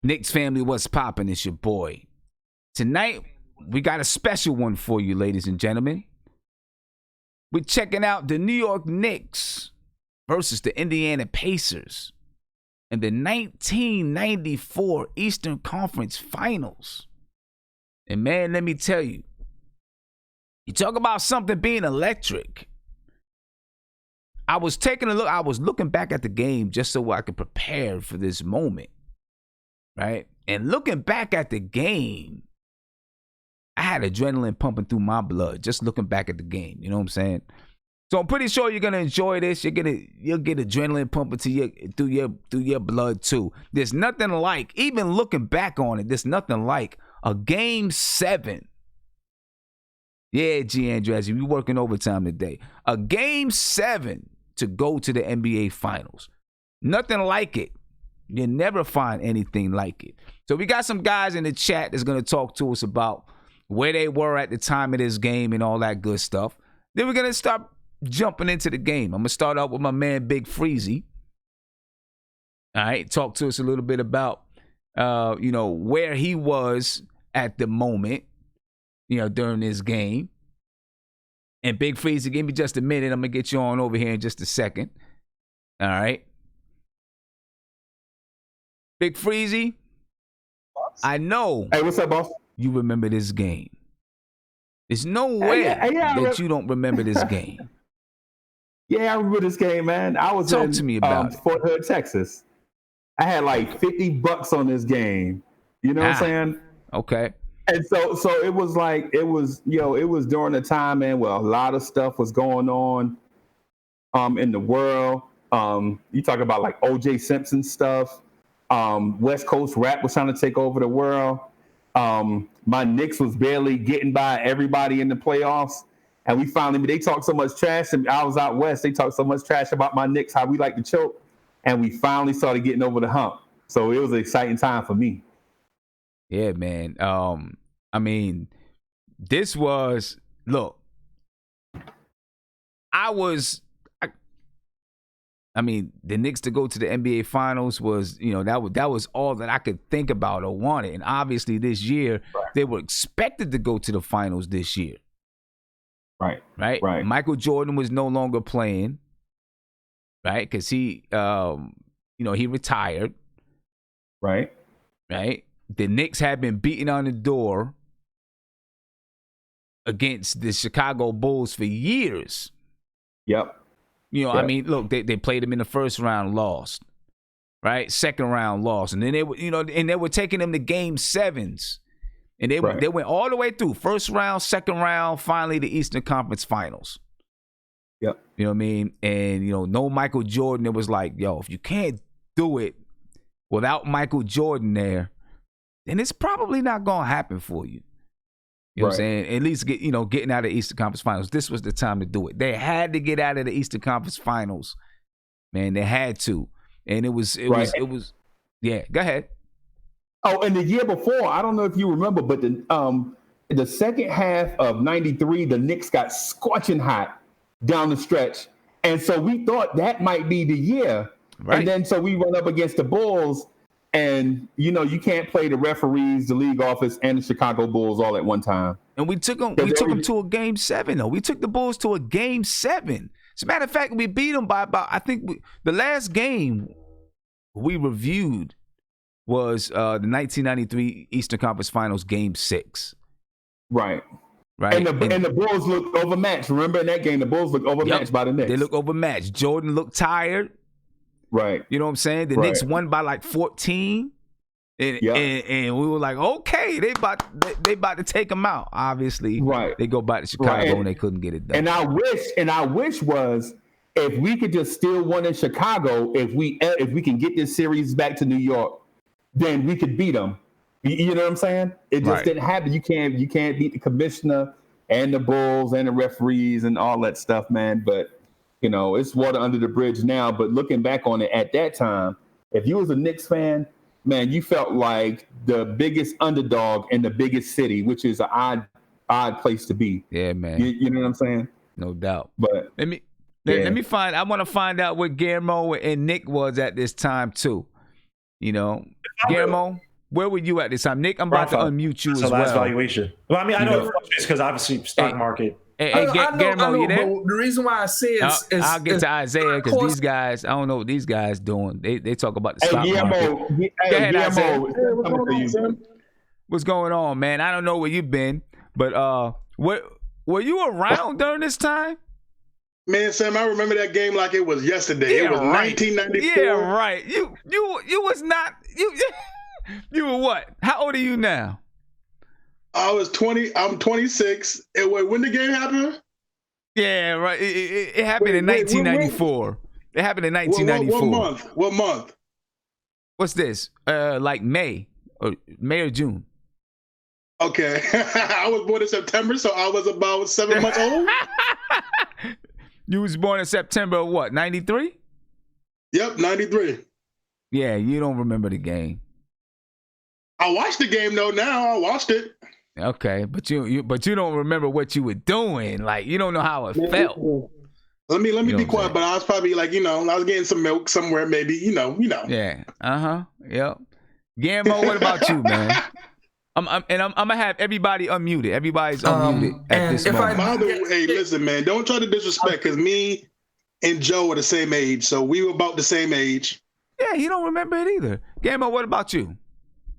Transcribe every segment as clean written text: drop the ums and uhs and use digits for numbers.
Knicks family, what's poppin'? It's your boy. Tonight, we got a special one for you, ladies and gentlemen. We're checking out the New York Knicks versus the Indiana Pacers in the 1994 Eastern Conference Finals. And man, let me tell you, you talk about something being electric. I was taking a look, I was looking back at the game just so I could prepare for this moment, right? And looking back at the game, I had adrenaline pumping through my blood just looking back at the game. You know what I'm saying? So I'm pretty sure you're gonna enjoy this. You'll get adrenaline pumping through your blood too. There's nothing like, even looking back on it, there's nothing like a Game 7. Yeah, G. Andrews, you working overtime today. A Game 7 to go to the NBA Finals. Nothing like it. You'll never find anything like it. So we got some guys in the chat that's gonna talk to us about where they were at the time of this game and all that good stuff. Then we're going to start jumping into the game. I'm going to start off with my man, Big Freezy. All right, talk to us a little bit about, where he was at the moment, during this game. And Big Freezy, give me just a minute. I'm going to get you on over here in just a second. All right. Big Freezy, I know. Hey, what's up, boss? You remember this game. There's no way that you don't remember this game. Yeah, I remember this game, man. I was Talk to me about it. Fort Hood, Texas. I had like $50 on this game. You know what I'm saying? Okay. And so it was like, it was during the time, man, where a lot of stuff was going on in the world. You talk about like O.J. Simpson stuff. West Coast rap was trying to take over the world. My Knicks was barely getting by everybody in the playoffs. And they talked so much trash. And I was out west. They talked so much trash about my Knicks, how we like to choke. And we finally started getting over the hump. So it was an exciting time for me. Yeah, man. This was, look, the Knicks to go to the NBA Finals was, that was all that I could think about or wanted. And obviously this year, they were expected to go to the finals this year. Right. Michael Jordan was no longer playing, right? Because he retired. Right. The Knicks had been beating on the door against the Chicago Bulls for years. Yep. Look, they played them in the first round, lost. Right? Second round, lost. And then they were taking them to Game 7s. And they went all the way through. First round, second round, finally the Eastern Conference Finals. Yep. You know what I mean? And, no Michael Jordan. It was like, if you can't do it without Michael Jordan there, then it's probably not going to happen for you. You know what I'm saying? At least getting out of the Eastern Conference Finals. This was the time to do it. They had to get out of the Eastern Conference Finals. Man, they had to. And it was yeah, go ahead. Oh, and the year before, I don't know if you remember, but the second half of 93, the Knicks got scorching hot down the stretch. And so we thought that might be the year. Right. And then so we run up against the Bulls. And, you can't play the referees, the league office, and the Chicago Bulls all at one time. And we took them to a Game 7, though. We took the Bulls to a Game 7. As a matter of fact, we beat them by about, I think, the last game we reviewed was the 1993 Eastern Conference Finals Game 6. Right. And the Bulls looked overmatched. Remember in that game, the Bulls looked overmatched by the Knicks. They looked overmatched. Jordan looked tired. Right. You know what I'm saying? The Knicks won by like 14. And we were like, okay, they about to take them out. Obviously, they go back to Chicago and they couldn't get it done. And I wish was if we could just steal one in Chicago, if we can get this series back to New York, then we could beat them. You know what I'm saying? It just didn't happen. You can't beat the commissioner and the Bulls and the referees and all that stuff, man. But it's water under the bridge now. But looking back on it at that time, if you was a Knicks fan, man, you felt like the biggest underdog in the biggest city, which is an odd place to be. Yeah, man. You know what I'm saying? No doubt. But let me find. I want to find out where Guillermo and Nick was at this time too. Guillermo, where were you at this time, Nick? I'm about to unmute you as well. Last valuation. Well, I mean, I know it's because obviously stock market. Hey, Guillermo, you there? But the reason why I say is I'll get to Isaiah because these guys, I don't know what these guys doing. They talk about the stock market. Go ahead, Isaiah. What's going on, man? I don't know where you've been, but were you around during this time? Man, Sam, I remember that game like it was yesterday. Yeah, it was right. 1994. Yeah, right. You was not you were what? How old are you now? I was 20. I'm 26. And wait, when the game happened? Yeah, right. It happened in 1994. It happened in 1994. What month? What's this? Like May or June? Okay. I was born in September, so I was about 7 months old. You was born in September of what? 93? Yep, 93. Yeah, you don't remember the game. I watched the game though. Now I watched it. Okay, but you don't remember what you were doing. Like you don't know how it felt. Let me be quiet. But I was probably like, I was getting some milk somewhere, maybe. Yeah. Yep. Guillermo, what about you, man? I'm gonna have everybody unmuted. Everybody's unmuted at this moment. By the way, hey, listen, man, don't try to disrespect because me and Joe are the same age, so we were about the same age. Yeah, he don't remember it either. Guillermo, what about you?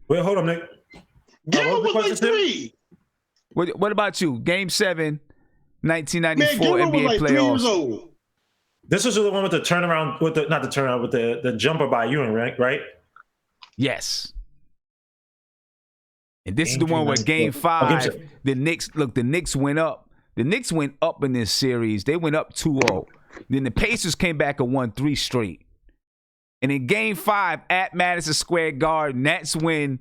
Wait, hold on, Nick. Guillermo was like 3. What about you? Game 7, 1994 man, NBA was like playoffs. 3 years old. This was the one with the turnaround, with the jumper by Ewing, right? Yes. And this is the one where Game 5, the Knicks went up. The Knicks went up in this series. They went up 2-0. Then the Pacers came back and won 3 straight. And in Game 5 at Madison Square Garden, that's when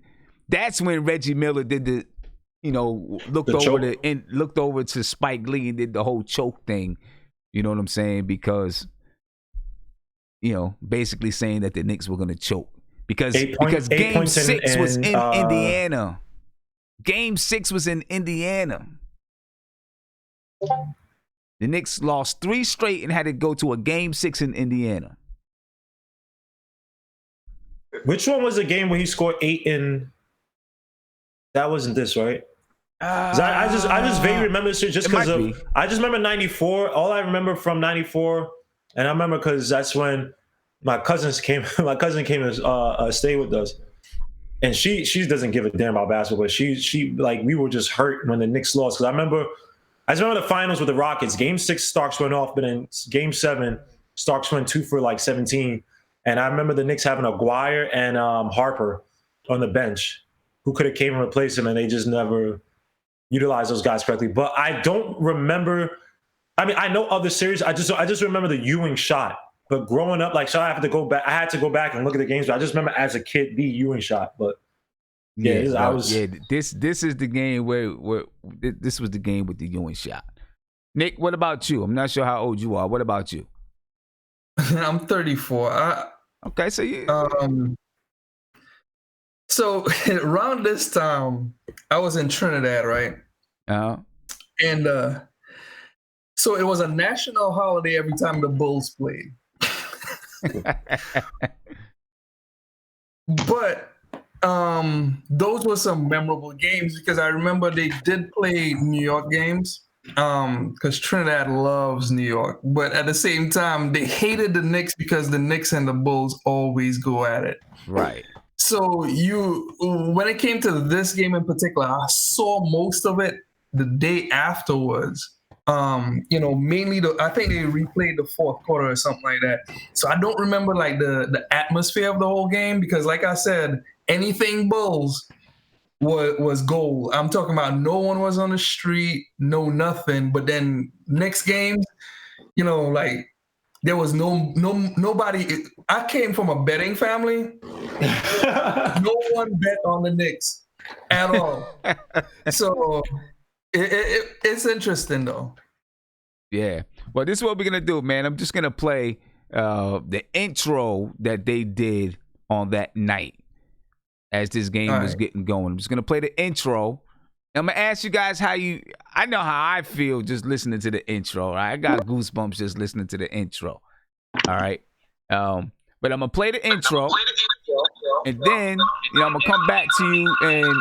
Reggie Miller did the, looked over to Spike Lee and did the whole choke thing. You know what I'm saying? Because, basically saying that the Knicks were going to choke. Because Game 6 was in Indiana. Game 6 was in Indiana. The Knicks lost 3 straight and had to go to a Game 6 in Indiana. Which one was the game where he scored 8 in? That wasn't this, right? I just vaguely remember this just because I just remember 94. All I remember from 94, and I remember because that's when my cousin came to stay with us. And she doesn't give a damn about basketball. She like we were just hurt when the Knicks lost. Because I just remember the finals with the Rockets. Game 6, Starks went off, but in Game 7, Starks went 2 for like 17. And I remember the Knicks having Aguirre and Harper on the bench, who could have came and replaced him, and they just never utilized those guys correctly. But I don't remember. I mean, I know other series. I just remember the Ewing shot. But growing up, like, so I had to go back and look at the games. But I just remember as a kid the Ewing shot. But this is the game where this was the game with the Ewing shot. Nick, what about you? I'm not sure how old you are. What about you? I'm 34. Okay, so you. So around this time, I was in Trinidad, right? And so it was a national holiday every time the Bulls played. But those were some memorable games because I remember they did play New York games because Trinidad loves New York. But at the same time, they hated the Knicks because the Knicks and the Bulls always go at it. Right. So when it came to this game in particular, I saw most of it the day afterwards. Mainly I think they replayed the fourth quarter or something like that. So I don't remember like the atmosphere of the whole game because, like I said, anything Bulls was gold. I'm talking about no one was on the street, no nothing. But then next games, like there was nobody. I came from a betting family. No one bet on the Knicks at all. So it's interesting though. Yeah. Well, this is what we're gonna do, man. I'm just gonna play the intro that they did on that night as this game was getting going. I'm just gonna play the intro. I'm gonna ask you guys I know how I feel just listening to the intro. Right? I got goosebumps just listening to the intro. All right. But I'm gonna play the intro. And then, I'm going to come back to you, and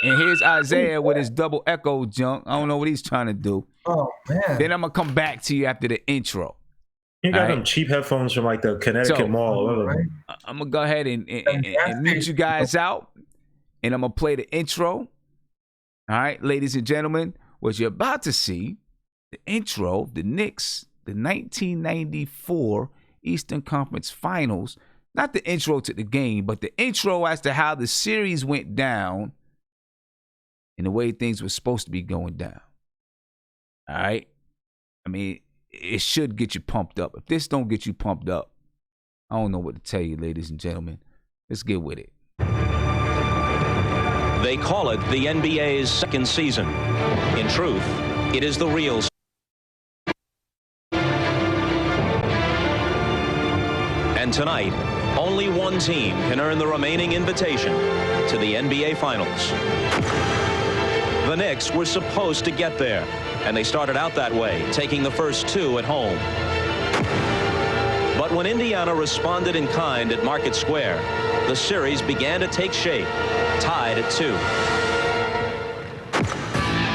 here's Isaiah with his double echo junk. I don't know what he's trying to do. Oh, man. Then I'm going to come back to you after the intro. You got them cheap headphones from like the Connecticut Mall. Right. I'm going to go ahead and mute you guys out, and I'm going to play the intro. All right, ladies and gentlemen, what you're about to see, the intro of the Knicks, the 1994 Eastern Conference Finals. Not the intro to the game, but the intro as to how the series went down and the way things were supposed to be going down. All right? I mean, it should get you pumped up. If this don't get you pumped up, I don't know what to tell you, ladies and gentlemen. Let's get with it. They call it the NBA's second season. In truth, it is the real. And tonight, only one team can earn the remaining invitation to the NBA Finals. The Knicks were supposed to get there, and they started out that way, taking the first two at home. But when Indiana responded in kind at Market Square, the series began to take shape, tied at 2.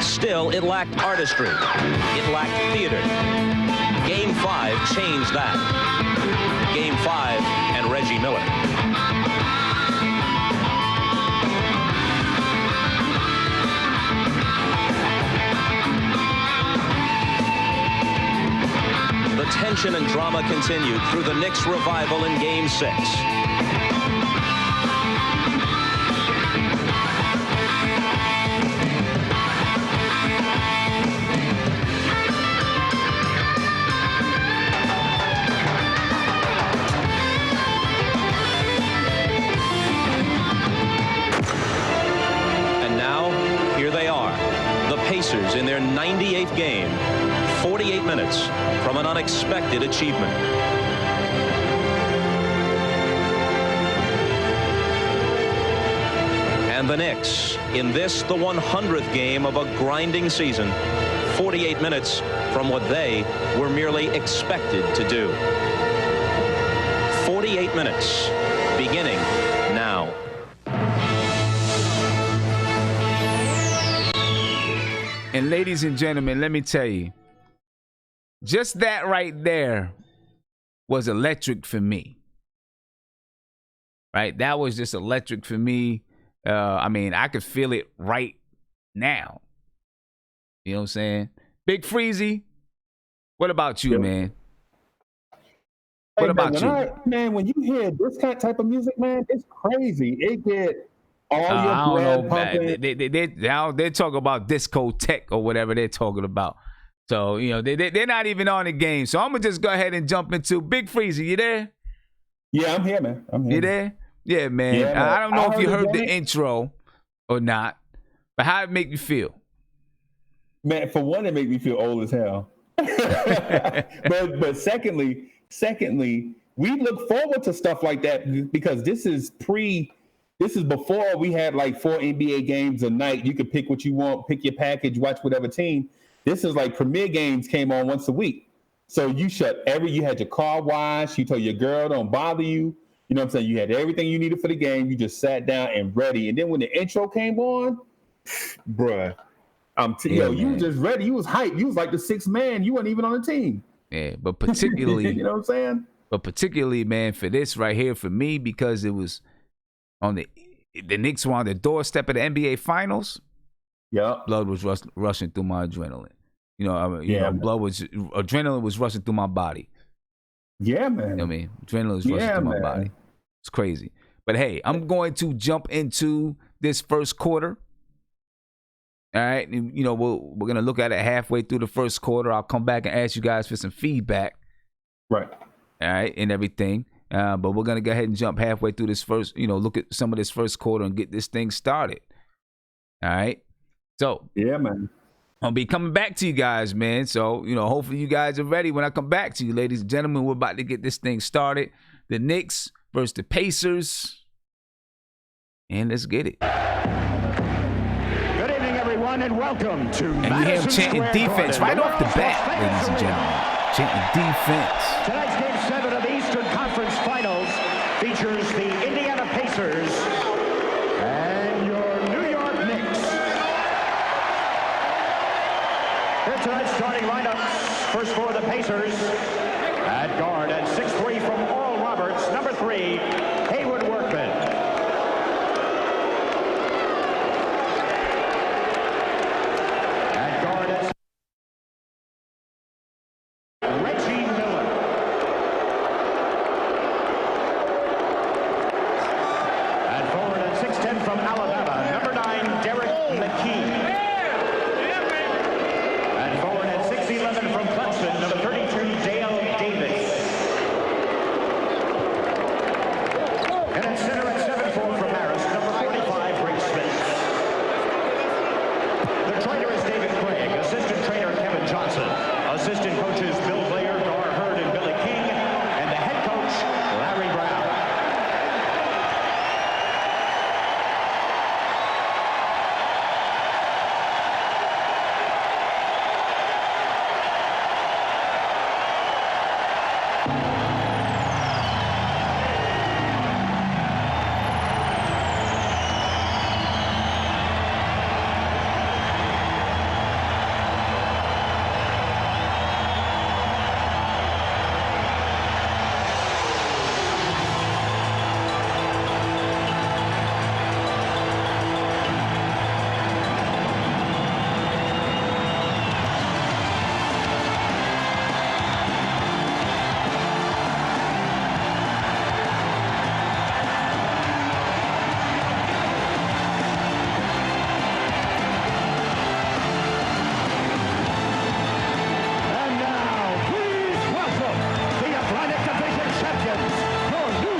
Still, it lacked artistry. It lacked theater. Game 5 changed that. Game 5 and Reggie Miller. The tension and drama continued through the Knicks' revival in Game 6. In their 98th game, 48 minutes from an unexpected achievement. And the Knicks, in this, the 100th game of a grinding season, 48 minutes from what they were merely expected to do. 48 minutes, beginning now. And ladies and gentlemen, let me tell you, just that right there was electric for me. Right? That was just electric for me. I mean, I could feel it right now. You know what I'm saying? Big Freezy, what about you, man? What about you? When you hear this type of music, man, it's crazy. It get all your blood pumping. They're talking about discotheque or whatever they're talking about. So, they're not even on the game. So I'm going to just go ahead and jump into Big Freezy. You there? Yeah, I'm here, man. You there? Yeah, man. Yeah, man. I don't know if you heard the intro or not, but how it make you feel? Man, for one, it made me feel old as hell. but secondly, we look forward to stuff like that because this is before we had like 4 NBA games a night. You could pick what you want, pick your package, watch whatever team. This is like premier games came on once a week. So you had your car washed. You told your girl don't bother you. You know what I'm saying? You had everything you needed for the game. You just sat down and ready. And then when the intro came on, bruh, you were just ready. You was hyped. You was like the 6th man. You weren't even on the team. Yeah, but particularly, you know what I'm saying? But particularly, man, for this right here, for me, because it was on the Knicks were on the doorstep of the NBA Finals. Yeah, blood was rushing through my adrenaline. Adrenaline was rushing through my body. Yeah, man. You know what I mean? Adrenaline was rushing through my body. It's crazy. But hey, I'm going to jump into this first quarter. All right, and, we're gonna look at it halfway through the first quarter. I'll come back and ask you guys for some feedback. Right. All right, and everything. But we're going to go ahead and jump halfway through this first, look at some of this first quarter and get this thing started. All right. So, yeah, man. I'll be coming back to you guys, man. So, hopefully you guys are ready when I come back to you, ladies and gentlemen. We're about to get this thing started. The Knicks versus the Pacers. And let's get it. Good evening, everyone, and welcome to And you hear him chanting defense right off the bat, ladies and gentlemen. Chanting defense. Tonight's Game 7 of the Eastern Conference Finals features the Indiana Pacers Pacers. At guard at 6'3" from Oral Roberts, number 3, Haywood Workman. At guard at Reggie Miller. At forward at 6'10" from Alabama, number 9, Derek McKee. At forward at 6'11" from Clemson, number 32, Dale Davis. And at center at 7'4" from Harris, number 45, Rick Smith. The trainer is David Craig, assistant trainer Kevin Johnson, assistant coaches Bill Blair, Gar Hurd, and Billy King, and the head coach, Larry Brown. And now, please welcome the Atlantic Division champions, your New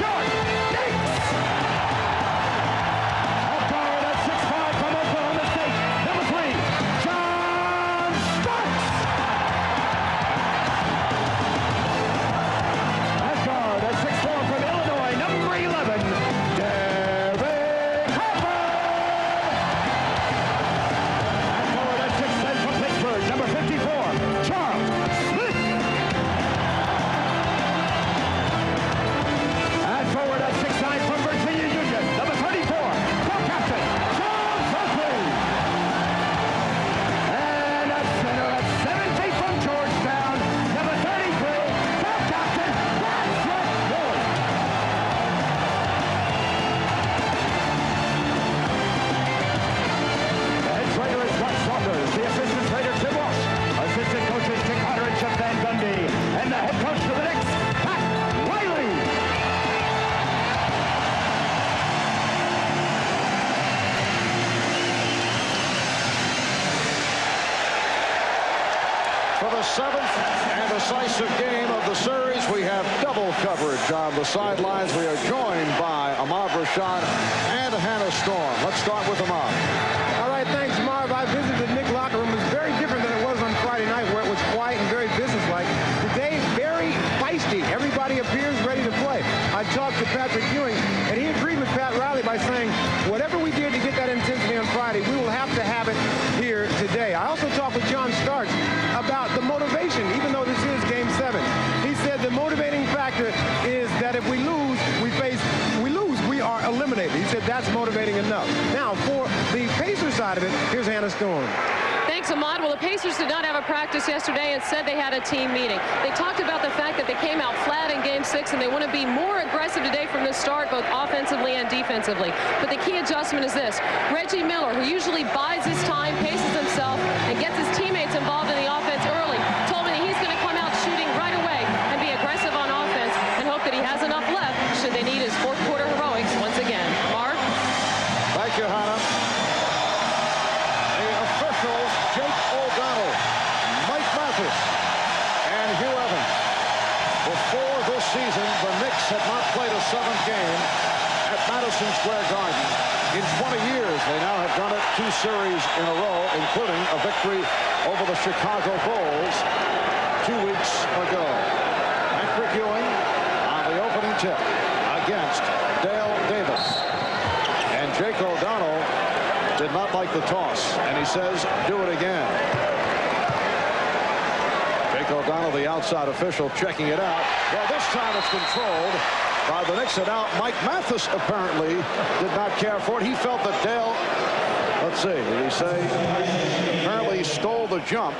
York Knicks. At guard at 6'5" from Oklahoma State, number 3, John Starks. At guard at 6'4" from Illinois, number 11, Derek Harper. At forward at 6'10" from Pittsburgh, number 54, Charles Smith. At forward at 6'9" from Virginia Union, number 34, co-captain, Charles Oakley. And at center at 7 feet from Georgetown, number 33, co-captain, Patrick Ewing. The head trainer is Scott Saunders, the assistant trainer Tim Walsh, assistant coaches Dick Carter and Chuck Van Gundy, and the head coach for the Knicks, Pat Riley. For the 7th and decisive game of the series, we have double coverage on the sidelines. We are joined by Ahmad Rashad and Hannah Storm. Let's start with Ahmad. All right, thanks, Marv. I visited the Knicks locker room. It was very different than it was on Friday night, where it was quiet and very businesslike. Today, very feisty. Everybody appears ready to play. I talked to Patrick Ewing, and he agreed with Pat Riley by saying, whatever we did to get that intensity on Friday, we will have to have it here today. I also talked with John Starks about the motivation, even though this is Game 7. He said the motivating factor is that if we lose, we are eliminated. He said that's motivating enough. Now, for the Pacers side of it, here's Hannah Storm. Thanks, Ahmad. Well, the Pacers did not have a practice yesterday and said they had a team meeting. They talked about the fact that they came out flat in Game 6 and they want to be more aggressive today from the start, both offensively and defensively. But the key adjustment is this. Reggie Miller, who usually buys his time, paces himself, and gets his teammates involved in the offense early, told me that he's going to come out shooting right away and be aggressive on offense and hope that he has enough left should they need his fourth quarter heroics once again. Mark? Thank you, Hannah. The officials, Jake O'Donnell, Mike Mathis, and Hugh Evans. Before this season, the Knicks had not played a 7th game at Madison Square Garden. In 20 years, they now have done it 2 series in a row, including a victory over the Chicago Bulls 2 weeks ago. Patrick Ewing on the opening tip against Dale Davis. And Jake O'Donnell did not like the toss, and he says, do it again. Jake O'Donnell, the outside official, checking it out. Well, this time it's controlled by the Knicks, and now Mike Mathis apparently did not care for it. He felt that Dale, let's see, did he say, apparently stole the jump.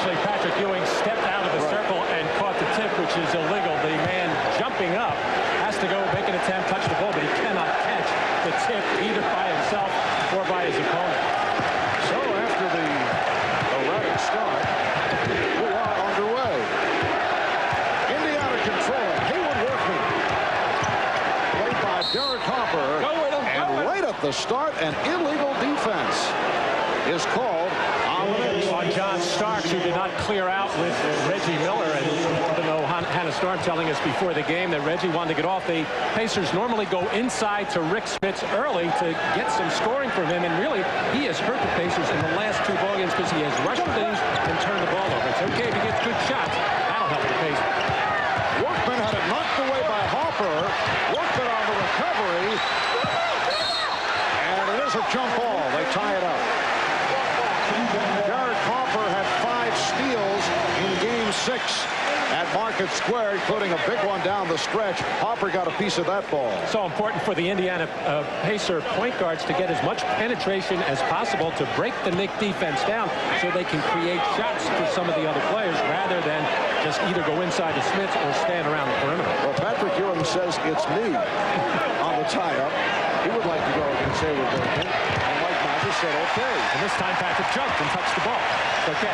Actually, Patrick Ewing stepped out of the circle and caught the tip, which is illegal. The man jumping up has to go make an attempt, touch the ball, but he cannot catch the tip either by himself or by his opponent. So after the erratic start, we are underway. Indiana controlling. Haywood working. Played by Derek Hopper. And right at the start, an illegal defense is called on John Starks, who did not clear out with Reggie Miller. And even though Hannah Storm telling us before the game that Reggie wanted to get off, the Pacers normally go inside to Rick Smits early to get some scoring from him. And really, he has hurt the Pacers in the last two ball games because he has rushed things and turned the ball over. It's okay if he gets good shots. That'll help the Pacers. Workman had it knocked away by Hopper. Workman on the recovery. And it is a jump ball. They tie it up. Derek Hopper had 5 steals in Game 6 at Market Square, including a big one down the stretch. Hopper got a piece of that ball. So important for the Indiana Pacer point guards to get as much penetration as possible to break the Knick defense down so they can create shots for some of the other players rather than just either go inside to Smits or stand around the perimeter. Well, Patrick Ewing says it's me on the tie-up. He would like to go against Haywood Workman. And Mike Mathis said, okay. And this time Patrick jumped and touched the ball. It's okay.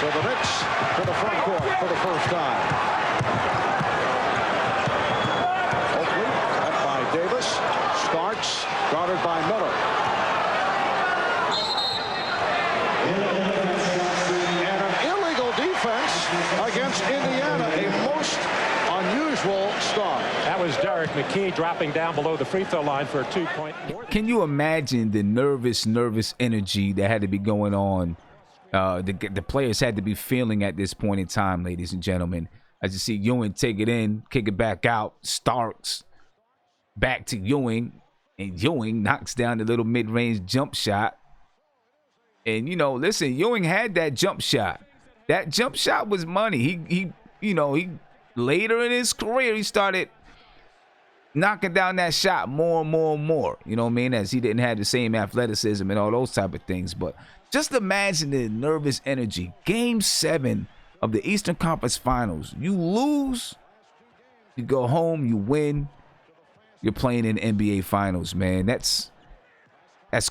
So the Knicks to the front court for the first time. Oakley, led by Davis. Starks, guarded by Miller. And an illegal defense against Indiana, a most unusual start. That was Derek McKee dropping down below the free throw line for a 2-point. Can you imagine the nervous energy that had to be going on? The players had to be feeling at this point in time, ladies and gentlemen. As you see Ewing take it in, kick it back out. Starks back to Ewing, and Ewing knocks down the little mid-range jump shot. And listen, Ewing had that jump shot. That jump shot was money. He later in his career he started knocking down that shot more and more. You know what I mean? As he didn't have the same athleticism and all those type of things, but. Just imagine the nervous energy. Game 7 of the Eastern Conference Finals. You lose, you go home, you win. You're playing in NBA Finals, man. That's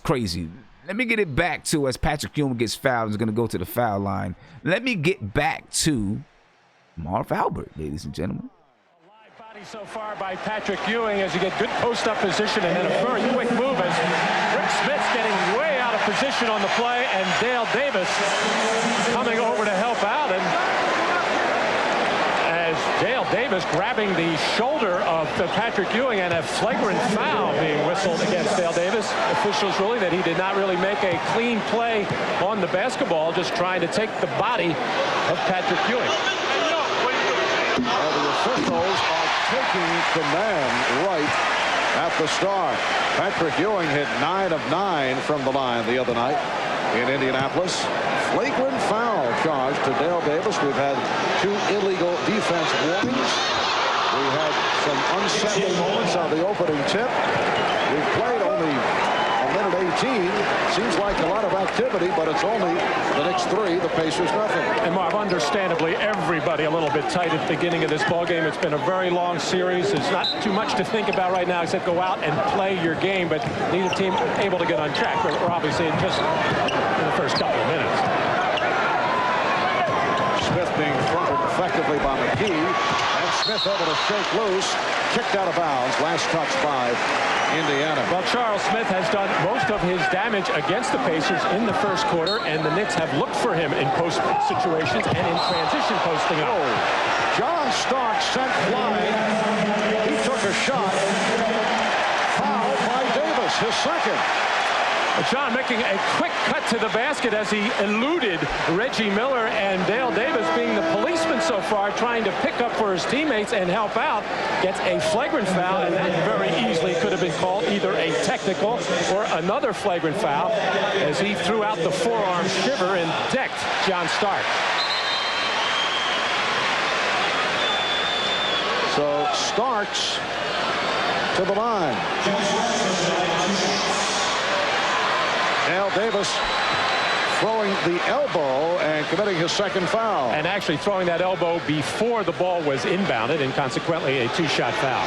crazy. Let me get it back to, as Patrick Ewing gets fouled, is going to go to the foul line. Let me get back to Marv Albert, ladies and gentlemen. So far by Patrick Ewing as you get good post-up position and then a very quick move as Rick Smits getting way out of position on the play and Dale Davis coming over to help out, and as Dale Davis grabbing the shoulder of Patrick Ewing and a flagrant foul being whistled against Dale Davis. Officials ruling that he did not really make a clean play on the basketball, just trying to take the body of Patrick Ewing. The officials are taking command right at the start. Patrick Ewing hit 9 of 9 from the line the other night in Indianapolis. Flagrant foul charge to Dale Davis. We've had 2 illegal defense warnings. We had some unsettling moments on the opening tip. We've played only a minute 18. Seems like a lot of activity, but it's only the Knicks 3, the Pacers nothing. And Marv, understandably, everybody a little bit tight at the beginning of this ball game. It's been a very long series. There's not too much to think about right now except go out and play your game, but neither team able to get on track. We're obviously just in the first couple of minutes. Smith being fronted effectively by McKee, and Smith able to shake loose, kicked out of bounds. Last touch by Indiana. Well, Charles Smith has done most of his damage against the Pacers in the first quarter, and the Knicks have looked for him in post situations and in transition posting up. John Starks sent flying. He took a shot. Foul by Davis, his second. John making a quick cut to the basket as he eluded Reggie Miller, and Dale Davis, being the policeman so far, trying to pick up for his teammates and help out, gets a flagrant foul, and that very easily could have been called either a technical or another flagrant foul as he threw out the forearm shiver and decked John Stark. So Starks to the line. Dale Davis throwing the elbow and committing his second foul. And actually throwing that elbow before the ball was inbounded, and consequently a 2-shot foul.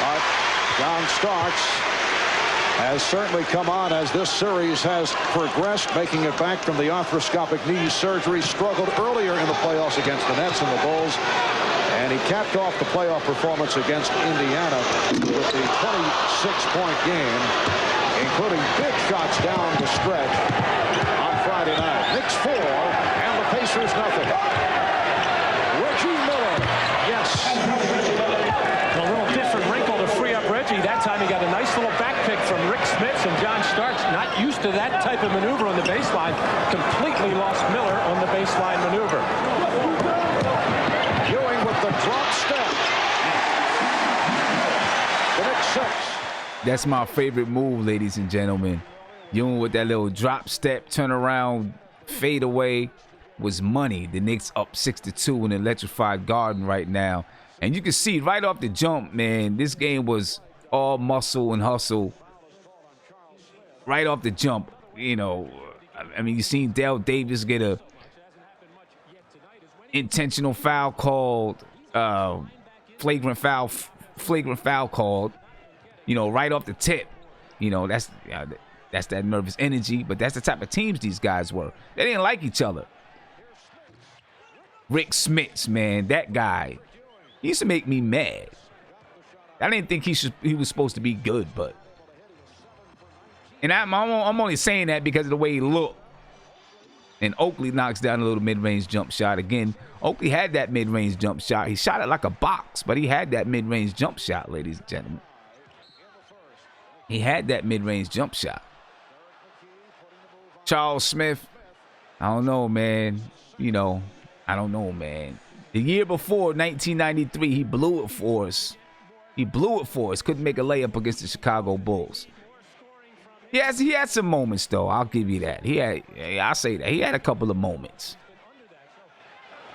But John Starks has certainly come on as this series has progressed, making it back from the arthroscopic knee surgery. Struggled earlier in the playoffs against the Nets and the Bulls. And he capped off the playoff performance against Indiana with the 26-point game, including big shots down the stretch on Friday night. Knicks 4 and the Pacers nothing. Reggie Miller, yes. A little different wrinkle to free up Reggie. That time he got a nice little back pick from Rick Smits, and John Starks, not used to that type of maneuver on the baseline, completely lost Miller on the baseline maneuver. Ewing with the drop step. The Knicks 6. That's my favorite move, ladies and gentlemen. Ewing with that little drop step, turn around, fade away was money. The Knicks up 6-2 in an electrified Garden right now. And you can see right off the jump, man, this game was all muscle and hustle. Right off the jump, you know, I mean, you seen Dale Davis get a intentional foul called, flagrant foul called, you know, right off the tip. You know, that's that nervous energy, but that's the type of teams these guys were. They didn't like each other. Rick Smits, man, that guy, he used to make me mad. I didn't think he was supposed to be good, but, and I'm only saying that because of the way he looked. And Oakley knocks down a little mid-range jump shot. Again, Oakley had that mid-range jump shot. He shot it like a box, but he had that mid-range jump shot, ladies and gentlemen. He had that mid-range jump shot. Charles Smith, I don't know, man. You know, I don't know, man. The year before, 1993, he blew it for us. Couldn't make a layup against the Chicago Bulls. Yes, he had some moments, though. I'll give you that. I'll say that. He had a couple of moments.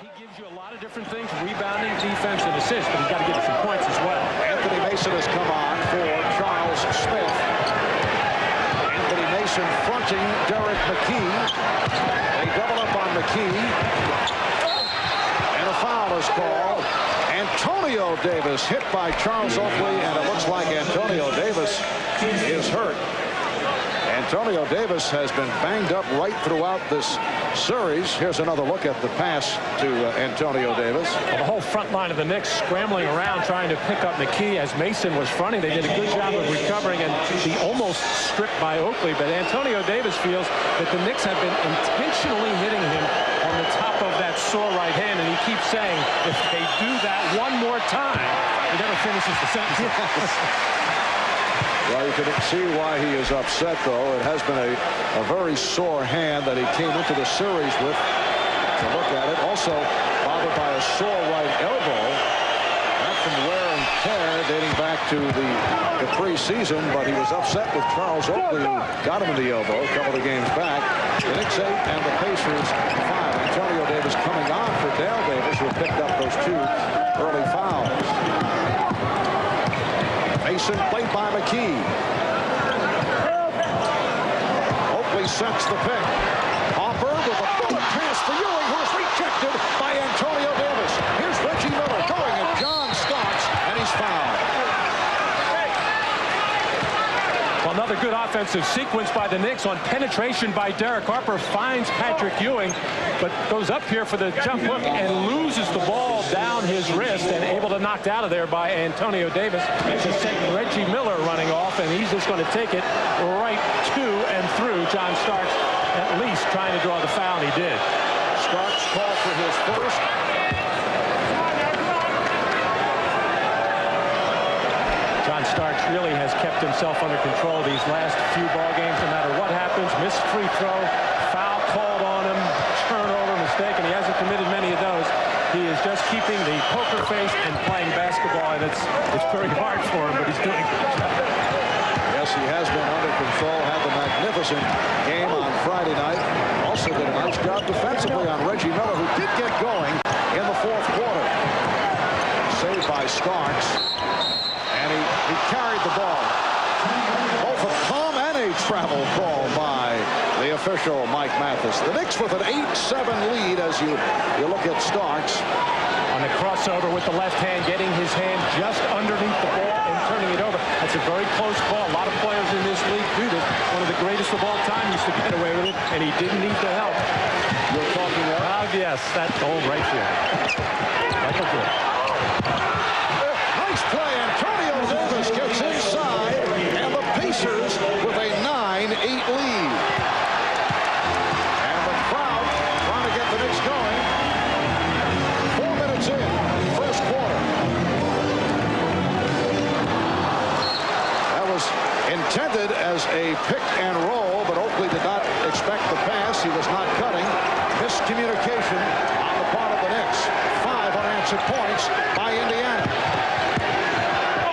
He gives you a lot of different things, rebounding, defense, and assists, but he's got to get you some points as well. Anthony Mason has come on for Charles Smith. Anthony Mason fronting Derek McKee. They double up on McKee. And a foul is called. Antonio Davis hit by Charles Oakley, and it looks like Antonio Davis is hurt. Antonio Davis has been banged up right throughout this series. Here's another look at the pass to Antonio Davis. Well, the whole front line of the Knicks scrambling around trying to pick up McKee as Mason was fronting. They did a good job of recovering, and he almost stripped by Oakley. But Antonio Davis feels that the Knicks have been intentionally hitting him on the top of that sore right hand, and he keeps saying, if they do that one more time, he never finishes the sentence. Well, you can see why he is upset, though. It has been a very sore hand that he came into the series with. To look at it, also bothered by a sore right elbow. Not from wear and tear dating back to the preseason, but he was upset with Charles Oakley, who got him in the elbow a couple of games back. The Knicks 8 and the Pacers 5. Antonio Davis coming on for Dale Davis, who picked up those 2 early fouls. Mason played by McKee. Oakley sets the pick. Hopper with a bullet pass to Ewing, who is rejected by Antonio Davis. Here's Reggie Miller going at John Starks, and he's fouled. Well, another good offensive sequence by the Knicks on penetration by Derek Harper. Finds Patrick Ewing, but goes up here for the jump hook and loses the ball down his wrist, and able to knocked out of there by Antonio Davis to send Reggie Miller running off, and he's just going to take it right to and through John Starks, at least trying to draw the foul, and he did. Starks called for his first. John Starks really has kept himself under control these last few ball games. No matter what happens, missed free throw, foul called on him, turnover, mistake, and he hasn't committed many of those. He is just keeping the poker face and playing basketball, and it's very hard for him, but he's doing a good job. Yes, he has been under control, had the magnificent game on Friday night. Also did a nice job defensively on Reggie Miller, who did get going in the fourth quarter. Saved by Starks. And he carried the ball. Both a palm and a trap. travel call by the official, Mike Mathis. The Knicks with an 8-7 lead as you look at Starks. On the crossover with the left hand, getting his hand just underneath the ball and turning it over. That's a very close ball. A lot of players in this league do this. One of the greatest of all time used to get away with it, and he didn't need the help. You're talking about? Yes, that goal right there. Michael Jordan. Nice play. Antonio Davis gets inside, and the Pacers with a 9-8 lead. And the crowd trying to get the Knicks going. 4 minutes in, first quarter. That was intended as a pick and roll, but Oakley did not expect the pass. He was not cutting. Miscommunication on the part of the Knicks. 5 unanswered points by Indiana.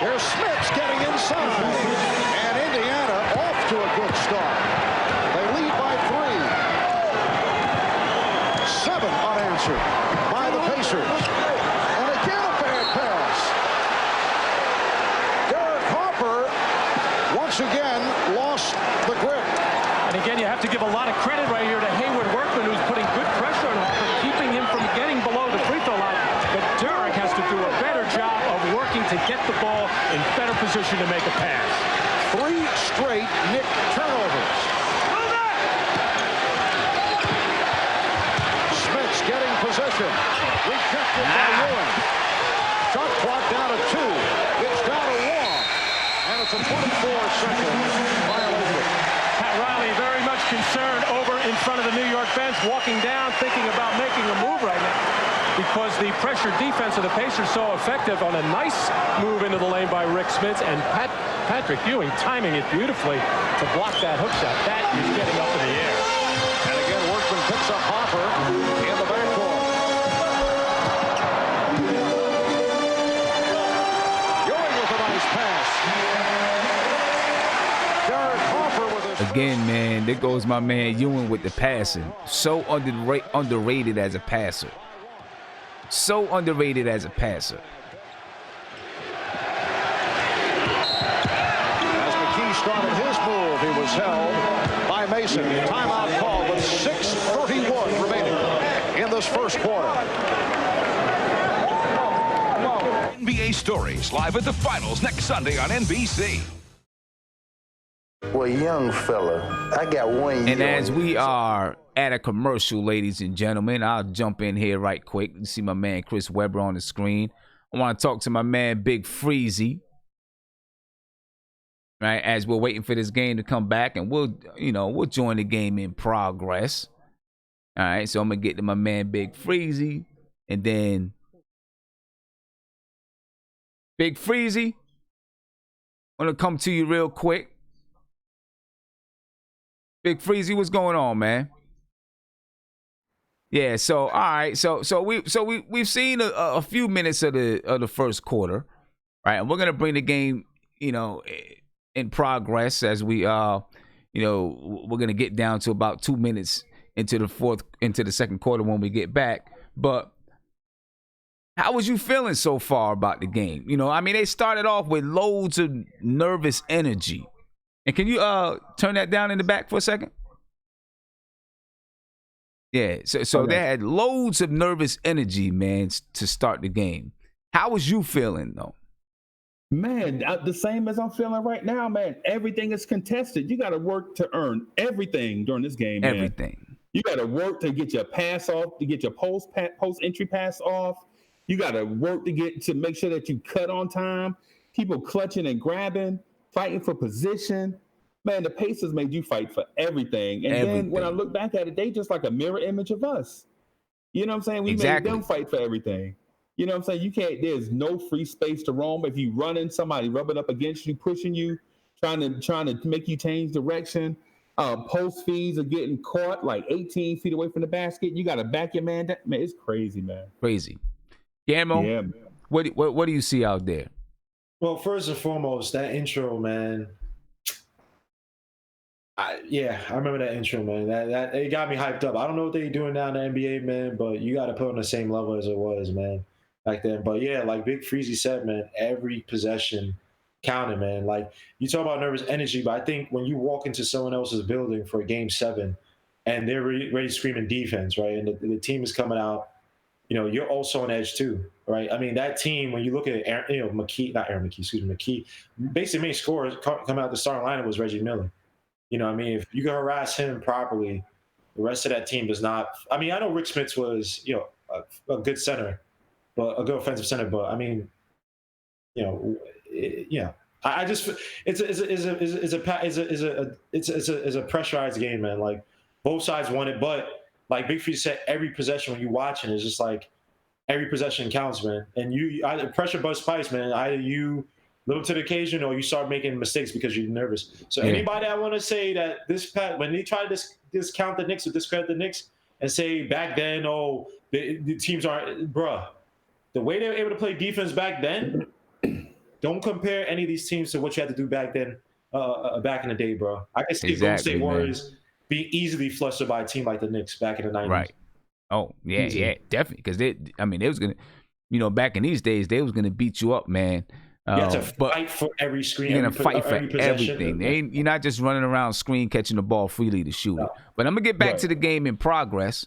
Here's Smith's getting inside. And Indiana off to a good start. They lead by 3. 7 unanswered by the Pacers. And again a bad pass. Derek Harper once again lost the grip. And again, you have to give a lot of credit right here to Hayward Workman, who's putting good pressure on Harper, keeping him from getting below the free throw line. But Derek has to do a better job of working to get the ball in better position to make a pass. 3 straight Knick turnovers. Smith's getting possession. Rejected by Ewing. Shot clock down to 2. It's down to 1. And it's a 24-second violation. Pat Riley very much concerned over in front of the New York bench, walking down, thinking about making a move right now because the pressure defense of the Pacers so effective on a nice move into the lane by Rick Smits, and Patrick Ewing timing it beautifully to block that hook shot. That is getting up in the air. And again, Workman picks up Hopper in the backcourt. Ewing with a nice pass. Derek Harper with his... Again, man, there goes my man Ewing with the passing. So underrated as a passer. So underrated as a passer. As McKee started his move, he was held by Mason. Timeout call with 6:31 remaining in this first quarter. NBA Stories live at the finals next Sunday on NBC. Well, young fella, I got one year. And as we are at a commercial, ladies and gentlemen, I'll jump in here right quick. You see my man Chris Webber on the screen. I want to talk to my man Big Freezy. Right, as we're waiting for this game to come back, and we'll join the game in progress. All right, so I'm gonna get to my man Big Freezy, and then Big Freezy, I'm gonna come to you real quick. Big Freezy, what's going on, man? Yeah, so all right, so we've seen a few minutes of the first quarter, right? And we're gonna bring the game, in progress as we we're gonna get down to about 2 minutes into the second quarter when we get back. But how was you feeling so far about the game? They started off with loads of nervous energy. And can you turn that down in the back for a second? Yeah, so Okay. They had loads of nervous energy, man, to start the game. How was you feeling, though? Man, the same as I'm feeling right now, man. Everything is contested. You got to work to earn everything during this game, man. Everything. You got to work to get your pass off, to get your post entry pass off. You got to work to make sure that you cut on time. People clutching and grabbing, fighting for position. Man, the Pacers made you fight for everything. And then when I look back at it, they just like a mirror image of us. You know what I'm saying? We made them fight for everything. You know what I'm saying? There's no free space to roam. If you run in, somebody rubbing up against you, pushing you, trying to make you change direction. Post feeds are getting caught like 18 feet away from the basket. You got to back your man down. Man, it's crazy, man. Crazy. Gammo, yeah, man. What do you see out there? Well, first and foremost, that intro, man. I remember that intro, man. That it got me hyped up. I don't know what they're doing now in the NBA, man, but you got to put on the same level as it was, man, back then. But yeah, like Big Freezy said, man, every possession counted, man. Like, you talk about nervous energy, but I think when you walk into someone else's building for a game 7 and they're ready screaming defense, right? And the team is coming out, you're also on edge too, right? I mean, that team, when you look at McKee, basically main scorer coming out the starting lineup was Reggie Miller. I mean, if you can harass him properly, the rest of that team does not. I mean, I know Rick Smits was, a good center, but a good offensive center. But I mean, I just it's a pressurized game, man. Like, both sides want it, but like Big Free said, every possession when you watching is just like every possession counts, man. And you either pressure bust pipes, man. Either you live up to the occasion or you start making mistakes because you're nervous. So anybody I want to say that when they try to discount the Knicks or discredit the Knicks and say back then, the teams aren't, bruh, the way they were able to play defense back then, don't compare any of these teams to what you had to do back then, back in the day, bro. I can see Golden State Warriors being easily flustered by a team like the Knicks back in the 90s. Right. Oh, yeah, yeah, definitely. Because they was going to, back in these days, they was going to beat you up, man. You have to fight for every screen. You're going to fight for everything. You're not just running around screen catching the ball freely to shoot it. But I'm going to get back to the game in progress.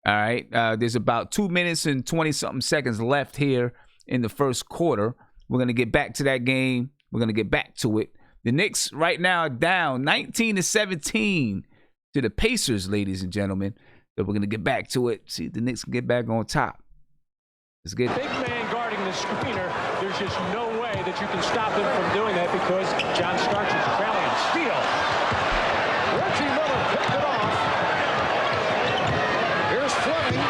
All right. There's about 2 minutes and 20-something seconds left here in the first quarter. We're going to get back to that game. We're going to get back to it. The Knicks right now are down 19-17 to the Pacers, ladies and gentlemen. So we're going to get back to it. See if the Knicks can get back on top. Let's get it. Big man guarding the screener. There's just no way that you can stop him from doing that because John Starks is trailing and steal. Reggie Miller picked it off. Here's Fleming.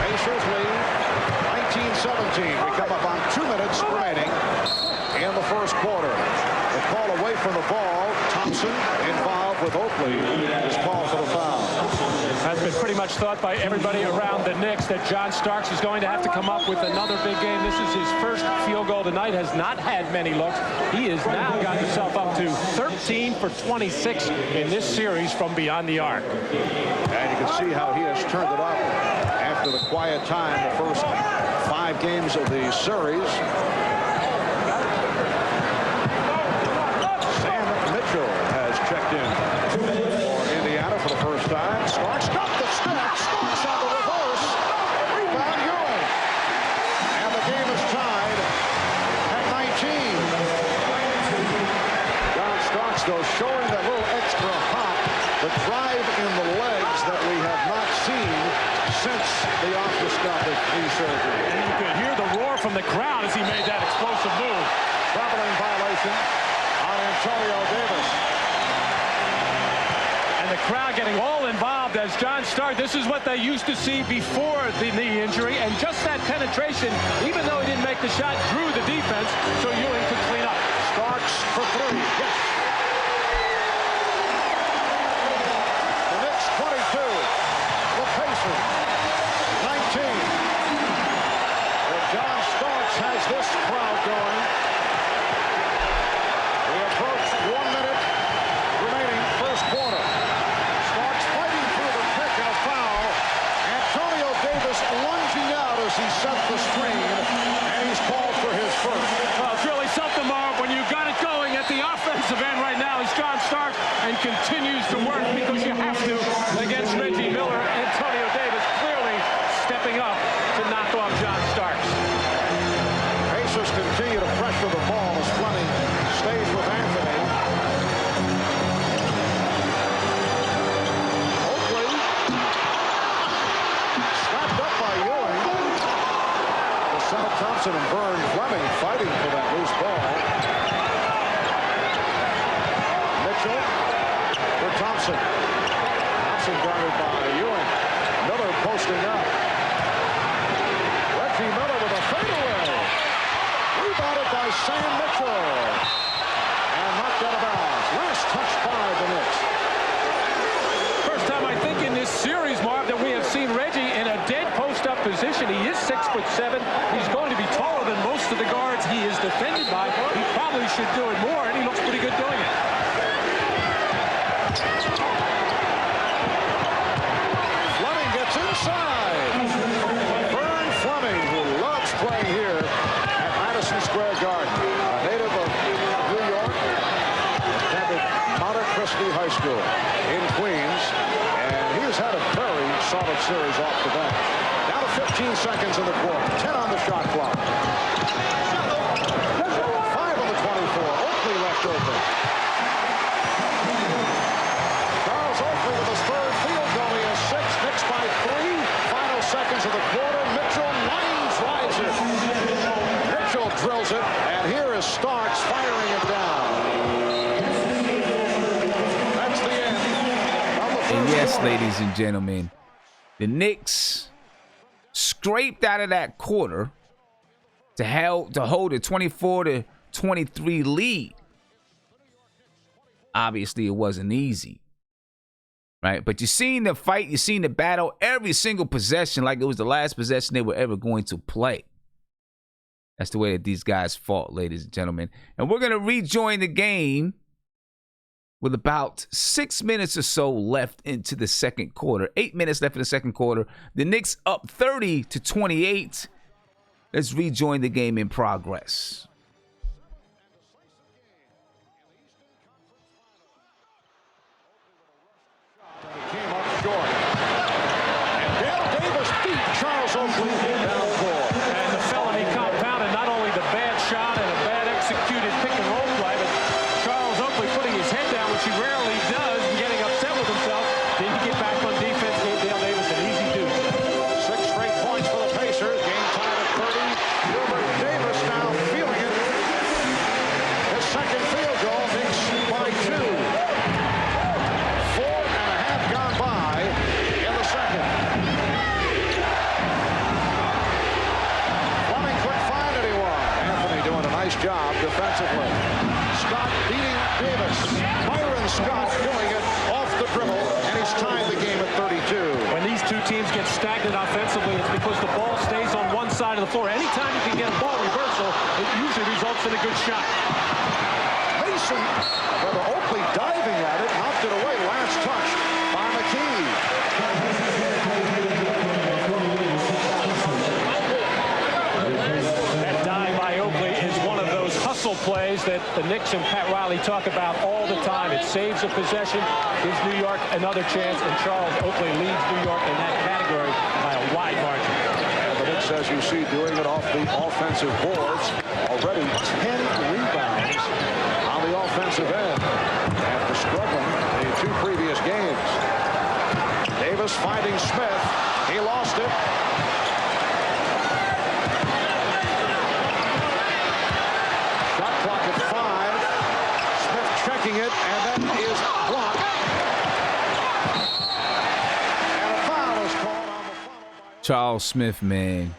Pacers lead 19-17. We come up on 2 minutes remaining in the first quarter. The call away from the ball. Thompson involved with Oakley is called for the foul. Has been pretty much thought by everybody around the Knicks that John Starks is going to have to come up with another big game. This is his first field goal tonight. Has not had many looks. He has now got himself up to 13 for 26 in this series from beyond the arc. And you can see how he has turned it up after the quiet time the first 5 games of the series. Checked in for Indiana for the first time. Starks got the step. Starks on the reverse. Rebound Ewing. And the game is tied at 19. John Starks, though, showing that little extra hop, the drive in the legs that we have not seen since the arthroscopic knee surgery. And you could hear the roar from the crowd as he made that explosive move. Traveling violation on Antonio Davis. And the crowd getting all involved as John Starks. This is what they used to see before the knee injury. And just that penetration, even though he didn't make the shot, drew the defense so Ewing could clean up. Starks for 3. Yes. The Knicks 22. The Pacers 19. Well, John Starks has this crowd going. We approach 1 minute remaining first quarter. Lunging out as he set the screen, and he's called for his first. Well, it's really something, Marv, when you've got it going at the offensive end right now is John Starks and continues to work because you have to against Reggie Miller. Antonio Davis clearly stepping up to knock off John Starks. Pacers continue to pressure the ball as Fleming stays with Anthony. Thompson and Byrne Fleming fighting for that loose ball. Mitchell for Thompson. Thompson guarded by Ewing. Miller posting up. Reggie Miller with a fadeaway. Rebounded by Sam Mitchell. And knocked out of bounds. Last touch by the Knicks. First time I think in this series, Marv, that we have seen Reggie in a dead post-up position. He is 6'7". He's going to be taller than most of the guards he is defended by. He probably should do it more, and he looks pretty good doing it. Fleming gets inside. Vern Fleming, who loves in Queens. And he has had a very solid series off the bench. Down to 15 seconds in the quarter. 10 on the shot clock. 5 on the 24. Oakley left open. Charles Oakley with his third field goal. He has 6. Knicks by 3. Final seconds of the quarter. Mitchell line drives it. Mitchell drills it. And here is Starks firing it down. That's the end. And yes, ladies and gentlemen, the Knicks scraped out of that quarter to hold a 24-23 lead. Obviously, it wasn't easy, right? But you seen the fight, you seen the battle, every single possession like it was the last possession they were ever going to play. That's the way that these guys fought, ladies and gentlemen. And we're going to rejoin the game with about 6 minutes or so left into the second quarter. 8 minutes left in the second quarter. The Knicks up 30-28. Let's rejoin the game in progress. Came up short. And Dale Davis beat Charles Oakley down 4. And the felony compounded not only the bad shot and a bad executed pick and roll play, but Charles Oakley putting his head down, which he rarely does, and getting upset with himself. Didn't get back on defense, gave Dale Davis an easy deuce. 6 straight points for the Pacers. Game tied at 30. Gilbert Davis now feeling it. His second field goal, Knicks by 2. 4.5 gone by in the second. Fleming couldn't find anyone. Anthony doing a nice job defensively. Scott beating Davis. Byron Scott doing it off the dribble, and he's tied the game at 32. When these two teams get stagnant offensively, it's because the ball stays on one side of the floor. Anytime you can get a ball reversal, it usually results in a good shot. Mason, with Oakley diving at it, knocked it away. Last touch by McKee. That dive by Oakley is one of those hustle plays that the Knicks and Pat Riley talk about all the time. It saves a possession, gives New York another chance, and Charles Oakley leads New York in that category by a wide margin. And the Knicks, as you see, doing it off the offensive boards. Already 10 rebounds on the offensive end after struggling in 2 previous games. Davis finding Smith. He lost it. Shot clock at 5. Smith checking it, and that is blocked. And a foul is called on the follow. Charles Smith, man.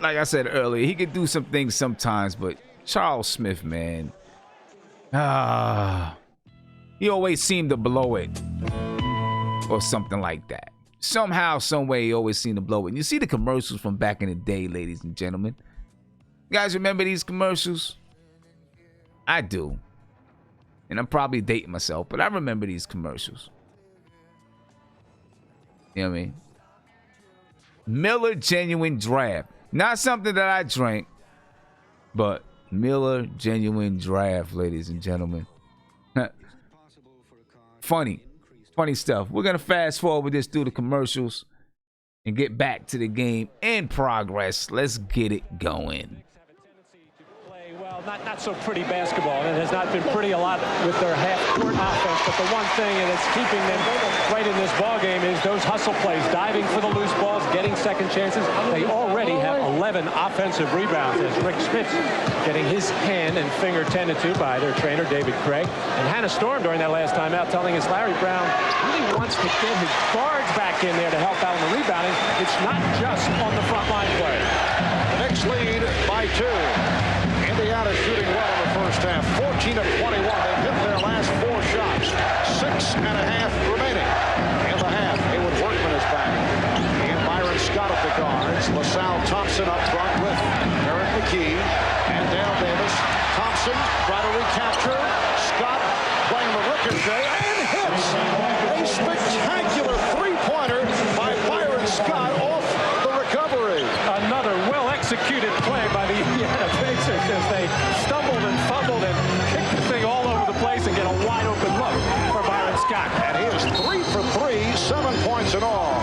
Like I said earlier, he could do some things sometimes, but Charles Smith, man. He always seemed to blow it. Or something like that. Somehow, some way, he always seemed to blow it. And you see the commercials from back in the day, ladies and gentlemen. You guys remember these commercials? I do. And I'm probably dating myself, but I remember these commercials. You know what I mean? Miller Genuine Draft. Not something that I drank, but Miller Genuine Draft, ladies and gentlemen. Funny stuff. We're going to fast forward this through the commercials and get back to the game in progress. Let's get it going. Well, not so pretty basketball. It has not been pretty a lot with their half-court offense, but the one thing that's keeping them right in this ball game is those hustle plays, diving for the loose balls, getting second chances. They already have 11 offensive rebounds as Rick Smith getting his hand and finger tended to by their trainer, David Craig. And Hannah Storm during that last time out telling us Larry Brown really wants to get his guards back in there to help out on the rebounding. It's not just on the front line play. The Knicks lead by 2. Indiana shooting well in the first half. 14 of 21. They've hit their last 4 shots. 6.5 remaining in the half. Haywood Workman is back. And Byron Scott at the guards. LaSalle Thompson up front with Eric McKee and Dale Davis. Thompson try to recapture. Scott playing the ricochet and hits a spectacular 3-pointer by Byron Scott off the recovery. Another well-executed play by the Indiana Pacers as they stumbled and fumbled and kicked the thing all over Scott. And he is 3 for 3, 7 points in all.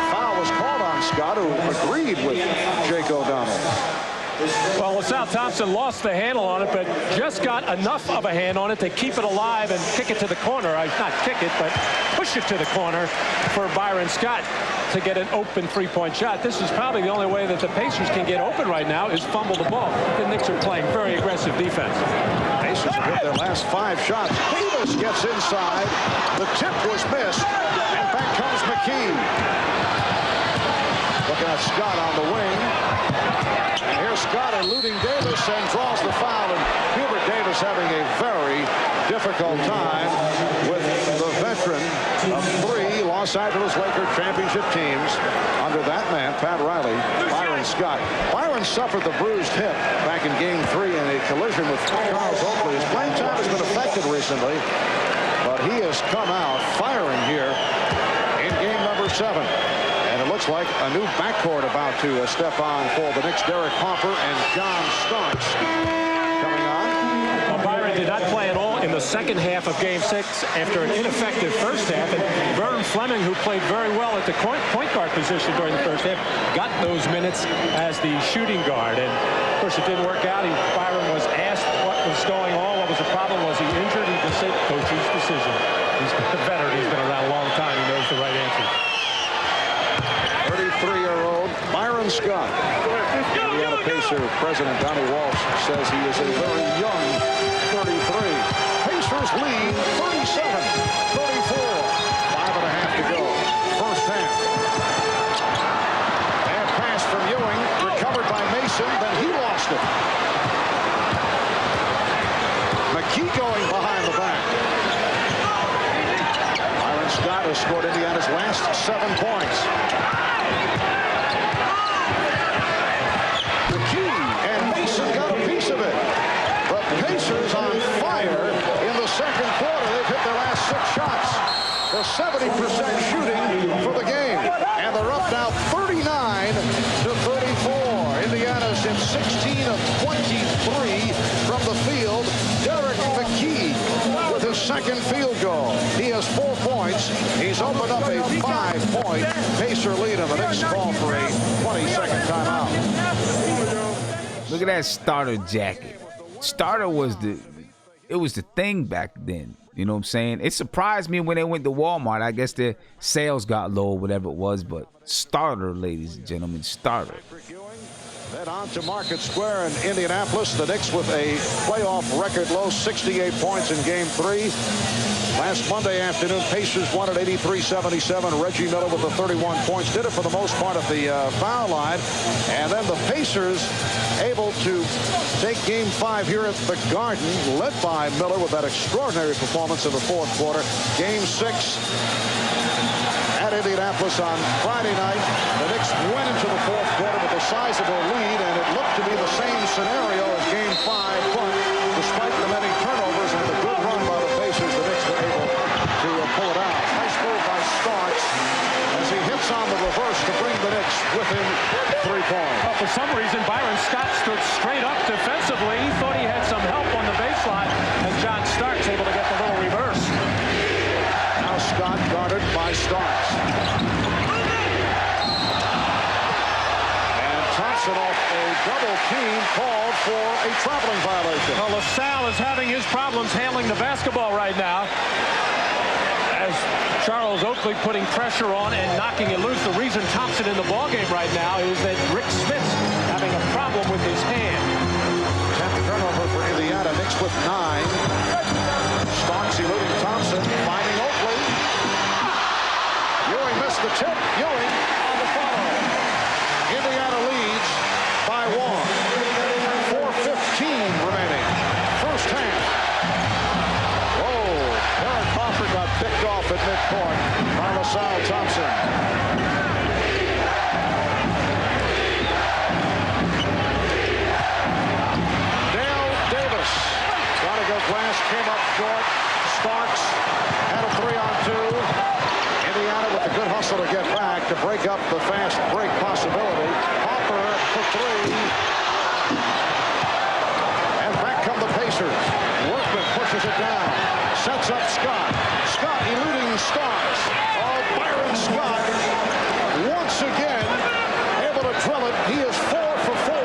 Foul was called on Scott, who agreed with Jake O'Donnell. Well, LaSalle Thompson lost the handle on it, but just got enough of a hand on it to keep it alive and kick it to the corner. Not kick it, but push it to the corner for Byron Scott to get an open three-point shot. This is probably the only way that the Pacers can get open right now is fumble the ball. The Knicks are playing very aggressive defense. Pacers have hit their last 5 shots. Davis gets inside. The tip was missed, and back comes McKee. Looking at Scott on the wing. And here's Scott eluding Davis and draws the foul. And Hubert Davis having a very difficult time with the veteran of 3 Los Angeles Lakers championship teams under that man, Pat Riley, Byron Scott. Byron suffered the bruised hip back in Game 3 in a collision with Charles Oakley. His playing time has been affected recently, but he has come out firing here in game number 7. And it looks like a new backcourt about to step on for the Knicks. Derek Harper and John Starks coming on. Well, Byron did not play at all in the second half of Game 6 after an ineffective first half. And Vernon Fleming, who played very well at the point guard position during the first half, got those minutes as the shooting guard. And, of course, it didn't work out. Byron was asked what was going on, what was the problem. Was he injured? He just said, coach's decision. He's a veteran. He's been around a long time. He knows the right answer. 33-year-old Byron Scott. Indiana Pacer President Donnie Walsh says he is a very young 33. Pacers lead 37-34. 5.5 to go. First half. And pass from Ewing, recovered by Mason, then he lost it. McKee going behind the back. Byron Scott has scored Indiana's last 7 points. Pacers on fire in the second quarter. They've hit their last 6 shots for 70% shooting for the game. And they're up now 39-34. Indiana's in 16 of 23 from the field. Derek McKee with his second field goal. He has 4 points. He's opened up a 5-point Pacer lead, and the Knicks call for a 20-second timeout. Look at that starter jacket. Starter was the thing back then. You know what I'm saying? It surprised me when they went to Walmart. I guess their sales got low or whatever it was, but starter, ladies and gentlemen, starter. Then on to Market Square in Indianapolis. The Knicks with a playoff record low 68 points in Game 3. Last Monday afternoon, Pacers won at 83-77. Reggie Miller with the 31 points. Did it for the most part at the foul line. And then the Pacers able to take Game 5 here at the Garden, led by Miller with that extraordinary performance in the fourth quarter. Game 6 at Indianapolis on Friday night. The Knicks went into the fourth quarter with a sizable lead, and it looked to be the same scenario as Game 5, but despite the many turnovers and the good run by the Pacers, the Knicks were able to pull it out. Nice move by Starks as he hits on the reverse to bring the Knicks within 3 points. Well, for some reason, Byron Scott stood straight up defensively. He thought he had some help on the baseline, and John Starks able to get the little reverse. Now Scott guarded by Starks. And Thompson off a double team called for a traveling violation. Well, LaSalle is having his problems handling the basketball right now, as Charles Oakley putting pressure on and knocking it loose. The reason Thompson in the ballgame right now is that Rick Smith's having a problem with his hand. 10th turnover for Indiana. Knicks with 9. Starks eluding Thompson, finding Oakley. Ewing missed the tip. Ewing on the follow. Indiana leads by 1. 4:15 remaining. First half. Whoa. Derek Harper got picked off at midcourt by LaSalle Thompson. Dale Davis. Gotta go glass. Came up short. Starks had a 3-on-2. Indiana with a good hustle to get back to break up the fast break possibility. Hopper for 3. And back come the Pacers. Workman pushes it down. Sets up Scott. Scott eluding Stars. Oh, Byron Scott once again able to drill it. He is 4 for 4.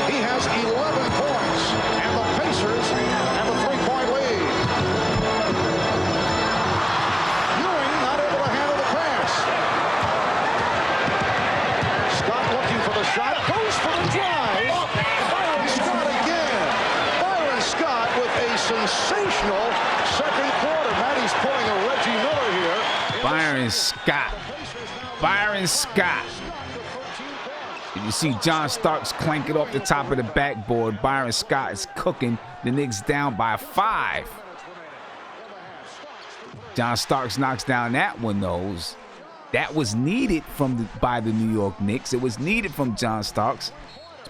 He has 11 points. And the Pacers have a 3-point lead. Ewing not able to handle the pass. Scott looking for the shot. Goes for the drive. Byron Scott again. Byron Scott with a sensational second quarter. Maddie's pulling a Reggie Miller here. Byron Scott. Byron Scott. You see John Starks clank it off the top of the backboard. Byron Scott is cooking the Knicks down by 5. John Starks knocks down that one, though. That was needed by the New York Knicks. It was needed from John Starks.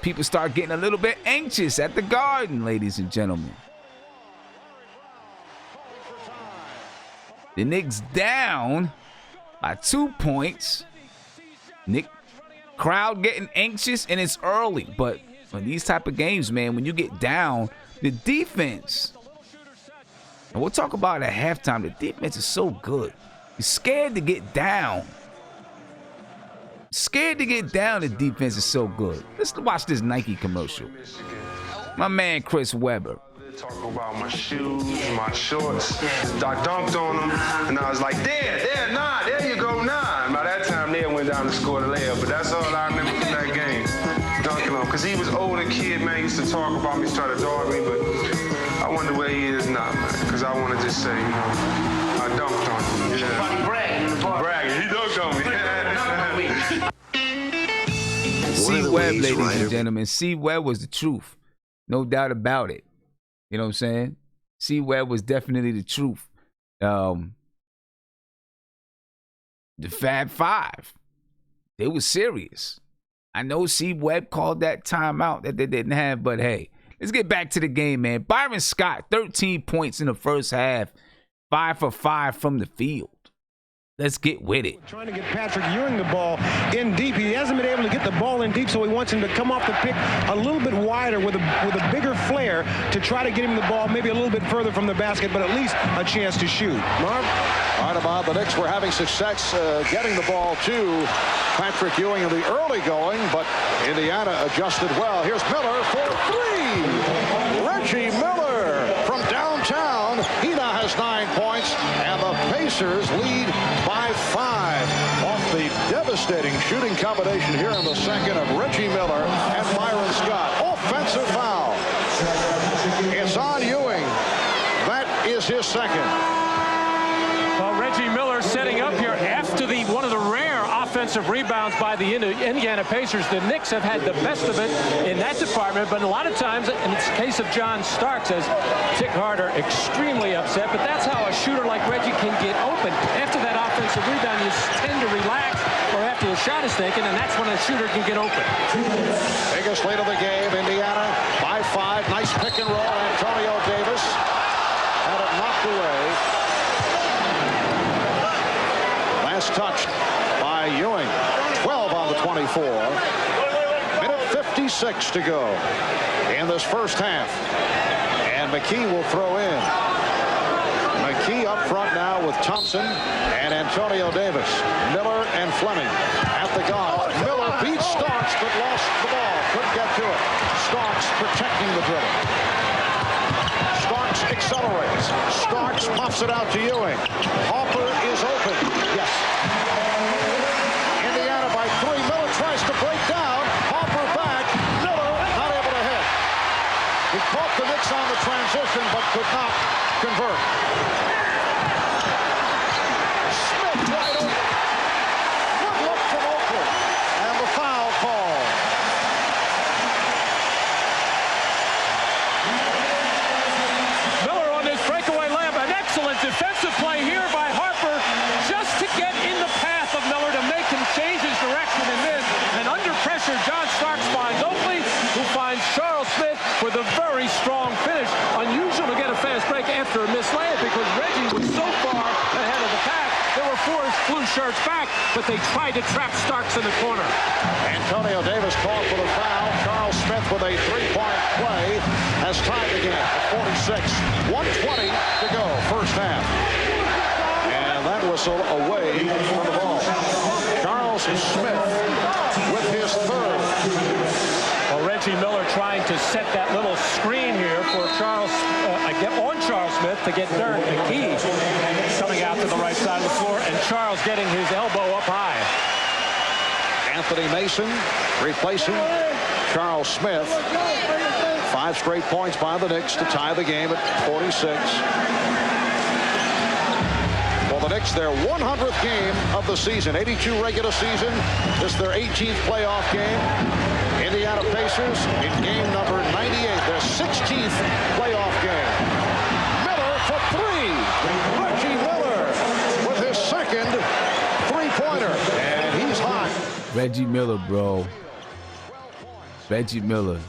People start getting a little bit anxious at the Garden, ladies and gentlemen. The Knicks down by 2 points. Knicks crowd getting anxious, and it's early. But in these type of games, man, when you get down, the defense, and we'll talk about it at halftime, the defense is so good. You're scared to get down. Scared to get down, the defense is so good. Let's watch this Nike commercial. My man, Chris Webber. Talk about my shoes, my shorts. I dunked on them, and I was like, there, nah, there you go, nah. And by that time, they went down to score the layup, but that's all I remember from that game, dunking on him. Because he was an older kid, man, he used to talk about me, try to dog me, but I wonder where he is now, man. Because I want to just say, I dunked on him. Yeah. Bragging, he dunked on me. C-Web, ladies and gentlemen, C-Web was the truth. No doubt about it. You know what I'm saying? C-Web was definitely the truth. The Fab Five, they was serious. I know C-Web called that timeout that they didn't have, but hey, let's get back to the game, man. Byron Scott, 13 points in the first half, 5 for 5 from the field. Let's get with it. Trying to get Patrick Ewing the ball in deep. He hasn't been able to get the ball in deep, so he wants him to come off the pick a little bit wider with a bigger flare to try to get him the ball maybe a little bit further from the basket, but at least a chance to shoot. Marv? All right, Bob, the Knicks were having success getting the ball to Patrick Ewing in the early going, but Indiana adjusted well. Here's Miller for 3. Reggie Miller from downtown. He now has 9 points, and the Pacers lead by 5 off the devastating shooting combination here in the second of Reggie Miller and Byron Scott. Offensive foul. It's on Ewing. That is his second. Well, Reggie Miller setting up here after one of the rare offensive rebounds by the Indiana Pacers. The Knicks have had the best of it in that department, but a lot of times, in the case of John Starks, as Tick Harder extremely upset, but that's how a shooter like Reggie can get open. After that offensive rebound, you tend to relax, or after the shot is taken, and that's when a shooter can get open. Biggest lead of the game, Indiana by 5. Nice pick and roll. Antonio Davis had it knocked away. Last touched by Ewing. 12 on the 24. Minute 56 to go in this first half. And McKee will throw in. McKee up front now with Thompson and Antonio Davis. Miller and Fleming at the guard. Miller beats Starks but lost the ball. Couldn't get to it. Starks protecting the dribble. Starks accelerates. Starks pops it out to Ewing. Harper is open. Yes. Indiana by 3. Miller tries to break down. Harper back. Miller not able to hit. He caught the Knicks on the transition but could not convert. Smith wide open. Good look from Oakland. And the foul call. Miller on this breakaway layup. An excellent defensive play here by Harper just to get in the path of Miller to make him change his direction and miss. And under pressure, John Starks finds Oakley, who finds Charles Smith with a very strong finish. Unusual to get a fast break after a missed layup because Reggie was so far ahead of the pack. There were 4 blue shirts back, but they tried to trap Starks in the corner. Antonio Davis called for the foul. Charles Smith with a 3-point play has tied the game at 46. 1:20 to go, first half. And that whistle away from the ball. Charles Smith with his third. Well, Reggie Miller trying to set that little screen here for Charles Smith to get Derek McKee coming out to the right side of the floor, and Charles getting his elbow up high. Anthony Mason replacing Charles Smith. 5 straight points by the Knicks to tie the game at 46. For the Knicks, their 100th game of the season. 82 regular season. This is their 18th playoff game. Indiana Pacers in game number 98. Their 16th playoff game. Miller for 3. Reggie Miller with his second three-pointer. And he's hot. Reggie Miller, bro. Reggie Miller.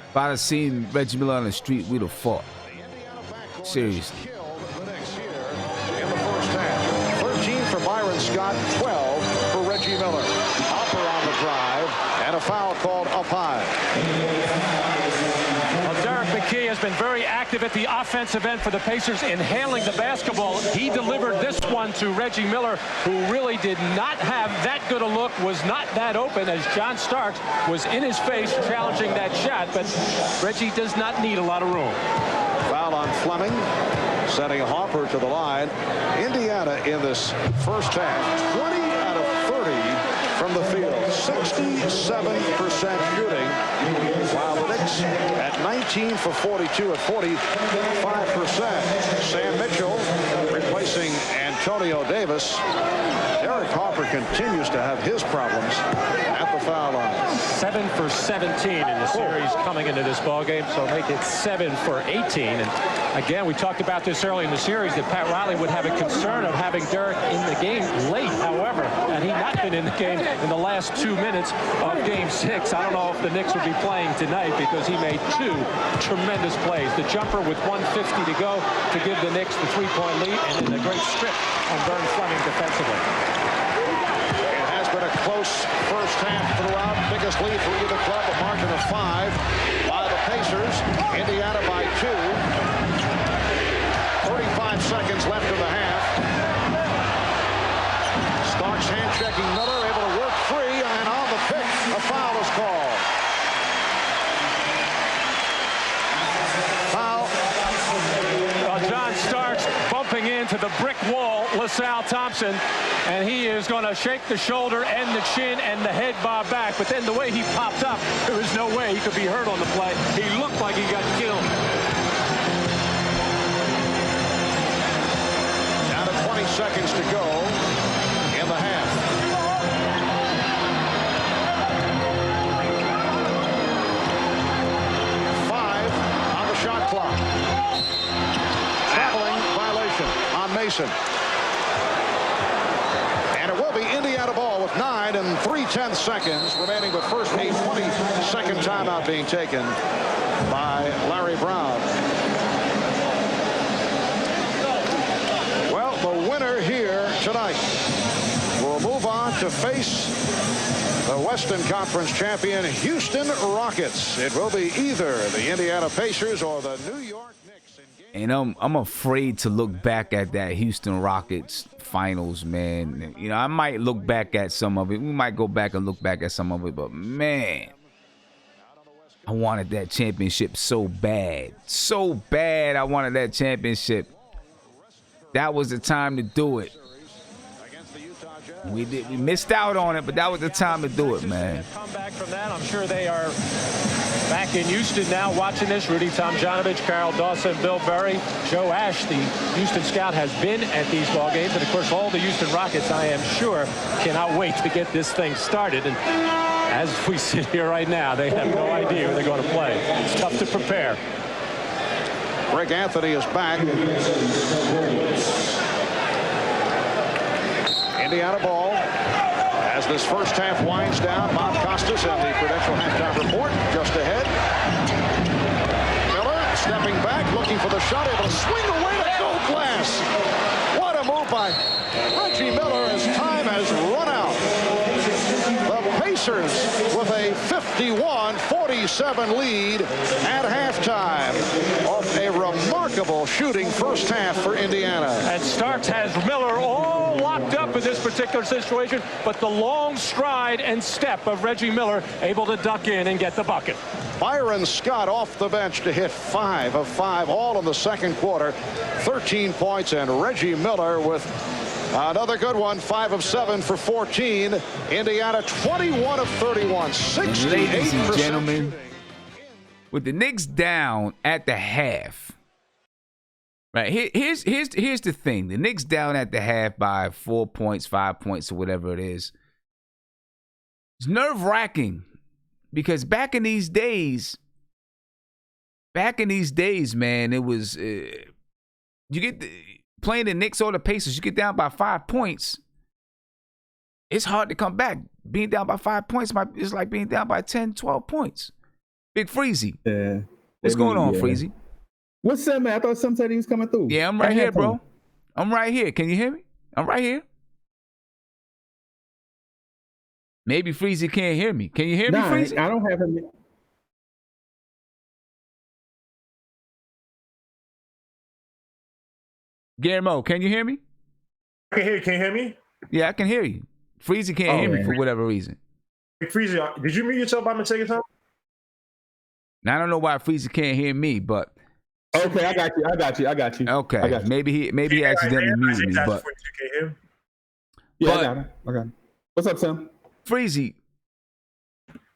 If I'd have seen Reggie Miller on the street, we'd have fought. Seriously. In the first half. 13 for Byron Scott, 12 for Reggie Miller. Hopper on the drive, and a foul called up high. Well, Derek McKee has been very active at the offensive end for the Pacers in handling the basketball. He delivered this one to Reggie Miller, who really did not have that good a look, was not that open, as John Starks was in his face challenging that shot, but Reggie does not need a lot of room. Foul on Fleming, sending Hopper to the line. Indiana in this first half, 20 out of 30 from the field, 67% shooting, while the Knicks at 19 for 42 at 45%. Sam Mitchell replacing Antonio Davis. Derek Hopper continues to have his problems at the foul line. 7 for 17 in the series coming into this ball game, so make it 7 for 18. And again, we talked about this early in the series, that Pat Riley would have a concern of having Derek in the game late. However, had he not been in the game in the last 2 minutes of Game 6, I don't know if the Knicks would be playing tonight, because he made 2 tremendous plays. The jumper with 1:50 to go to give the Knicks the 3-point lead, and then a great strip on Vern Fleming defensively. It has been a close first half throughout. Biggest lead for either club, a margin of 5 by the Pacers. Indiana by 2. 35 seconds left in the half. Starks hand-checking Miller, able to work free, and on the pick, a foul is called. Foul. John Starks bumping into the brick wall, LaSalle Thompson, and he is going to shake the shoulder and the chin and the head bob back. But then the way he popped up, there was no way he could be hurt on the play. He looked like he got killed. Down to 20 seconds to go in the half. On the shot clock. Traveling violation on Mason. And it will be Indiana ball with 9 3/10 seconds remaining, but first a 20-second timeout being taken by Larry Brown. Well, the winner here tonight will move on to face the Western Conference champion Houston Rockets. It will be either the Indiana Pacers or the New York Knicks. And I'm afraid to look back at that Houston Rockets finals, man. You know, I might look back at some of it. We might go back and look back at some of it, but man, I wanted that championship so bad. So bad I wanted that championship. That was the time to do it. We missed out on it, but that was the time to do it, man. Come back from that. I'm sure they are back in Houston now watching this. Rudy Tomjanovich, Carl Dawson, Bill Berry, Joe Ash, the Houston scout, has been at these ball games. And, of course, all the Houston Rockets, I am sure, cannot wait to get this thing started. And as we sit here right now, they have no idea who they're going to play. It's tough to prepare. Greg Anthony is back. Indiana ball as this first half winds down. Bob Costas and the Prudential halftime report just ahead. Miller stepping back, looking for the shot, able to swing away to gold glass. What a move by Reggie Miller as time has run out. The Pacers with a 51-47 lead at halftime off a remarkable shooting first half for Indiana. And Starks has Miller all locked up in this particular situation, but the long stride and step of Reggie Miller able to duck in and get the bucket. Byron Scott off the bench to hit 5 of 5, all in the second quarter. 13 points, and Reggie Miller with another good one, 5 of 7 for 14. Indiana 21 of 31, 68%. Ladies and gentlemen, with the Knicks down at the half, right? Here's the thing: the Knicks down at the half by 4 points, 5 points, or whatever it is. It's nerve-wracking because back in these days, man, it was you get playing the Knicks or the Pacers, you get down by 5 points. It's hard to come back. Being down by 5 points is like being down by 10, 12 points. Big Freezy. Yeah. What's going on, Freezy? What's up, man? I thought some said he was coming through. Yeah, I'm right here, bro. I'm right here. Can you hear me? I'm right here. Maybe Freezy can't hear me. Can you hear me, Freezy? I don't have him. Guillermo, can you hear me? I can hear you. Can you hear me? Yeah, I can hear you. Freezy can't hear me for whatever reason. Hey, Freezy, did you mute yourself by mistake or something? Now, I don't know why Freezy can't hear me, but okay, I got you. Okay, maybe he accidentally muted me, but yeah, I got him. What's up, Sam? Freezy,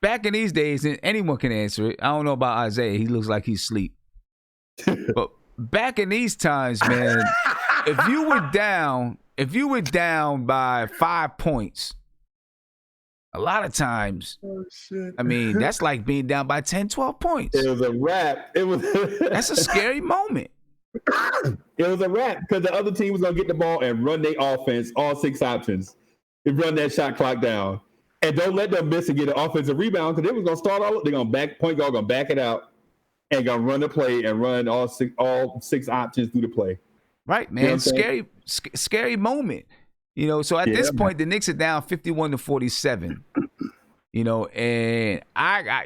back in these days, and anyone can answer it. I don't know about Isaiah. He looks like he's asleep. But back in these times, man, if you were down by 5 points, a lot of times, I mean, that's like being down by 10, 12 points. It was a wrap. That's a scary moment. It was a wrap because the other team was going to get the ball and run their offense, all 6 options, and run that shot clock down. And don't let them miss and get an offensive rebound because they was going to start all. They're going to point guard, going to back it out, and going to run the play and run all six options through the play. Right, man. You know scary moment. You know, so at this point, the Knicks are down 51-47. You know, and I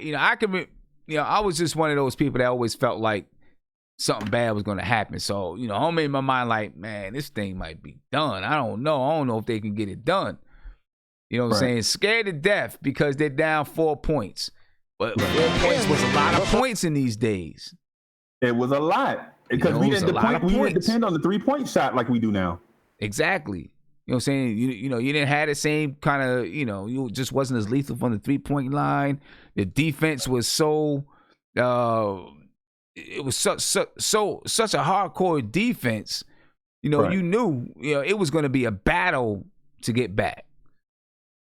was just one of those people that always felt like something bad was going to happen. So, you know, I made my mind like, man, this thing might be done. I don't know if they can get it done. You know what I'm saying? Scared to death because they're down 4 points. But 4 points was a lot of points in these days. It was a lot because we didn't depend on the 3-point shot like we do now. Exactly. You know what I'm saying? You didn't have the same kind of, you just wasn't as lethal from the 3-point line. The defense was so it was such a hardcore defense. You knew it was going to be a battle to get back.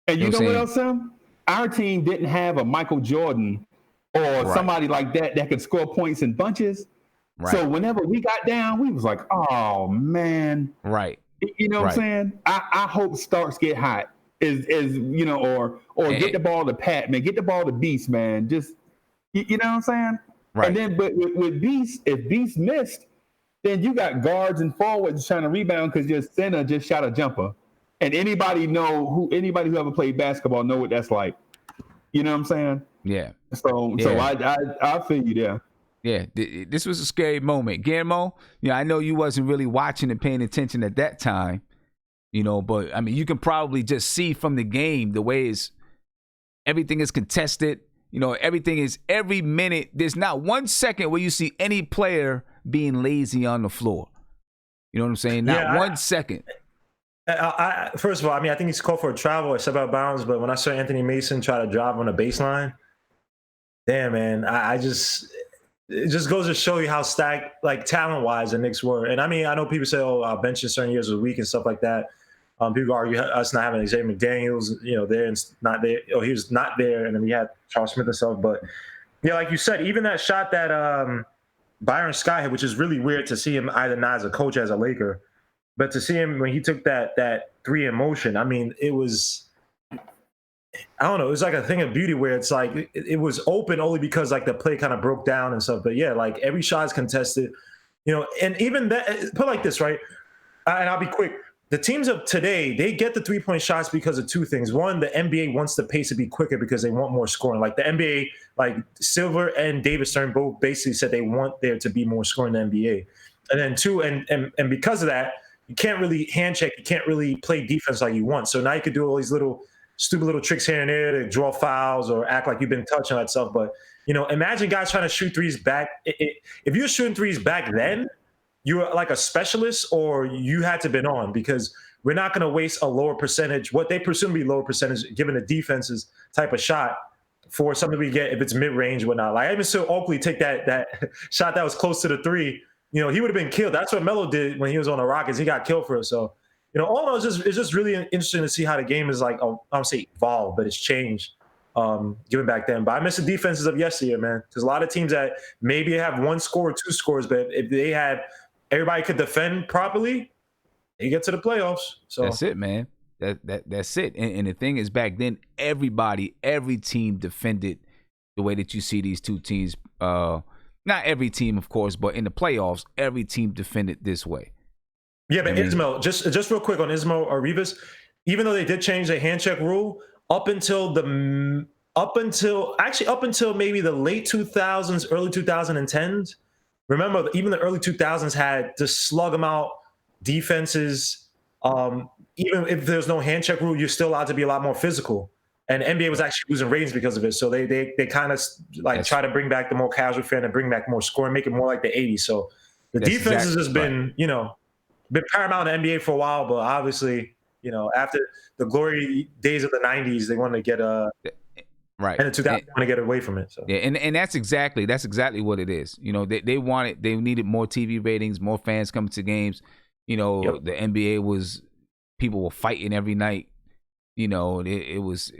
And you know what else, Sam? Our team didn't have a Michael Jordan or somebody like that could score points in bunches. Right. So whenever we got down, we was like, oh man. Right. You know what I'm saying? I hope Starks get hot. Or get the ball to Pat, man. Get the ball to Beast, man. Just you know what I'm saying? Right. And then but with Beast, if Beast missed, then you got guards and forwards trying to rebound because your center just shot a jumper. And anybody who ever played basketball know what that's like. You know what I'm saying? Yeah. So I feel you there. Yeah, this was a scary moment. Guillermo, I know you wasn't really watching and paying attention at that time, but I mean, you can probably just see from the game the way everything is contested. Everything is every minute. There's not 1 second where you see any player being lazy on the floor. You know what I'm saying? Not 1 second. First of all, I mean, I think he's called for a travel or step out of bounds, but when I saw Anthony Mason try to drive on the baseline, damn, man, it just goes to show you how stacked, like talent-wise, the Knicks were. And I mean, I know people say, our bench in certain years was weak and stuff like that. People argue us not having Xavier McDaniels, there and not there. He was not there, and then we had Charles Smith and stuff. But yeah, like you said, even that shot that Byron Scott hit, which is really weird to see him either not as a coach, as a Laker, but to see him when he took that three in motion. I mean, it was. I don't know. It was like a thing of beauty where it's like it was open only because like the play kind of broke down and stuff. But yeah, like every shot is contested, and even that, put like this, right? And I'll be quick. The teams of today, they get the 3-point shots because of two things. One, the NBA wants the pace to be quicker because they want more scoring. Like the NBA, like Silver and David Stern both basically said they want there to be more scoring in the NBA. And then two, and because of that, you can't really hand check. You can't really play defense like you want. So now you could do all these stupid little tricks here and there to draw fouls or act like you've been touching that stuff. But, imagine guys trying to shoot threes back. If you're shooting threes back then, you were like a specialist or you had to been on, because we're not going to waste a lower percentage, what they presume to be lower percentage, given the defense's type of shot, for something we get if it's mid-range or whatnot. Like, I even saw Oakley take that shot that was close to the three. He would have been killed. That's what Melo did when he was on the Rockets. He got killed for it. So, all in all, it's just really interesting to see how the game is like, I don't say evolved, but it's changed given back then. But I miss the defenses of yesteryear, man. There's a lot of teams that maybe have one score or two scores, but if they had everybody could defend properly, they get to the playoffs. So that's it, man. That's it. And the thing is, back then, every team defended the way that you see these two teams. Not every team, of course, but in the playoffs, every team defended this way. Yeah, but Ismail, just real quick on Ismail or Rivas, even though they did change the hand check rule up until maybe the late 2000s, early 2010s. Remember, even the early 2000s had to slug them out defenses. Even if there's no hand check rule, you're still allowed to be a lot more physical. And the NBA was actually losing ratings because of it. So they kind of try to bring back the more casual fan and bring back more scoring, make it more like the 80s. So the defense has been, been paramount in the NBA for a while, but obviously, after the glory days of the 90s, they wanted to get right. And the 2000s want to get away from it. So yeah, and that's exactly what it is. They needed more TV ratings, more fans coming to games. The NBA people were fighting every night. It was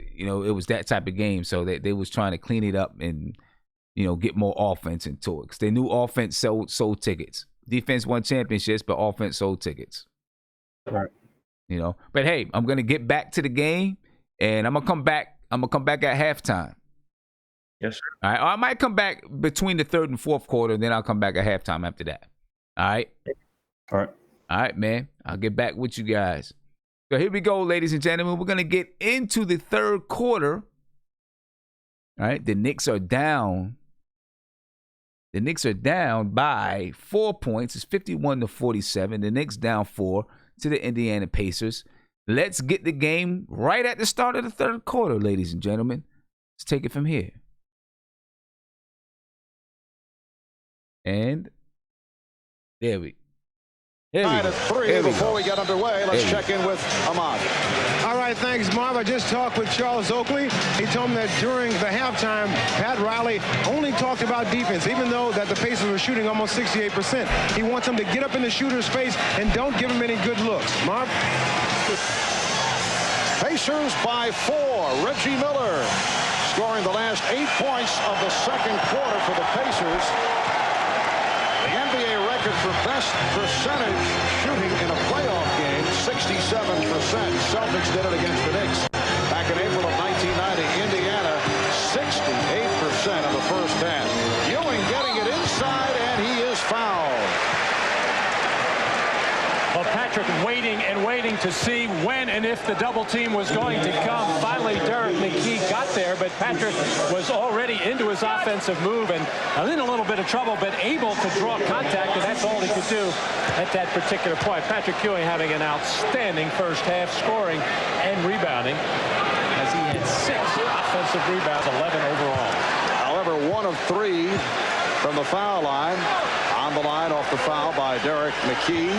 that type of game. So they was trying to clean it up and, get more offense into it. 'Cause they knew offense sold tickets. Defense won championships, but offense sold tickets. Right. But hey, I'm gonna get back to the game, and I'm gonna come back at halftime. Yes, sir. All right. I might come back between the third and fourth quarter, then I'll come back at halftime after that. All right. All right. All right, man. I'll get back with you guys. So here we go, ladies and gentlemen. We're gonna get into the third quarter. All right. The Knicks are down. The Knicks are down by 4 points. It's 51-47. The Knicks down 4 to the Indiana Pacers. Let's get the game right at the start of the third quarter, ladies and gentlemen. Let's take it from here. And there we go. Tied at 3 before we get underway. Let's check in with Ahmad. All right, thanks, Marv. I just talked with Charles Oakley. He told me that during the halftime, Pat Riley only talked about defense, even though that the Pacers were shooting almost 68%. He wants them to get up in the shooter's face and don't give him any good looks. Marv? Pacers by 4. Reggie Miller scoring the last 8 points of the second quarter for the Pacers. The NBA record for best percentage shooting in a playoff game, 67%. Celtics did it against the Knicks back in April of 1990. Indiana, 68% of the first half. Ewing getting it inside, and he is fouled. Well, Patrick waiting to see when and if the double team was going to come. Finally, Derek McKee got there, but Patrick was already into his offensive move and in a little bit of trouble, but able to draw contact, and that's all he could do at that particular point. Patrick Ewing having an outstanding first half, scoring and rebounding, as he had 6 offensive rebounds, 11 overall. However, 1 of 3 from the foul line. On the line off the foul by Derek McKee.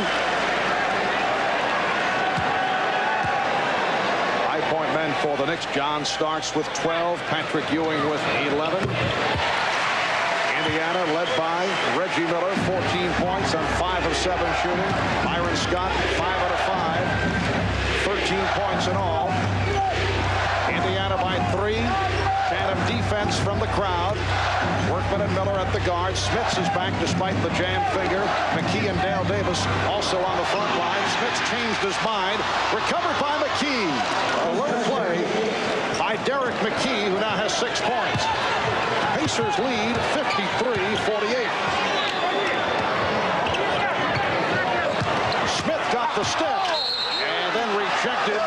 High-point men for the Knicks. John Starks with 12. Patrick Ewing with 11. Indiana led by Reggie Miller, 14 points on 5 of 7 shooting. Byron Scott, 5 out of 5. 13 points in all. Indiana by 3. Phantom defense from the crowd. Workman and Miller at the guard. Smits is back despite the jammed finger. McKee and Dale Davis also on the front line. Smits changed his mind. Recovered by McKee. A low play by Derek McKee, who now has 6 points. Pacers lead 53-48. Smith got the step and then rejected.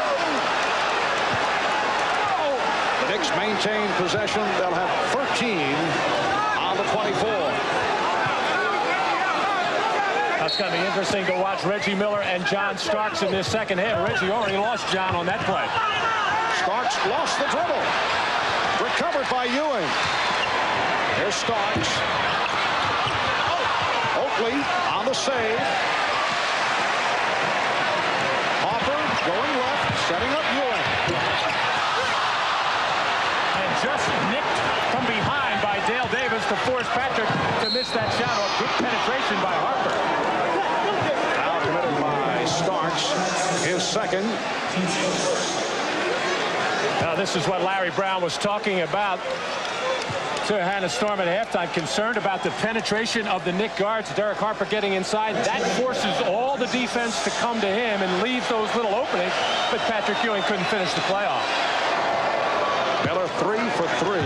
The Knicks maintain possession. They'll have 13 on the 24. it's going to be interesting to watch Reggie Miller and John Starks in this second half. Reggie already lost John on that play. Starks lost the dribble. Recovered by Ewing. Here's Starks. Oakley on the save. Hopper going left, setting up Ewing. And just nicked from behind by Dale Davis to force Patrick to miss that shot. A good penetration by Harper. Now committed by Starks. His second. Now this is what Larry Brown was talking about to Hannah Storm at halftime, concerned about the penetration of the Knick guards. Derek Harper getting inside. That forces all the defense to come to him and leave those little openings, but Patrick Ewing couldn't finish the play off. Miller 3 for 3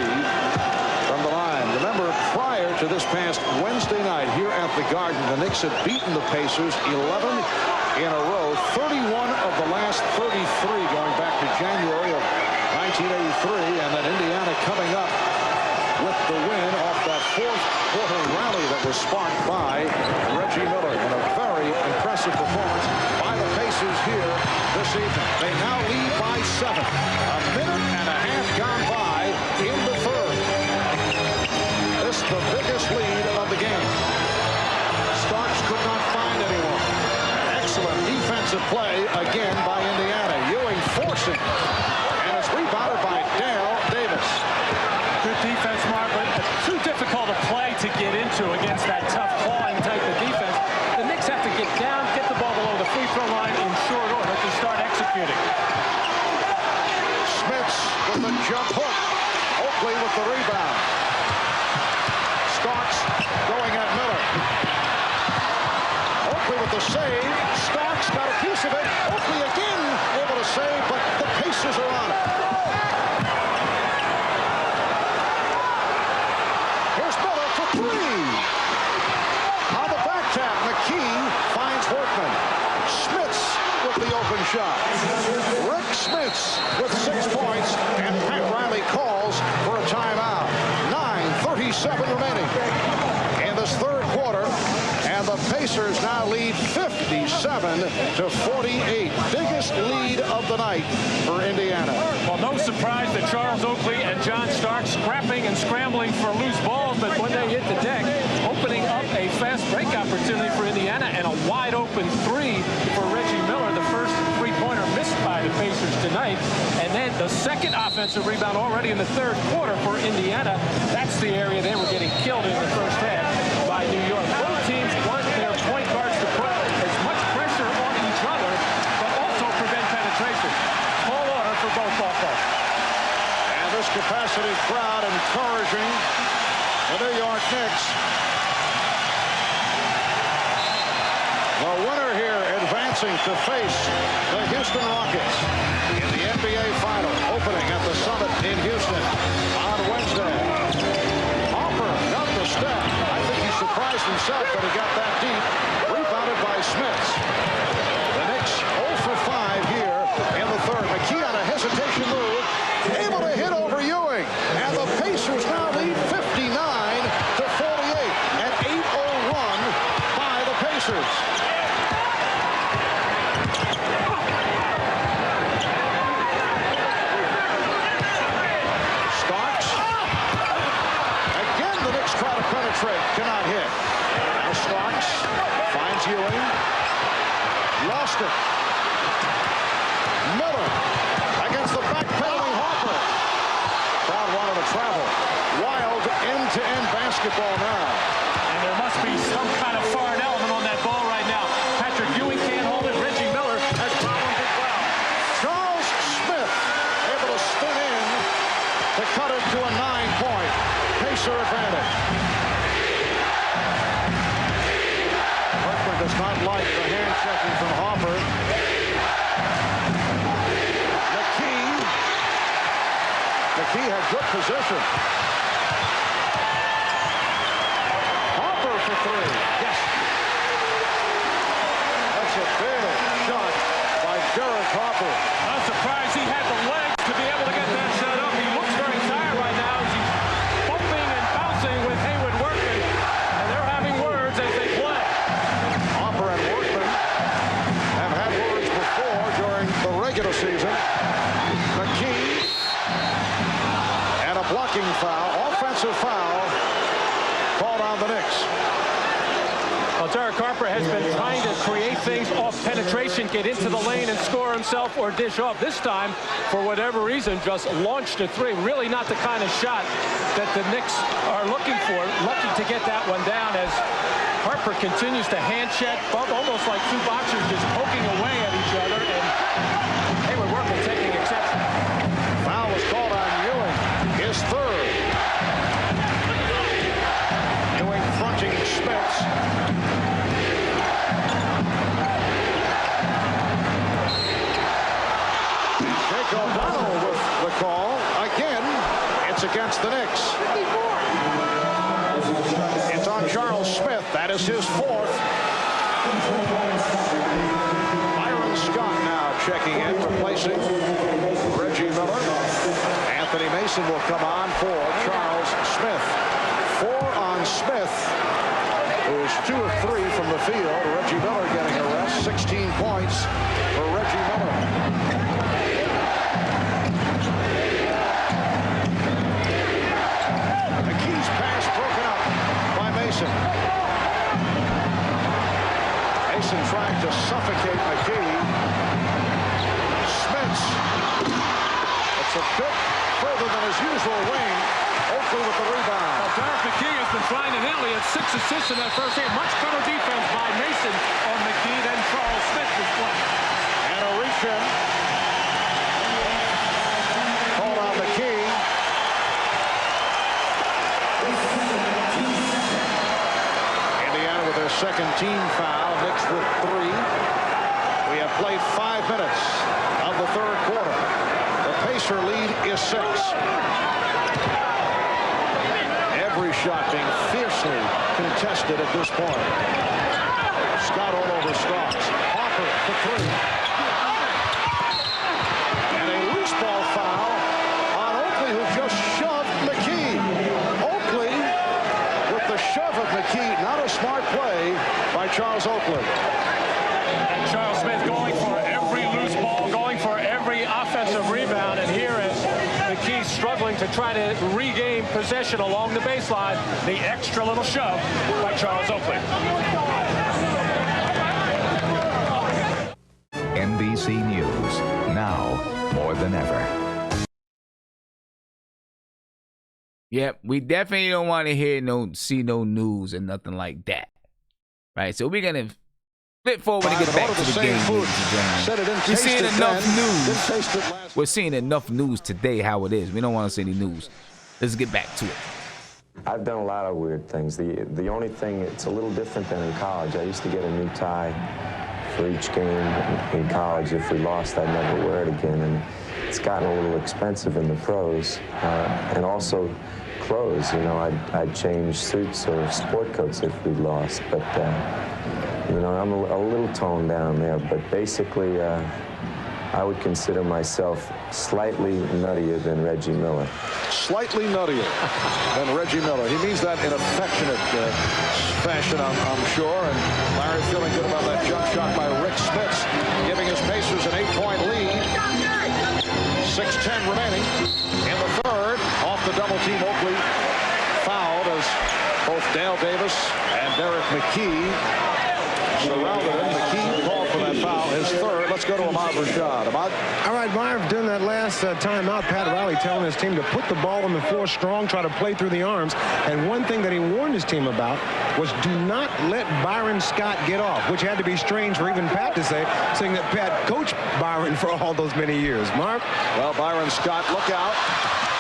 from the line. Remember, prior to this past Wednesday night here at the Garden, the Knicks had beaten the Pacers 11 in a row, 31 of the last 33 going back to January of 1983, and then Indiana coming up with the win off that fourth quarter rally that was sparked by Reggie Miller. And a very impressive performance by the Pacers here this evening. They now lead by 7. A minute and a half gone by in the third. This is the biggest lead of the game. Starks could not find anyone. Excellent defensive play again by Indiana. Ewing forcing. And it's rebounded by Dale Davis. Good defense, Mark, but too difficult a play to get into against that tough clawing type of defense. The Knicks have to get down, get the ball below the free throw line in short order to start executing. Smits with the jump hook. Oakley with the rebound. Starks going at Miller. Oakley with the save. Starks got a piece of it. Oakley again able to save, but the Pacers are on it. Here's Miller for 3. On the back tap, McKee finds Workman. Smits with the open shot. Rick Smits with 6 points, and Pat Riley calls for a timeout. 9:37 remaining in this third quarter, and the Pacers now lead 57-48. Biggest lead of the night for Indiana. Well, no surprise that Charles Oakley and John Stark scrapping and scrambling for loose balls, but when they hit the deck, opening up a fast break opportunity for Indiana and a wide open 3 for Reggie Miller, the first three-pointer missed by the Pacers tonight, and then the second offensive rebound already in the third quarter for Indiana. That's the area they were getting killed in the first half by New York. Both teams want their point guards to put as much pressure on each other, but also prevent penetration. Tall order for both offenses. And this capacity crowd encouraging the New York Knicks. The winner here advancing to face the Houston Rockets in the NBA Final, opening at the Summit in Houston on Wednesday. Harper got the step. I think he surprised himself that he got that deep. Rebounded by Smits. The Knicks 0 for 5 here in the third. McKee on a hesitation move, able to hit over Ewing, and the Pacers now lead 59-48. An 8-0 run by the Pacers. Starks. Again, the Knicks try to penetrate, cannot hit. Now Starks finds Ewing. Lost it. Miller against the backpedaling Harper. Crowd wanted to travel. Wild end-to-end basketball now. And there must be some kind of foreign element on that ball right now. Patrick Ewing can't hold it. Reggie Miller has problems as well. Charles Smith able to spin in to cut it to a 9-point Pacer advantage. Workman does not like the hand checking from Harper. McKee had good position. Harper for 3. Yes. That's a big shot by Derek Harper. I'm surprised he had the legs to be able to get that shot up. He looks very tired right now as he's bumping and bouncing with Hayward Workman. And they're having words as they play. Harper regular season. McKee. And a blocking foul, offensive foul, called on the Knicks. Well, Derek Harper has been trying to create things off penetration, get into the lane and score himself or dish off. This time, for whatever reason, just launched a three. Really not the kind of shot that the Knicks are looking for. Lucky to get that one down as Harper continues to hand check, almost like two boxers just poking away at each other. And Hayward Workman taking exception. Foul was called on Ewing, his third. Ewing fronting Spence. O'Donnell with the call. Again, it's against the Knicks. It's on Charles Smith. That is his fourth. Byron Scott now checking in, replacing Reggie Miller. Anthony Mason will come on for Charles Smith. 4 on Smith, who is 2 of 3 from the field. Reggie Miller getting a rest. 16 points for Reggie Miller. Mason trying to suffocate McKee. Smits. It's a bit further than his usual wing. Oakley with the rebound. Well, Derek McKee has been trying to handle. He had 6 assists in that first game. Much better defense by Mason on McKee than Charles Smith was playing. And a reach in. Called on McKee. Indiana with their second team foul. Knicks with 3. We have played 5 minutes of the third quarter. The Pacer lead is 6. Every shot being fiercely contested at this point. Scott all over Starks. Harper for 3. And a loose ball foul on Oakley, who just shoved McKee. Oakley with the shove of McKee. Not a smart play by Charles Oakley. And Charles Smith going for every loose ball, going for every offensive rebound. And here is McKee struggling to try to regain possession along the baseline. The extra little shove by Charles Oakley. NBC News, now more than ever. Yep, we definitely don't want to see no news and nothing like that. Right, so we're going to flip forward and get back to the game. We're seeing enough news. We're seeing enough news today how it is. We don't want to see any news. Let's get back to it. I've done a lot of weird things. The only thing, it's a little different than in college. I used to get a new tie for each game in college. If we lost, I'd never wear it again. And it's gotten a little expensive in the pros. And also clothes, you know, I'd change suits or sport coats if we lost. But, you know, I'm a little toned down there. But basically, I would consider myself slightly nuttier than Reggie Miller. Slightly nuttier than Reggie Miller. He means that in affectionate fashion, I'm sure. And Larry feeling good about that jump shot by Rick Smits, giving his Pacers an 8-point lead. 6:10 remaining in the third. Off the double team, Oakley fouled as both Dale Davis and Derek McKee surrounded him. McKee called for that foul, his third. Let's go to Ahmad Rashad. Ahmad? All right, Marv, during that last timeout, Pat Riley telling his team to put the ball on the floor strong, try to play through the arms. And one thing that he warned his team about was do not let Byron Scott get off, which had to be strange for even Pat to say, saying that Pat coached Byron for all those many years. Marv? Well, Byron Scott, look out.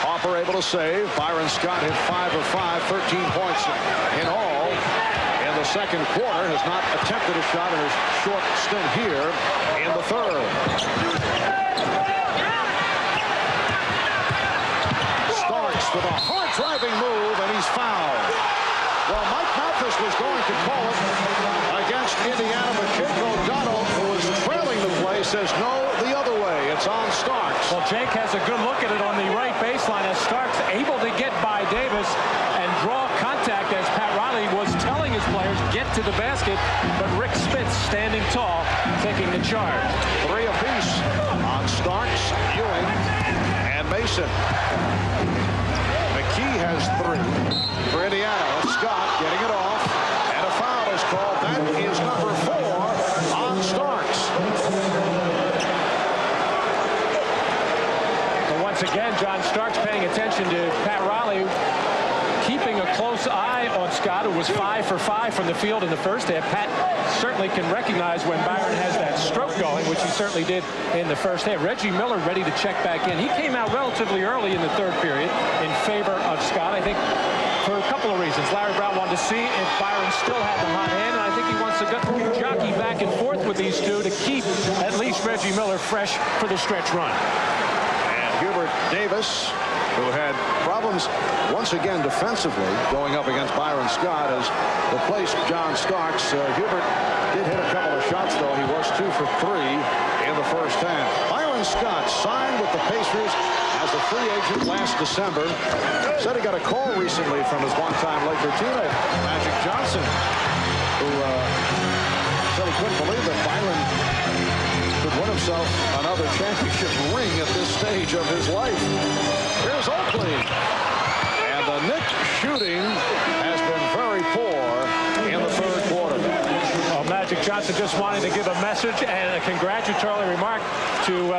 Harper able to save. Byron Scott hit 5 of 5, 13 points in all. In the second quarter, has not attempted a shot in his short stint here in the third. Starks with a hard driving move, and he's fouled. Well, Mike Mathis was going to call it against Indiana, but Jake O'Donnell, who was trailing the play, says no, the other way. It's on Starks. Well, Jake has a good look at it on the right baseline as Starks able to get by Davis and draw contact as Pat Riley was telling his players get to the basket, but Rick Spitz standing tall, taking the charge. 3 apiece on Mason. McKee has 3 for Indiana. Scott getting it off, and a foul is called. That is number 4 on Starks. So once again, John Starks paying attention to Pat Riley, keeping a close eye on Scott, who was 5 for 5 from the field in the first half. Pat certainly can recognize when Byron has that stroke going, which he certainly did in the first half. Reggie Miller ready to check back in. He came out relatively early in the third period in favor of Scott, I think, for a couple of reasons. Larry Brown wanted to see if Byron still had the hot hand, and I think he wants to jockey back and forth with these two to keep at least Reggie Miller fresh for the stretch run. And Hubert Davis, who had problems once again defensively going up against Byron Scott, has replaced John Starks. Hubert did hit a couple of shots, though. He was 2 for 3 in the first half. Byron Scott signed with the Pacers as a free agent last December. Said he got a call recently from his one-time Laker teammate, Magic Johnson, who said he couldn't believe that Byron could win himself another championship ring at this stage of his life. Here's Oakley. And the Knicks shooting has been very poor in the third quarter. Well, Magic Johnson just wanted to give a message and a congratulatory remark to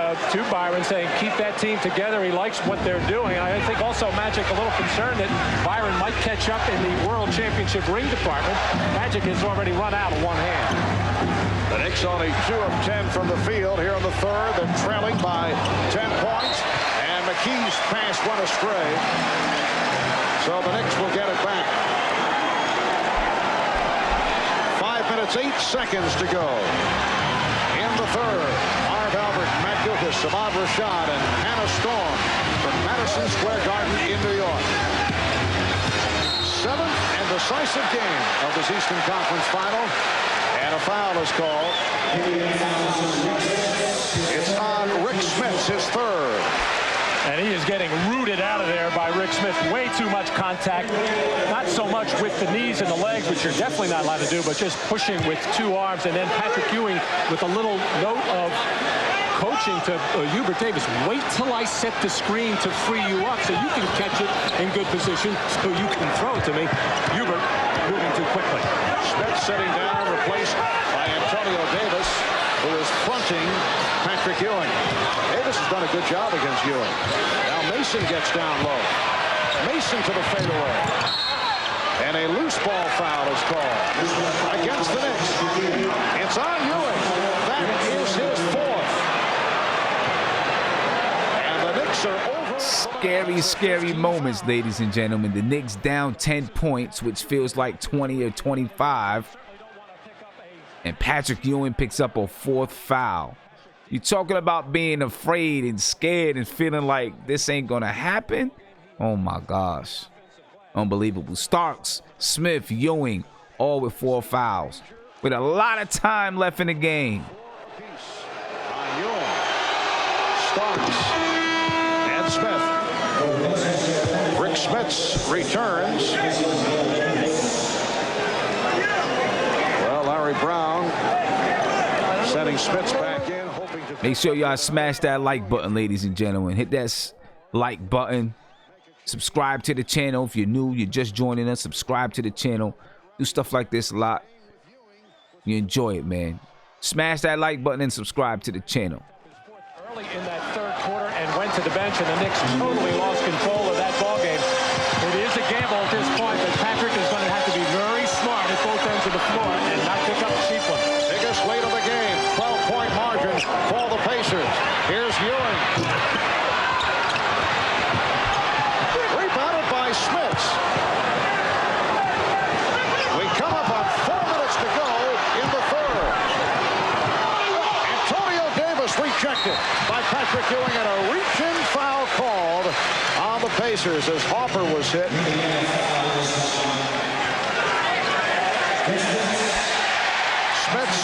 Byron, saying keep that team together. He likes what they're doing. I think also Magic a little concerned that Byron might catch up in the World Championship ring department. Magic has already run out of one hand. The Knicks only 2 of 10 from the field here in the third. They're trailing by 10 points. And McKee's pass went astray. So the Knicks will get it back. 5 minutes, 8 seconds to go. In the third, Marv Albert, Matt Dukas, Ahmad Rashad, and Hannah Storm from Madison Square Garden in New York. 7th and decisive game of this Eastern Conference Final. And a foul is called. It's on Rick Smits, his third. And he is getting rooted out of there by Rick Smith. Way too much contact. Not so much with the knees and the legs, which you're definitely not allowed to do, but just pushing with 2 arms. And then Patrick Ewing with a little note of coaching to Hubert Davis. Wait till I set the screen to free you up so you can catch it in good position so you can throw it to me. Hubert moving too quickly. Smith sitting down, replaced by Antonio Davis, who is fronting Patrick Ewing. Davis has done a good job against Ewing. Now Mason gets down low. Mason to the fadeaway. And a loose ball foul is called against the Knicks. It's on Ewing. That is his 4th. And the Knicks are over. Scary, scary moments, ladies and gentlemen. The Knicks down 10 points, which feels like 20 or 25. And Patrick Ewing picks up a 4th foul. You're talking about being afraid and scared and feeling like this ain't going to happen? Oh, my gosh. Unbelievable. Starks, Smith, Ewing, all with 4 fouls. With a lot of time left in the game. On Ewing. Starks and Smith. Rick Smits returns. Well, Larry Brown sending Smits back in, hoping to... Make sure y'all smash that like button, ladies and gentlemen. Hit that like button. Subscribe to the channel. If you're new, you're just joining us, subscribe to the channel. Do stuff like this a lot. You enjoy it, man. Smash that like button and subscribe to the channel. Early in that third quarter and went to the bench, and the Knicks totally lost control of that ball game. It is a gamble at this point, but Patrick is going to have to be very smart at both ends of the floor and not pick up a cheap one. Biggest lead of the game, 12-point margin for the Pacers. Here's Ewing. Rebounded by Smits. We come up on 4 minutes to go in the third. Antonio Davis rejected by Patrick Ewing, and a reach-in foul called on the Pacers as Hopper was hit. Smits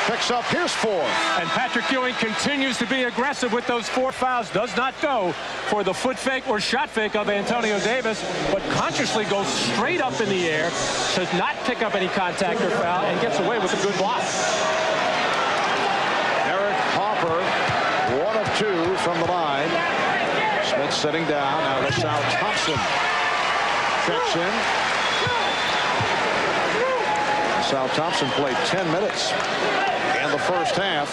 picks up his 4th. And Patrick Ewing continues to be aggressive with those 4 fouls. Does not go for the foot fake or shot fake of Antonio Davis, but consciously goes straight up in the air, does not pick up any contact or foul, and gets away with a good block. Eric Hopper, 1 of 2 from the line. It's sitting down. Now LaSalle Thompson checks in. LaSalle Thompson played 10 minutes in the first half.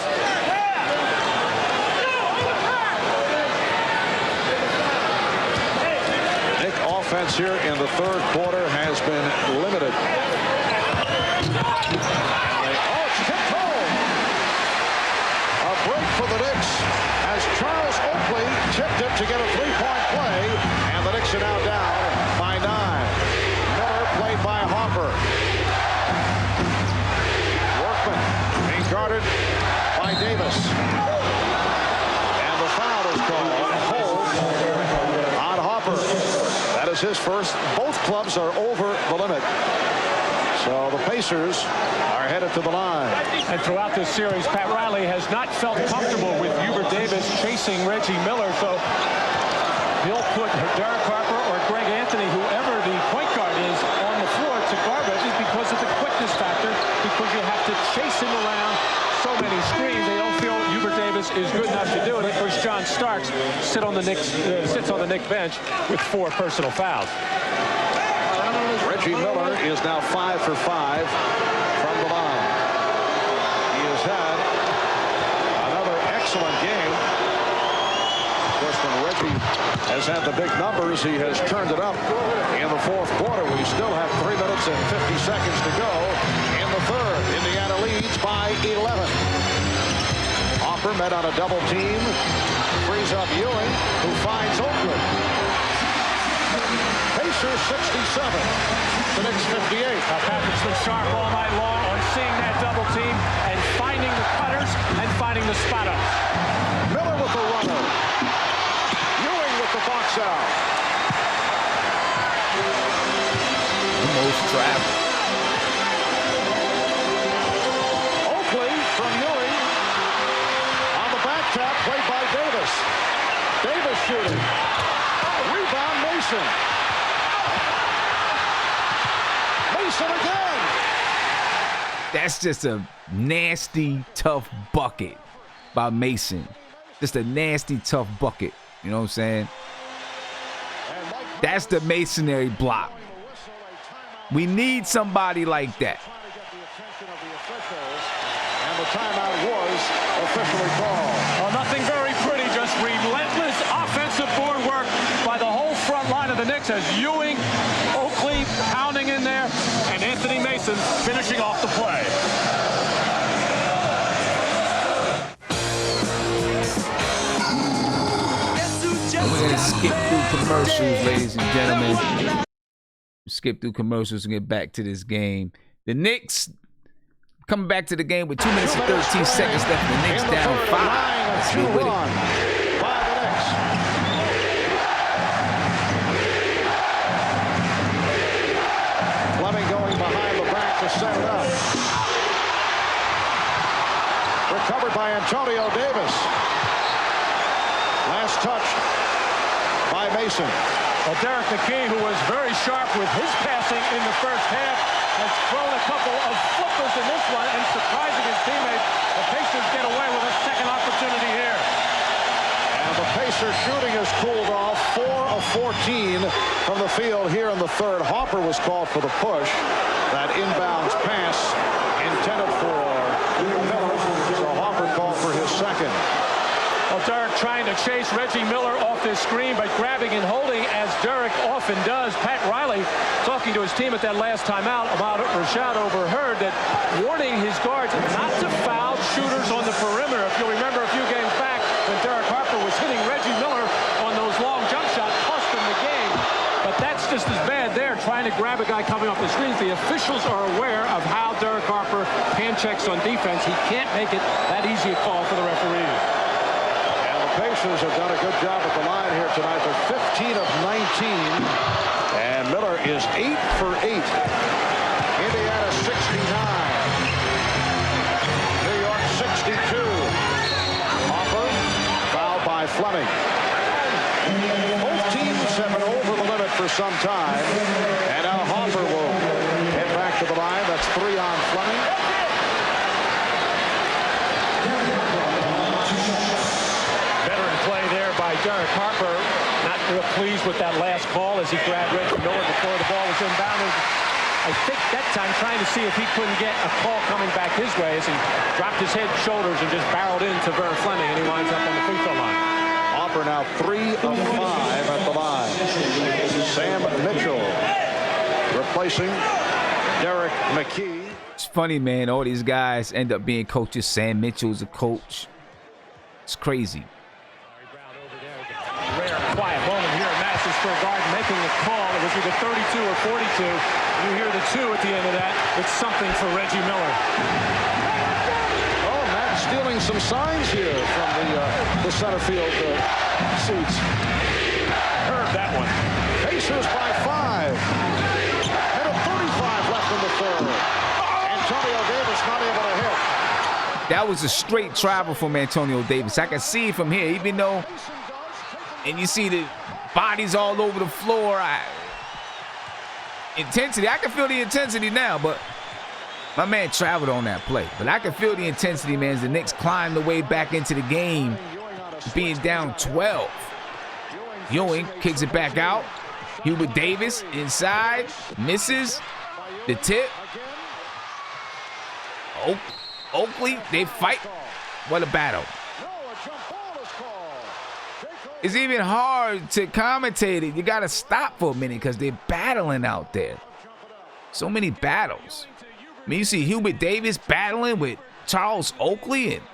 Knick offense here in the third quarter has been limited. It's tipped home. A break for the Knicks as Charles Oakley tipped it to get a three-point play, and the Knicks are now down by 9. Miller played by Hopper. Workman being guarded by Davis. And the foul is called. Hold on Hopper. That is his first. Both clubs are over the limit. So the Pacers are headed to the line. And throughout this series, Pat Riley has not felt comfortable with Hubert Davis chasing Reggie Miller. So he'll put Derek Harper or Greg Anthony, whoever the point guard is, on the floor to guard Reggie because of the quickness factor, because you have to chase him around so many screens. They don't feel Hubert Davis is good enough to do it. Of course, John Starks sits on the Knicks bench with 4 personal fouls. Reggie Miller is now 5 for 5 from the line. He has had another excellent game. Of course, when Reggie has had the big numbers, he has turned it up in the fourth quarter. We still have 3 minutes and 50 seconds to go in the third. Indiana leads by 11. Hopper met on a double team. Frees up Ewing, who finds Oakley. Pacers 67. The Knicks 58. Patrick's been sharp all night long on seeing that double team and finding the cutters and finding the spot-ups. Miller with the runner. Ewing with the box out. Almost trapped. Oakley from Ewing. On the back tap, played by Davis. Davis shooting. Rebound Mason. Again. That's just a nasty, tough bucket by Mason. Just a nasty, tough bucket. You know what I'm saying? That's the masonry block. We need somebody like that. And the timeout was officially called. Well, nothing very pretty, just relentless offensive board work by the whole front line of the Knicks as Ewing, Oakley pounding in there, and Anthony Mason finishing off the play. And we're going to skip through commercials, ladies and gentlemen. Skip through commercials and get back to this game. The Knicks coming back to the game with 2 minutes and 13 seconds left. The Knicks down 5. Let's get with it. Set it up. Recovered by Antonio Davis. Last touch by Mason. Well, Derek McKee, who was very sharp with his passing in the first half, has thrown a couple of flippers in this one and surprising his teammates. The Pacers get away with a second opportunity here. And the Pacers shooting has cooled off. 4 of 14 from the field here in the third. Hopper was called for the push. That inbounds pass intended for Miller. So Hopper called for his second. Well, Derek trying to chase Reggie Miller off this screen, but grabbing and holding as Derek often does. Pat Riley talking to his team at that last timeout about Rashad overheard that warning his guards not to foul shooters on the perimeter. If you'll remember a few games back when Derek Harper was hitting Reggie Miller on those long jump shots, cost him the game. But that's just as bad there, trying to grab a guy coming off the screens. The officials are aware of how Derek Harper hand checks on defense. He can't make it that easy a call for the referee. And the Pacers have done a good job at the line here tonight. They're 15 of 19. And Miller is 8 for 8. Indiana 69. New York 62. Hopper fouled by Fleming. Both teams have been over the limit for some time. And now Hopper will head back to the line. That's 3 on Fleming. Veteran play there by Derek Harper. not real pleased with that last call as he grabbed Reggie Miller before the ball was inbounded. I think that time trying to see if he couldn't get a call coming back his way as he dropped his head, shoulders, and just barreled into Vern Fleming, and he winds up on the free throw line. Auburn now 3 of 5 at the line. Sam Mitchell replacing Derek McKee. It's funny, man. All these guys end up being coaches. Sam Mitchell's a coach. It's crazy. Rare, quiet moment here at Madison Square Garden making a call. It was either 32 or 42. You hear the 2 at the end of that. It's something for Reggie Miller. Oh, Matt stealing some signs here from the center field seats. Heard that one. Pacers by 5. And a 35 left in the third. Antonio Davis not able to hit. That was a straight travel from Antonio Davis. I can see it from here, even though, and you see the bodies all over the floor. Intensity, I can feel the intensity now, but my man traveled on that play. But I can feel the intensity, man, as the Knicks climb the way back into the game, being down 12. Ewing kicks it back out. Hubert Davis inside, misses the tip. Oakley, they fight. What a battle. It's even hard to commentate it. You got to stop for a minute because they're battling out there. So many battles. I mean, you see Hubert Davis battling with Charles Oakley, and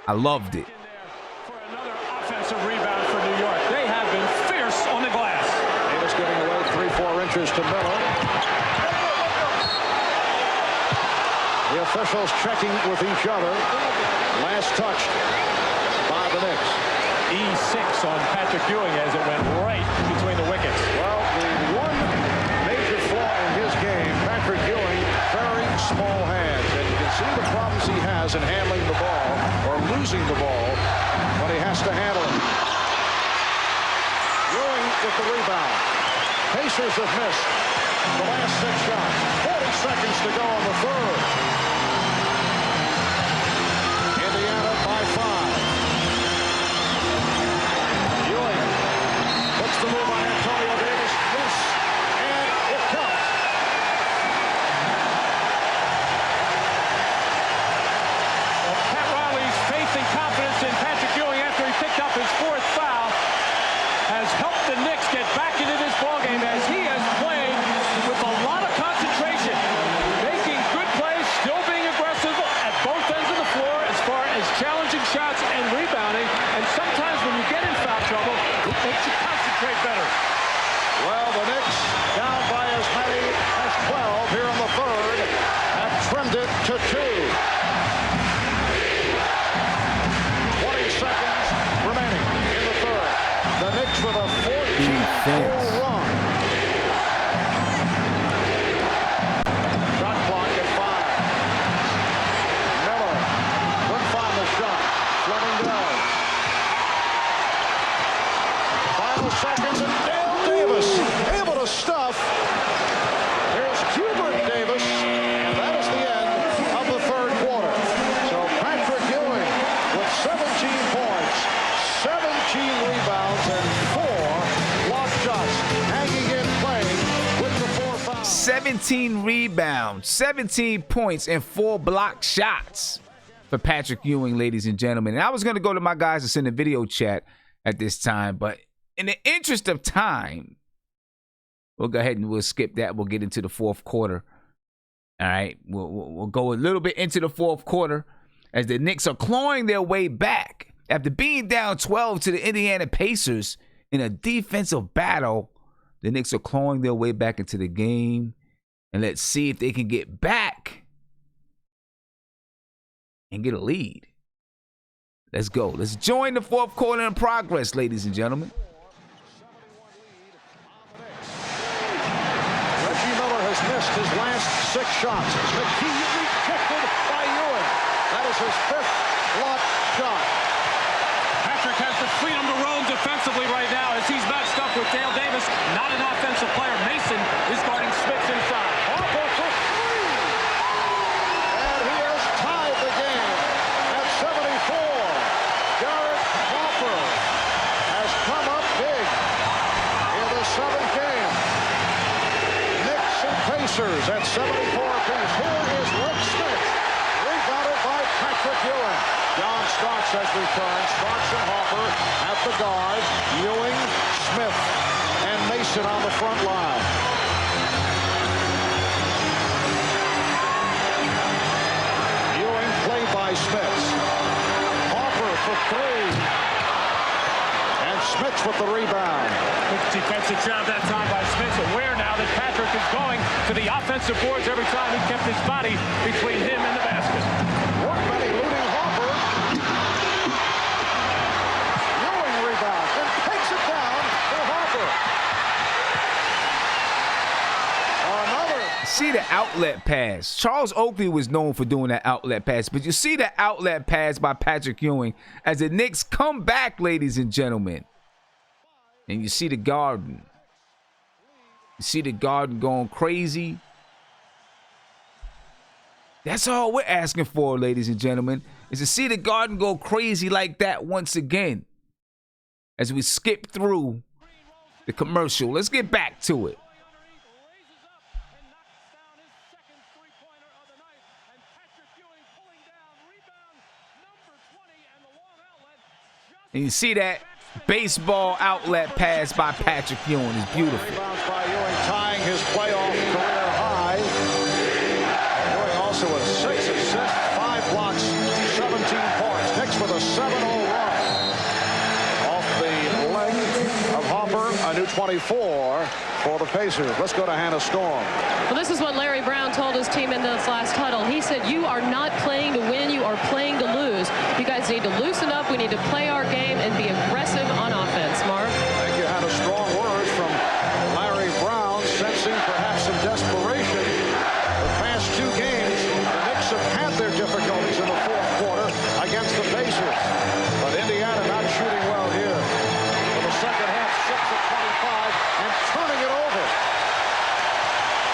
I loved it. For another offensive rebound for New York. They have been fierce on the glass. Davis giving away 3-4 inches to Miller. The officials checking with each other. Last touched by the Knicks. E6 on Patrick Ewing as it went right between the wickets. Well, the one major flaw in his game, Patrick Ewing, very small hands. And you can see the problems he has in handling the ball or losing the ball when he has to handle it. Ewing with the rebound. Pacers have missed the last 6 shots. 40 seconds to go in the third. Indiana by 5. Ewing puts the move on Antonio Davis. Yes, and it counts. Well, Pat Riley's faith and confidence in Patrick Ewing after he picked up his 4th foul has helped the Knicks get back into this ballgame as he has played with a lot of concentration, making good plays, still being aggressive at both ends of the floor as far as challenging shots and rebounding. And sometimes when you get in foul trouble, it makes you concentrate better. Well, the Knicks, down by as many as 12 here in the third, have trimmed it to 2. 20 seconds remaining in the third. The Knicks with a 14-4 run. Shot clock at 5. Miller couldn't find the shot. Fleming does. Final seconds and Dale Davis able to stuff. Here's Hubert Davis, and that is the end of the third quarter. So Patrick Ewing with 17 points, 17 rebounds, and 4 blocked shots, hanging in playing with the 4 fouls. 17 rebounds, 17 points, and 4 blocked shots for Patrick Ewing, ladies and gentlemen. And I was going to go to my guys that's in the video chat at this time, but in the interest of time, we'll go ahead and we'll skip that. We'll get into the 4th quarter. All right, we'll go a little bit into the 4th quarter as the Knicks are clawing their way back after being down 12 to the Indiana Pacers in a defensive battle. The Knicks are clawing their way back into the game, and let's see if they can get back and get a lead. Let's go. Let's join the 4th quarter in progress, ladies and gentlemen. Reggie Miller has missed his last 6 shots. McKee rejected by Ewing. That is his 5th blocked shot. Patrick has the freedom to roam defensively right now as he's matched up with Dale Davis, not an offensive player. Mason is guarding Smith inside. Harper for 3. And he has tied the game at 74. Garrett Harper Pacers at 74 apiece. Here is Rick Smith. Rebounded by Patrick Ewing. John Starks has returned. Starks and Harper at the guards. Ewing, Smith, and Mason on the front line. Ewing played by Smith. Harper for three. And Smith with the rebound. Good defensive job that time by Smith. Aware now that Patrick is going to the offensive boards every time he kept his body between him and the basket. Workman eluding Harper. Ewing rebounds and takes it down for Harper. Another. See the outlet pass. Charles Oakley was known for doing that outlet pass, but you see the outlet pass by Patrick Ewing as the Knicks come back, ladies and gentlemen. And you see the Garden. You see the Garden going crazy. That's all we're asking for, ladies and gentlemen, is to see the Garden go crazy like that once again. As we skip through the commercial. Let's get back to it. And you see that baseball outlet pass by Patrick Ewing is beautiful. Rebounds by Ewing, tying his playoff career high. Ewing also with 6 assists, 5 blocks, 17 points. Knicks with a 7-0 run. Off the leg of Harper, a new 24 for the Pacers. Let's go to Hannah Storm. Well, this is what Larry Brown told his team in this last huddle. He said, you are not playing to win, you are playing to lose. You guys need to loosen up. We need to play our game and be aggressive on offense. Mark? Thank you, Hannah. Strong words from Larry Brown, sensing perhaps some desperation. The past 2 games, the Knicks have had their difficulties in the fourth quarter against the Pacers. But Indiana not shooting well here. For the second half, 6 of 25 and turning it over.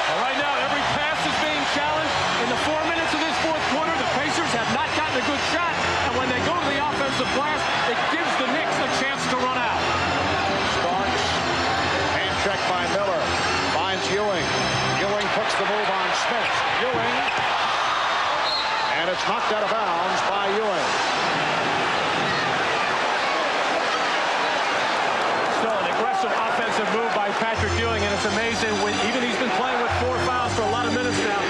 Well, right now, every pass is being challenged. In the 4 minutes of this fourth quarter, the Pacers have not gotten a good shot. And when they go to the offensive glass, it gives the Knicks a chance to run out. Starks, hand check by Miller, finds Ewing. Ewing puts the move on Smith. Ewing, and it's knocked out of bounds by Ewing. Still an aggressive offensive move by Patrick Ewing, and it's amazing when even he's been playing with 4 fouls for a lot of minutes now.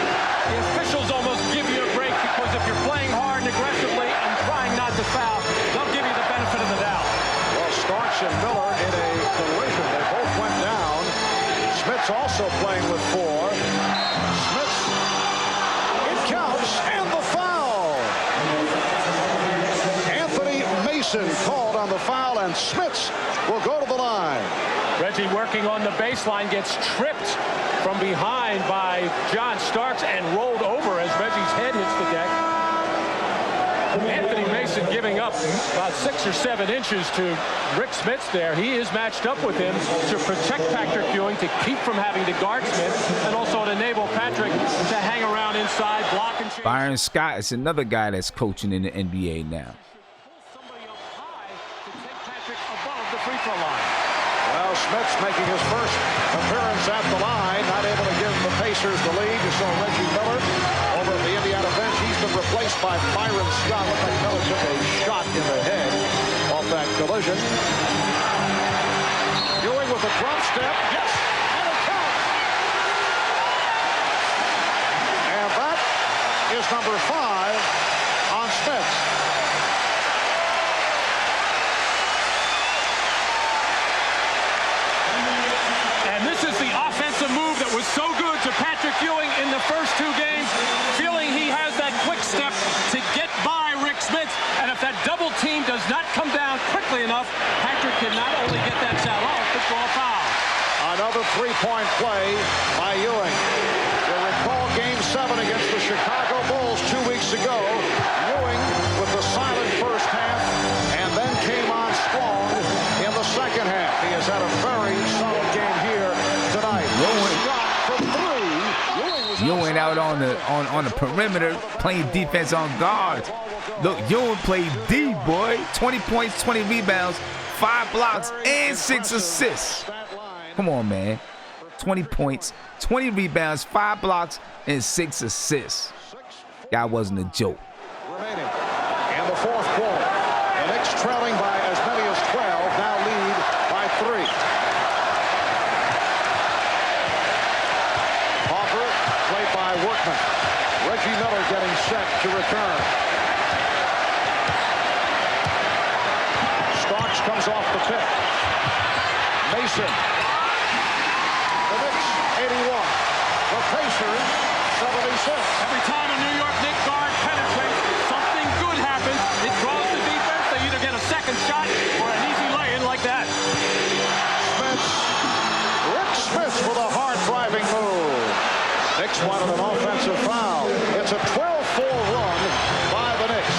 The officials almost give you a break because if you're playing hard and aggressively and trying not to foul, they'll give you the benefit of the doubt. Well, Starks and Miller in a collision. They both went down. Smith's also playing with 4. Smith's, it counts, and the foul. Anthony Mason called on the foul, and Smith's will go to the line. Reggie working on the baseline, gets tripped from behind by John Starks and rolled over as Reggie's head hits the deck. Anthony Mason giving up about 6 or 7 inches to Rick Smith there. He is matched up with him to protect Patrick Ewing, to keep from having to guard Smith, and also to enable Patrick to hang around inside, block and chase. Byron Scott is another guy that's coaching in the NBA now. The free throw line. Well, Smith's making his first appearance at the line, not able to give the Pacers the lead. You saw Reggie Miller over at the Indiana bench. He's been replaced by Byron Scott. Looked like Miller took a shot in the head off that collision. Ewing with a drop step. Yes, and it counts. And that is number 5 on Smith. Was so good to Patrick Ewing in the first 2 games, feeling he has that quick step to get by Rick Smith. And if that double team does not come down quickly enough, Patrick can not only get that shot off, but draw a foul. Another 3-point play by Ewing. You'll recall Game 7 against the Chicago Bulls 2 weeks ago. Ewing with the silent first half and then came on strong in the second half. He has had a very solid game here tonight. Ewing out on the perimeter playing defense on guard. Look, Ewing played D, boy. 20 points, 20 rebounds, 5 blocks, and 6 assists. Come on, man. 20 points, 20 rebounds, 5 blocks, and 6 assists. Guy wasn't a joke. Remaining in the fourth quarter. The Knicks trailing by as many as 12, now lead by 3. Hoffer, played by Workman. Reggie Miller getting set to return. Starks comes off the pick. Mason. The Knicks 81. The Pacers 76. Every time a New York Knicks guard penetrates, something good happens. It draws the defense. They either get a second shot or an easy lay-in like that. Rick Smith with a hard driving move. Knicks wanted an offensive foul. It's a 12-4 run by the Knicks.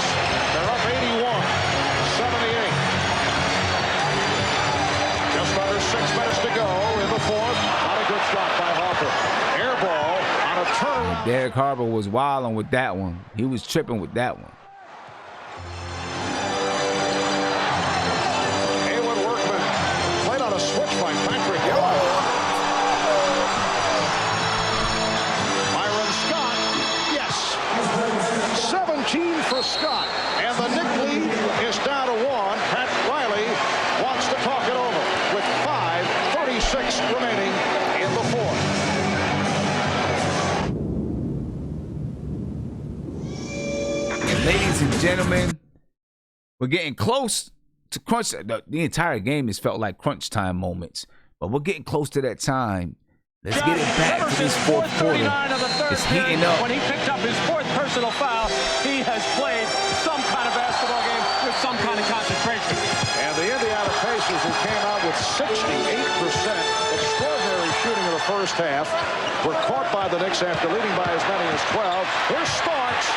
They're up 81-78. Just under 6 minutes to go in the fourth. Not a good shot by Hoffer. Air ball on a turn. Derek Harbor was wilding with that one. He was tripping with that one. Haywood Workman played on a switch by Patrick Ewing. Myron Scott, yes. 17 for Scott. And the Knick lead is down to 1. Pat Riley wants to talk it over with 5:36 remaining in the fourth. Ladies and gentlemen, we're getting close to crunch. The entire game has felt like crunch time moments, but we're getting close to that time. Let's get it back to this fourth quarter. It's heating up. When he picked up his 4th personal foul, he has played some kind of basketball game with some kind of concentration. And the Indiana Pacers, who came out with 68%, extraordinary shooting in the first half, were caught by the Knicks after leading by as many as 12. Here's Starks.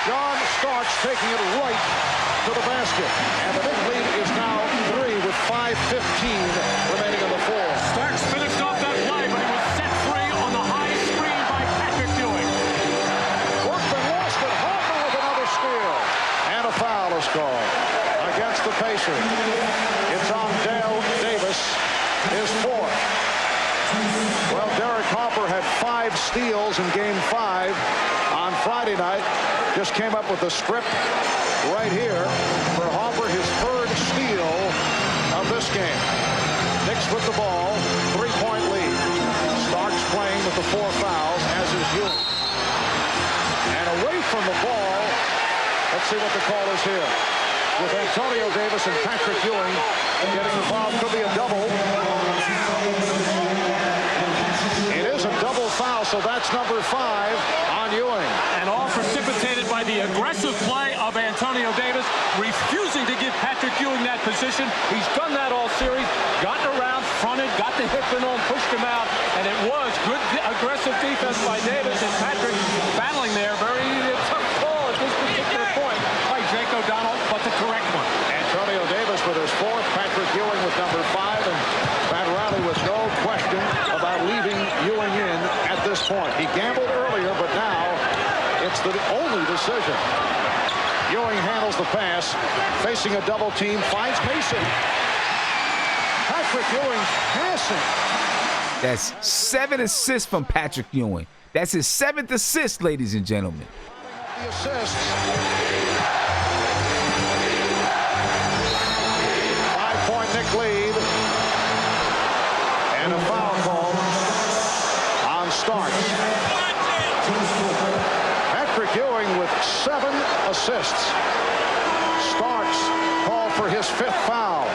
John Starks taking it right to the basket. And the Knicks lead is now 3 with 5:15 remaining in the fourth. Starks finished off that play, but he was set free on the high screen by Patrick Ewing. Workman lost it. Hoffer with another steal. And a foul is called against the Pacers. It's on Dale Davis, his 4th. Well, Derek Hoffer had 5 steals in Game 5 on Friday night. Just came up with the script right here for Hoffer, his 3rd steal of this game. Knicks with the ball, 3-point lead. Starks playing with the 4 fouls, as is Ewing. And away from the ball, let's see what the call is here. With Antonio Davis and Patrick Ewing getting involved, could be a double. It is a double foul, so that's number 5 on Ewing. And all precipitated by the aggressive play of Antonio Davis, refusing to give Patrick Ewing that position. He's done that all series, gotten around, fronted, got the hip in on, pushed him out, and it was good aggressive defense by Davis, and Patrick battling there. Very tough call at this particular point by Jake O'Donnell, but the correct one. Antonio Davis with his 4th, Patrick Ewing with number 5, and Pat Riley with no question about leaving Ewing in at this point. He gambled earlier, but now it's the only decision. Ewing handles the pass, facing a double team, finds Mason. Patrick Ewing's passing. That's 7 assists from Patrick Ewing. That's his 7th assist, ladies and gentlemen. The assists. 5-point Knick lead. And a foul call on Starks. Patrick Ewing with 7 assists. Starks called for his 5th foul.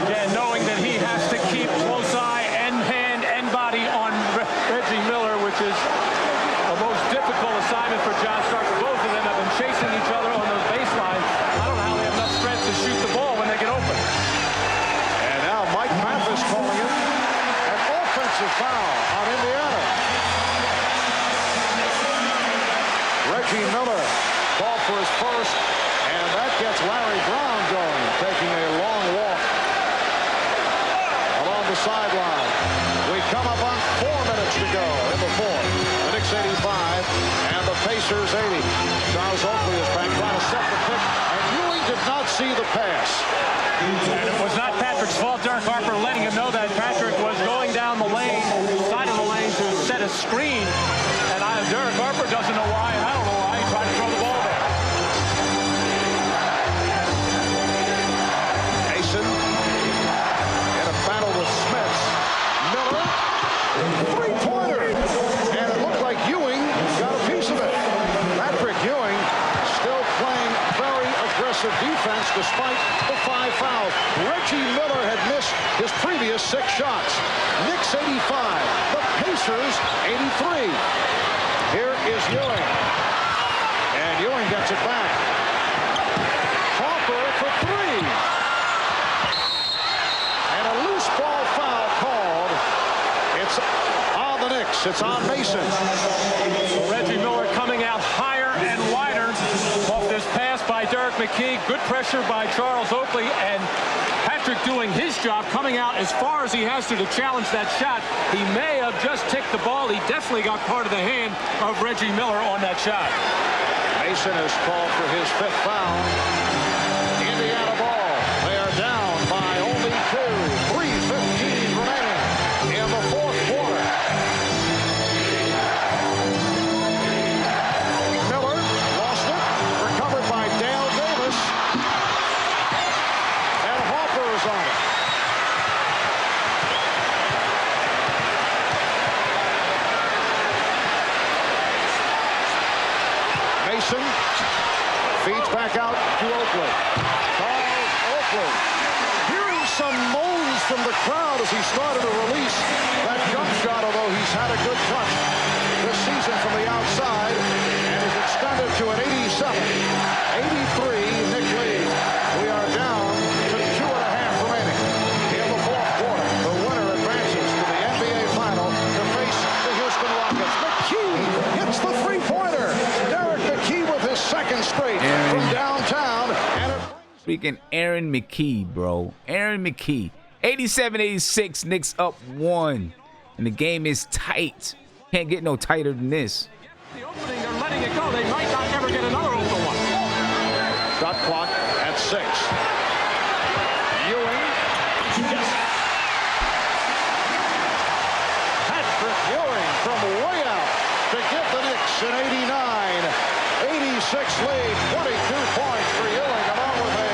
Again, knowing that he has to keep close eye and hand and body on Reggie Miller, which is the most difficult assignment for John Starks. Both of them have been chasing each other on those baselines. I don't know how they have enough strength to shoot the ball when they get open. And now Mike Mathis calling it an offensive foul on Indiana. Reggie Miller called for his 1st, and that gets Larry Brown going, taking a long walk along the sideline. We come up on 4 minutes to go in the fourth. The Knicks 85 and the Pacers 80. Charles Oakley is back trying to set the pick, and Ewing did not see the pass. And it was not Patrick's fault. Derek Harper letting him know that Patrick was going down the screen, and Derek Harper doesn't know why, and I don't know why. He tried to throw the ball there. Mason in a battle with Smith. Miller, three-pointer, and it looked like Ewing got a piece of it. Patrick Ewing still playing very aggressive defense despite the 5 fouls. Reggie Miller had missed his previous 6 shots. Knicks 85, the Pacers 83. Here is Ewing, and Ewing gets it back. Harper for 3, and a loose ball foul called. It's on the Knicks. It's on Mason. Reggie Miller coming out higher and wider off this pass by Derek McKee. Good pressure by Charles Oakley, and Patrick doing his job, coming out as far as he has to challenge that shot. He may have just ticked the ball. He definitely got part of the hand of Reggie Miller on that shot. Mason is called for his 5th foul. Indiana ball. They are down by only 2. 3:15 remaining in the 4th quarter. Miller lost it. Recovered by Dale Davis. And Harper is on it. Mason feeds back out to Oakley. Charles Oakley hearing some moans from the crowd as he started to release that jump shot, although he's had a good touch this season from the outside and is extended to an 87. 83 Knick lead. We are down to 2.5 remaining in the 4th quarter. The winner advances to the NBA final to face the Houston Rockets. McKee hits the three-pointer. Derek McKee with his 2nd straight from downtown. And freaking Aaron McKee, bro. Aaron McKee. 87-86, Knicks up 1. And the game is tight. Can't get no tighter than this. The opening, they're letting it go. They might not ever get another open one. Shot clock at 6. Ewing. Yes. Patrick Ewing from way out to get the Knicks an 89-86 lead. 22 points for Ewing, along with a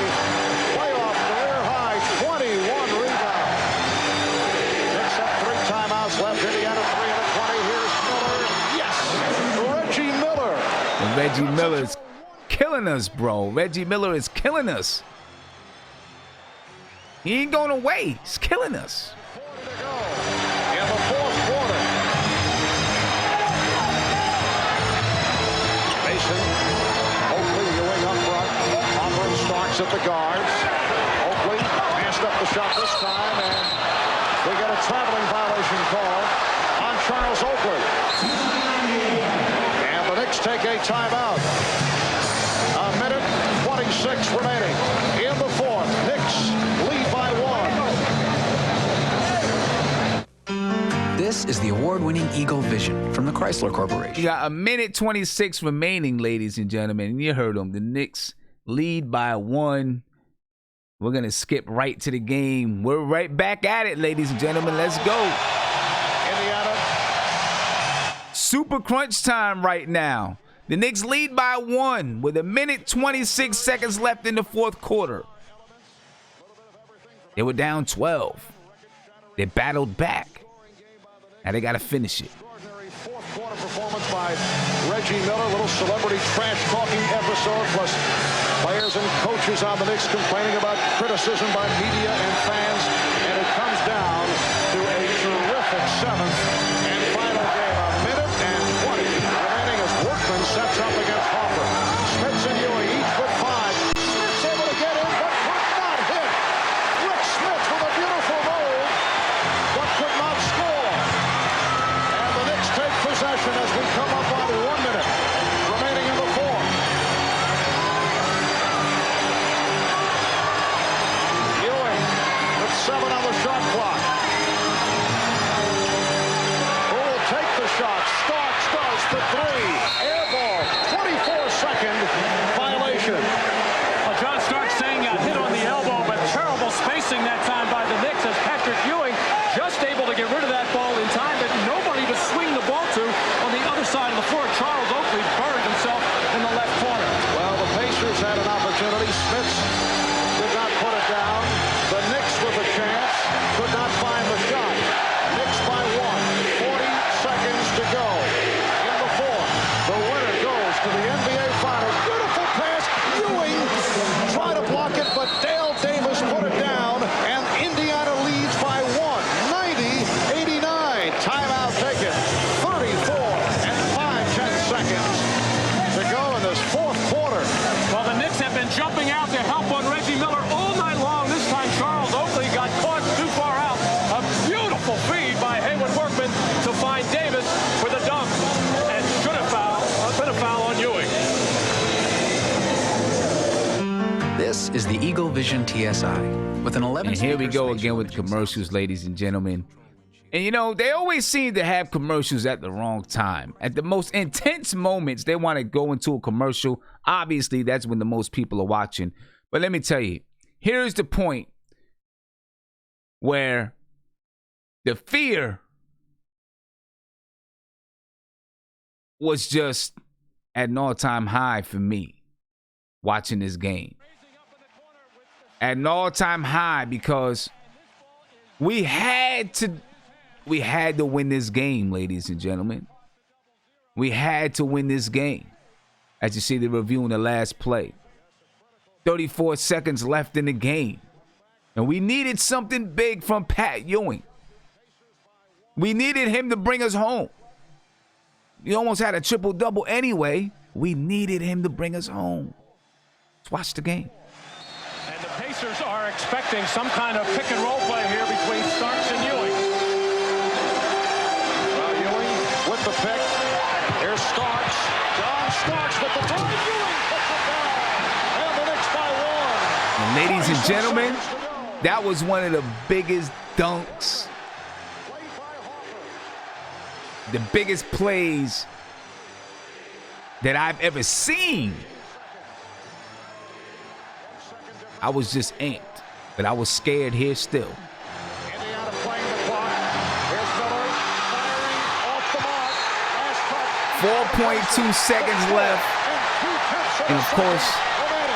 playoff career high 21 rebounds. Knicks have 3 timeouts left. Indiana 3 and 20. Here's Miller. Yes, Reggie Miller. And Reggie Miller's killing us, bro. Reggie Miller is killing us. He ain't going away. He's killing us. In the 4th quarter. Mason, Oakley, Ewing up front. Harper and Starks at the guards. Oakley passed up the shot this time, and we get a traveling violation call on Charles Oakley. And the Knicks take a timeout. A minute 26 remaining in the 4th. Knicks lead by 1. This is the award-winning Eagle Vision from the Chrysler Corporation. You got a minute 26 remaining, ladies and gentlemen. You heard them. The Knicks lead by 1. We're going to skip right to the game. We're right back at it, ladies and gentlemen. Let's go. Indiana. Super crunch time right now. The Knicks lead by 1 with a minute 26 seconds left in the 4th quarter. They were down 12. They battled back. Now they got to finish it. 4th quarter performance by Reggie Miller. A little celebrity trash talking episode, plus players and coaches on the Knicks complaining about criticism by media and fans. And it comes down to a terrific 7th and final game. A minute and 20 remaining as Workman sets up against Harper. Smith and Ewing each with 5. Smith's able to get in, but could not hit. Rick Smith with a beautiful roll, but could not score. And the Knicks take possession as we come up on 1 minute remaining in the 4th. Ewing with 7 on the shot clock. is the Eagle Vision TSI with an 11. And here we go again with commercials, ladies and gentlemen. And you know, they always seem to have commercials at the wrong time. At the most intense moments, they want to go into a commercial. Obviously, that's when the most people are watching. But let me tell you, here's the point where the fear was just at an all-time high for me watching this game. At an all-time high because we had to win this game, ladies and gentlemen. We had to win this game. As you see the review in the last play. 34 seconds left in the game. And we needed something big from Pat Ewing. We needed him to bring us home. He almost had a triple-double anyway. We needed him to bring us home. Let's watch the game. And the Pacers are expecting some kind of pick-and-roll play here between Starks and Ewing. Ewing with the pick. Here's Starks. John Starks with the drive. Ewing puts it down. And the Knicks by one. And ladies and gentlemen, that was one of the biggest dunks. The biggest plays that I've ever seen. I was just amped, but I was scared here still. Indiana playing the clock. Here's Miller firing off the mark. 4.2 seconds left. And of course,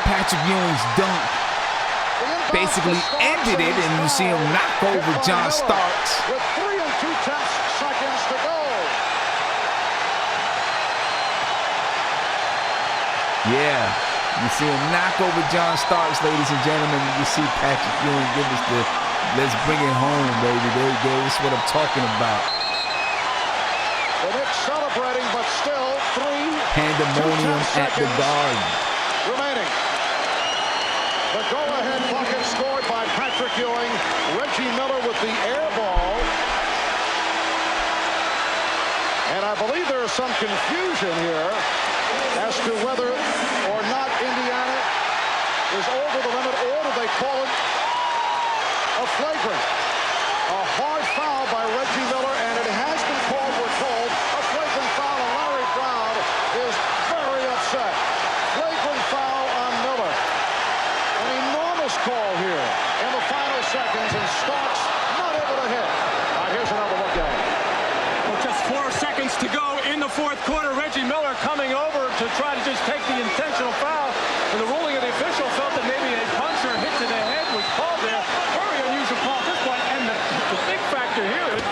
Patrick Ewing's dunk basically ended it, and you see him knock over John Starks. With 3 2/10 seconds to go. Yeah, you see him knock over John Starks, ladies and gentlemen. You see Patrick Ewing give us the let's bring it home, baby. There you go. That's what I'm talking about. The Knicks celebrating, but still 3 Pandemonium at the Garden. Remaining. The go-ahead bucket scored by Patrick Ewing. Reggie Miller with the air ball. And I believe there is some confusion here as to whether or not Indiana is over the limit, or do they call it a flagrant? A hard foul by Reggie Miller, and it has been called, we're told, a flagrant foul, and Larry Brown is very upset. Flagrant foul on Miller. An enormous call here in the final seconds, and Starks not able to hit. All right, here's another look at it. With just 4 seconds to go in the fourth quarter, Reggie Miller coming over to try to just take the intentional foul. And the ruling of the official felt that maybe a puncher hit to the head was called there. Very unusual call at this point. And the big factor here is the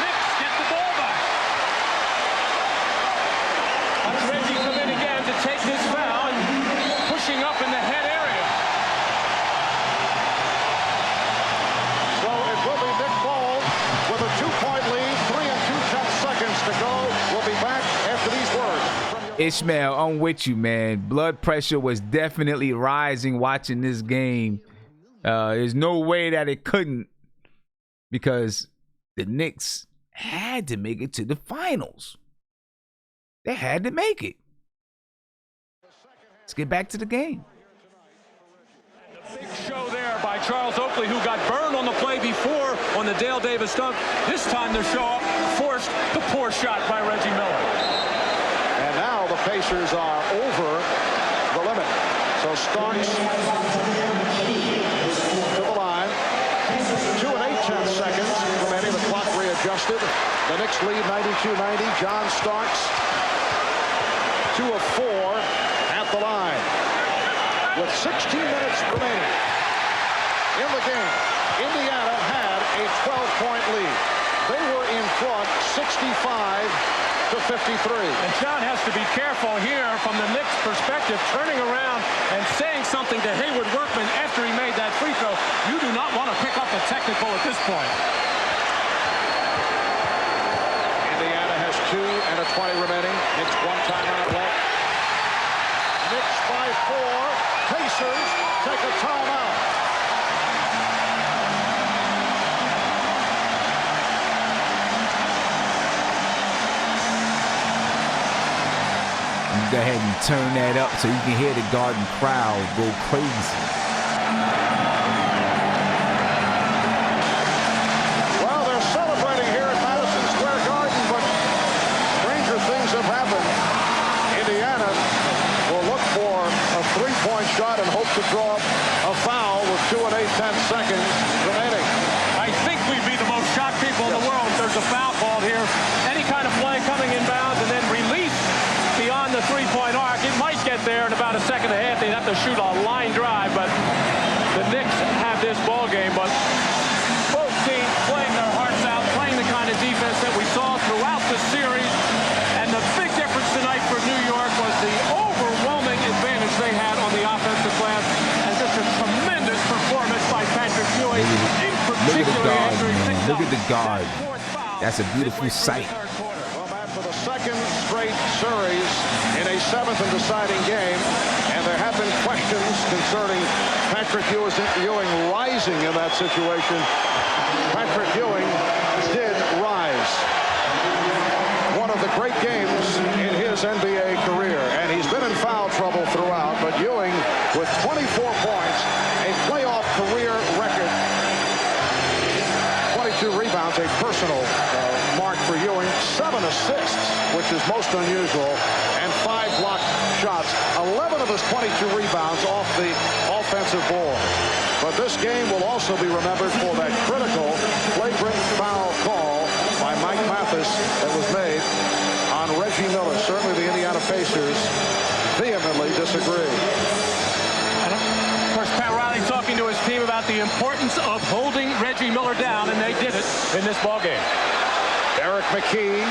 Knicks get the ball back. Watch Reggie come in again to take this foul and pushing up in the head area. So it will be Nick Ball with a 2-point lead, 3 2/10 seconds to go. We'll be back after these words. Ishmael, I'm with you, man. Blood pressure was definitely rising watching this game. There's no way that it couldn't, because the Knicks had to make it to the finals. They had to make it. Let's get back to the game. Big show there by Charles Oakley, who got burned on the play before on the Dale Davis dunk. This time the show forced the poor shot by Reggie Miller. And now the Pacers are over the limit. So Starks to the line. 2 8/10 seconds remaining. The clock readjusted. The Knicks lead 92-90. John Starks 2 of 4 at the line. With 16 minutes remaining in the game, Indiana had a 12-point lead. They were in front 65-53. And John has to be careful here from the Knicks' perspective, turning around and saying something to Hayward Workman after he made that free throw. You do not want to pick up a technical at this point. Indiana has 2 and a 20 remaining. Knicks 1 timeout left. Knicks by 4. Pacers take a timeout. Go ahead and turn that up so you can hear the Garden crowd go crazy. with 2 and 8/10 seconds remaining. I think we'd be the most shocked people in the world if there's a foul called here. Any kind of play coming inbounds and then release beyond the three-point arc. It might get there in about a second and a half. They'd have to shoot a line drive, but the Knicks have this ball game. But both teams playing their hearts out, playing the kind of defense that we saw throughout the series. And the big difference tonight for New York was the overwhelming advantage they had on the offensive glass, and just a tremendous performance by Patrick Ewing. Look at the guard, man. Look at the guard. That's a beautiful sight. Well, back for the second straight series in a 7th and deciding game, and there have been questions concerning Patrick Ewing rising in that situation. Patrick Ewing did rise. One of the great games in his NBA career, and he's been in foul trouble throughout, but Ewing with 24 points, a playoff career record, 22 rebounds, a personal mark for Ewing, 7 assists, which is most unusual, and 5 blocked shots, 11 of his 22 rebounds off the offensive board. But this game will also be remembered for that critical flagrant foul call by Mike Mathis that was made on Reggie Miller. Certainly the Indiana Pacers vehemently disagree. And of course, Pat Riley talking to his team about the importance of holding Reggie Miller down, and they did it in this ballgame. Eric McKee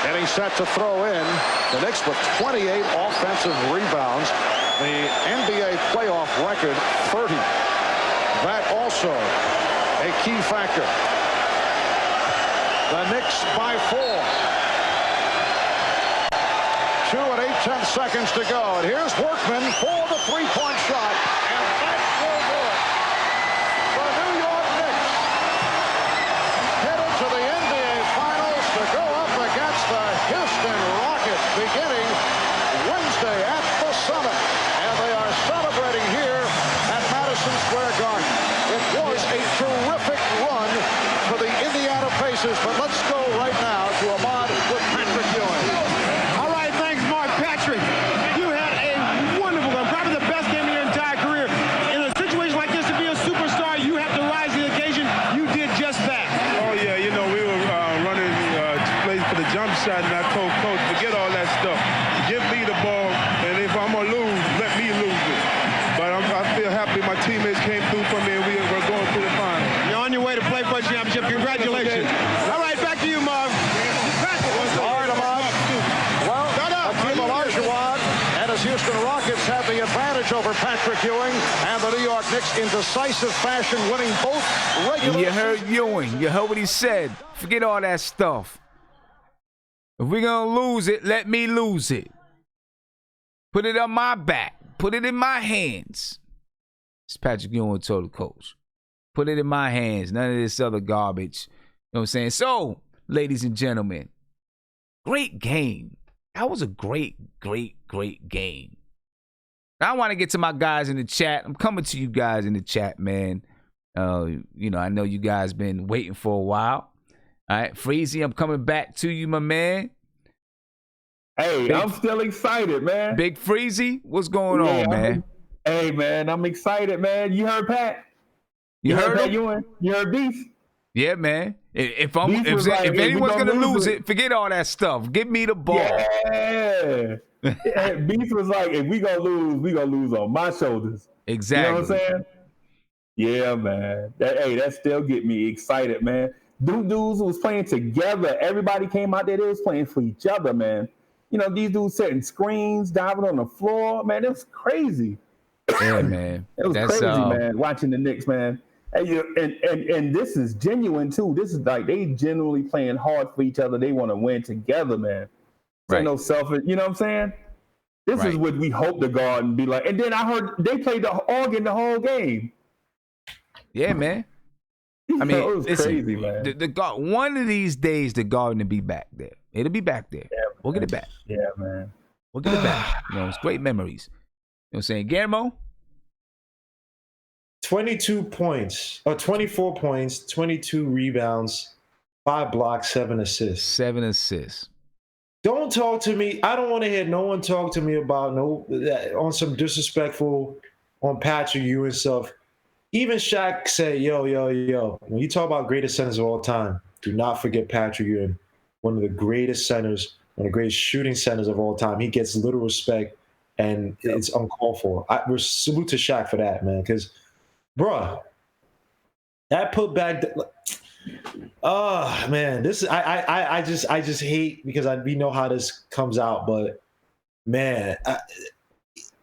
getting set to throw in. The Knicks with 28 offensive rebounds. The NBA playoff record, 30. That also a key factor. The Knicks by 4. 2 and 8/10 seconds to go. And here's Workman for the three-point shot. And that will do it. The New York Knicks headed to the NBA Finals to go up against the Houston Rockets beginning Wednesday at the Summit. And they are celebrating here at Madison Square Garden. It was a terrific run for the Indiana Pacers. But let's go right now to Ahmad with Patrick Ewing. All right, thanks, Mark. Patrick, you had a wonderful one, probably the best game of your entire career. In a situation like this, to be a superstar, you have to rise to the occasion. You did just that. Oh, yeah, you know, we were running plays for the jump shot, and I told Coach, forget all that stuff. Give me the ball, and if I'm going to lose, let me lose it. But I feel happy my teammates came through for me, and we're going to the final. You're on your way to play for a championship. Congratulations. All right, back to you, Marv. All right, Ahmad. Well, Hakeem Olajuwon and his Houston Rockets have the advantage over Patrick Ewing and the New York Knicks in decisive fashion, winning both regular. You heard Ewing. You heard what he said. Forget all that stuff. If we're going to lose it, let me lose it. Put it on my back. Put it in my hands. It's Patrick Ewing told the coach. Put it in my hands. None of this other garbage. You know what I'm saying? So, ladies and gentlemen, great game. That was a great game. Now I want to get to my guys in the chat. I'm coming to you guys in the chat, man. You know, I know you guys been waiting for a while. All right, Freezy, I'm coming back to you, my man. Hey, I'm still excited, man. Big Freezy, what's going on, man? Hey, man, I'm excited, man. You heard Pat? You heard Pat him? Ewing? You heard Beef? Yeah, man. If like, anyone's gonna lose it, forget all that stuff. Give me the ball. Yeah. Beef was like, if we gonna lose on my shoulders. Exactly. You know what I'm saying? Yeah, man. That still get me excited, man. Dudes was playing together. Everybody came out there. They was playing for each other, man. You know, these dudes setting screens, diving on the floor. Man, it was crazy. Yeah, man. It was crazy, man, watching the Knicks, man. And this is genuine, too. This is like they genuinely playing hard for each other. They want to win together, man. Right. No selfish, you know what I'm saying? This is what we hope to God and be like. And then I heard they played the organ the whole game. Yeah, man. I mean, it was crazy, man. One of these days, the Garden will be back there. It'll be back there. Yeah, we'll get it back. Yeah, man. We'll get it back. You know, it's great memories. You know what I'm saying? Guillermo? 22 points, or 24 points, 22 rebounds, 5 blocks, 7 assists. 7 assists. Don't talk to me. I don't want to hear no one talk to me about on some disrespectful on Patrick Ewing stuff. Even Shaq said, yo, when you talk about greatest centers of all time, do not forget Patrick Ewing, one of the greatest centers, one of the greatest shooting centers of all time. He gets little respect, and it's uncalled for. I salute to Shaq for that, man, because, bruh, that put back. Oh man, this I just hate because we know how this comes out, but man,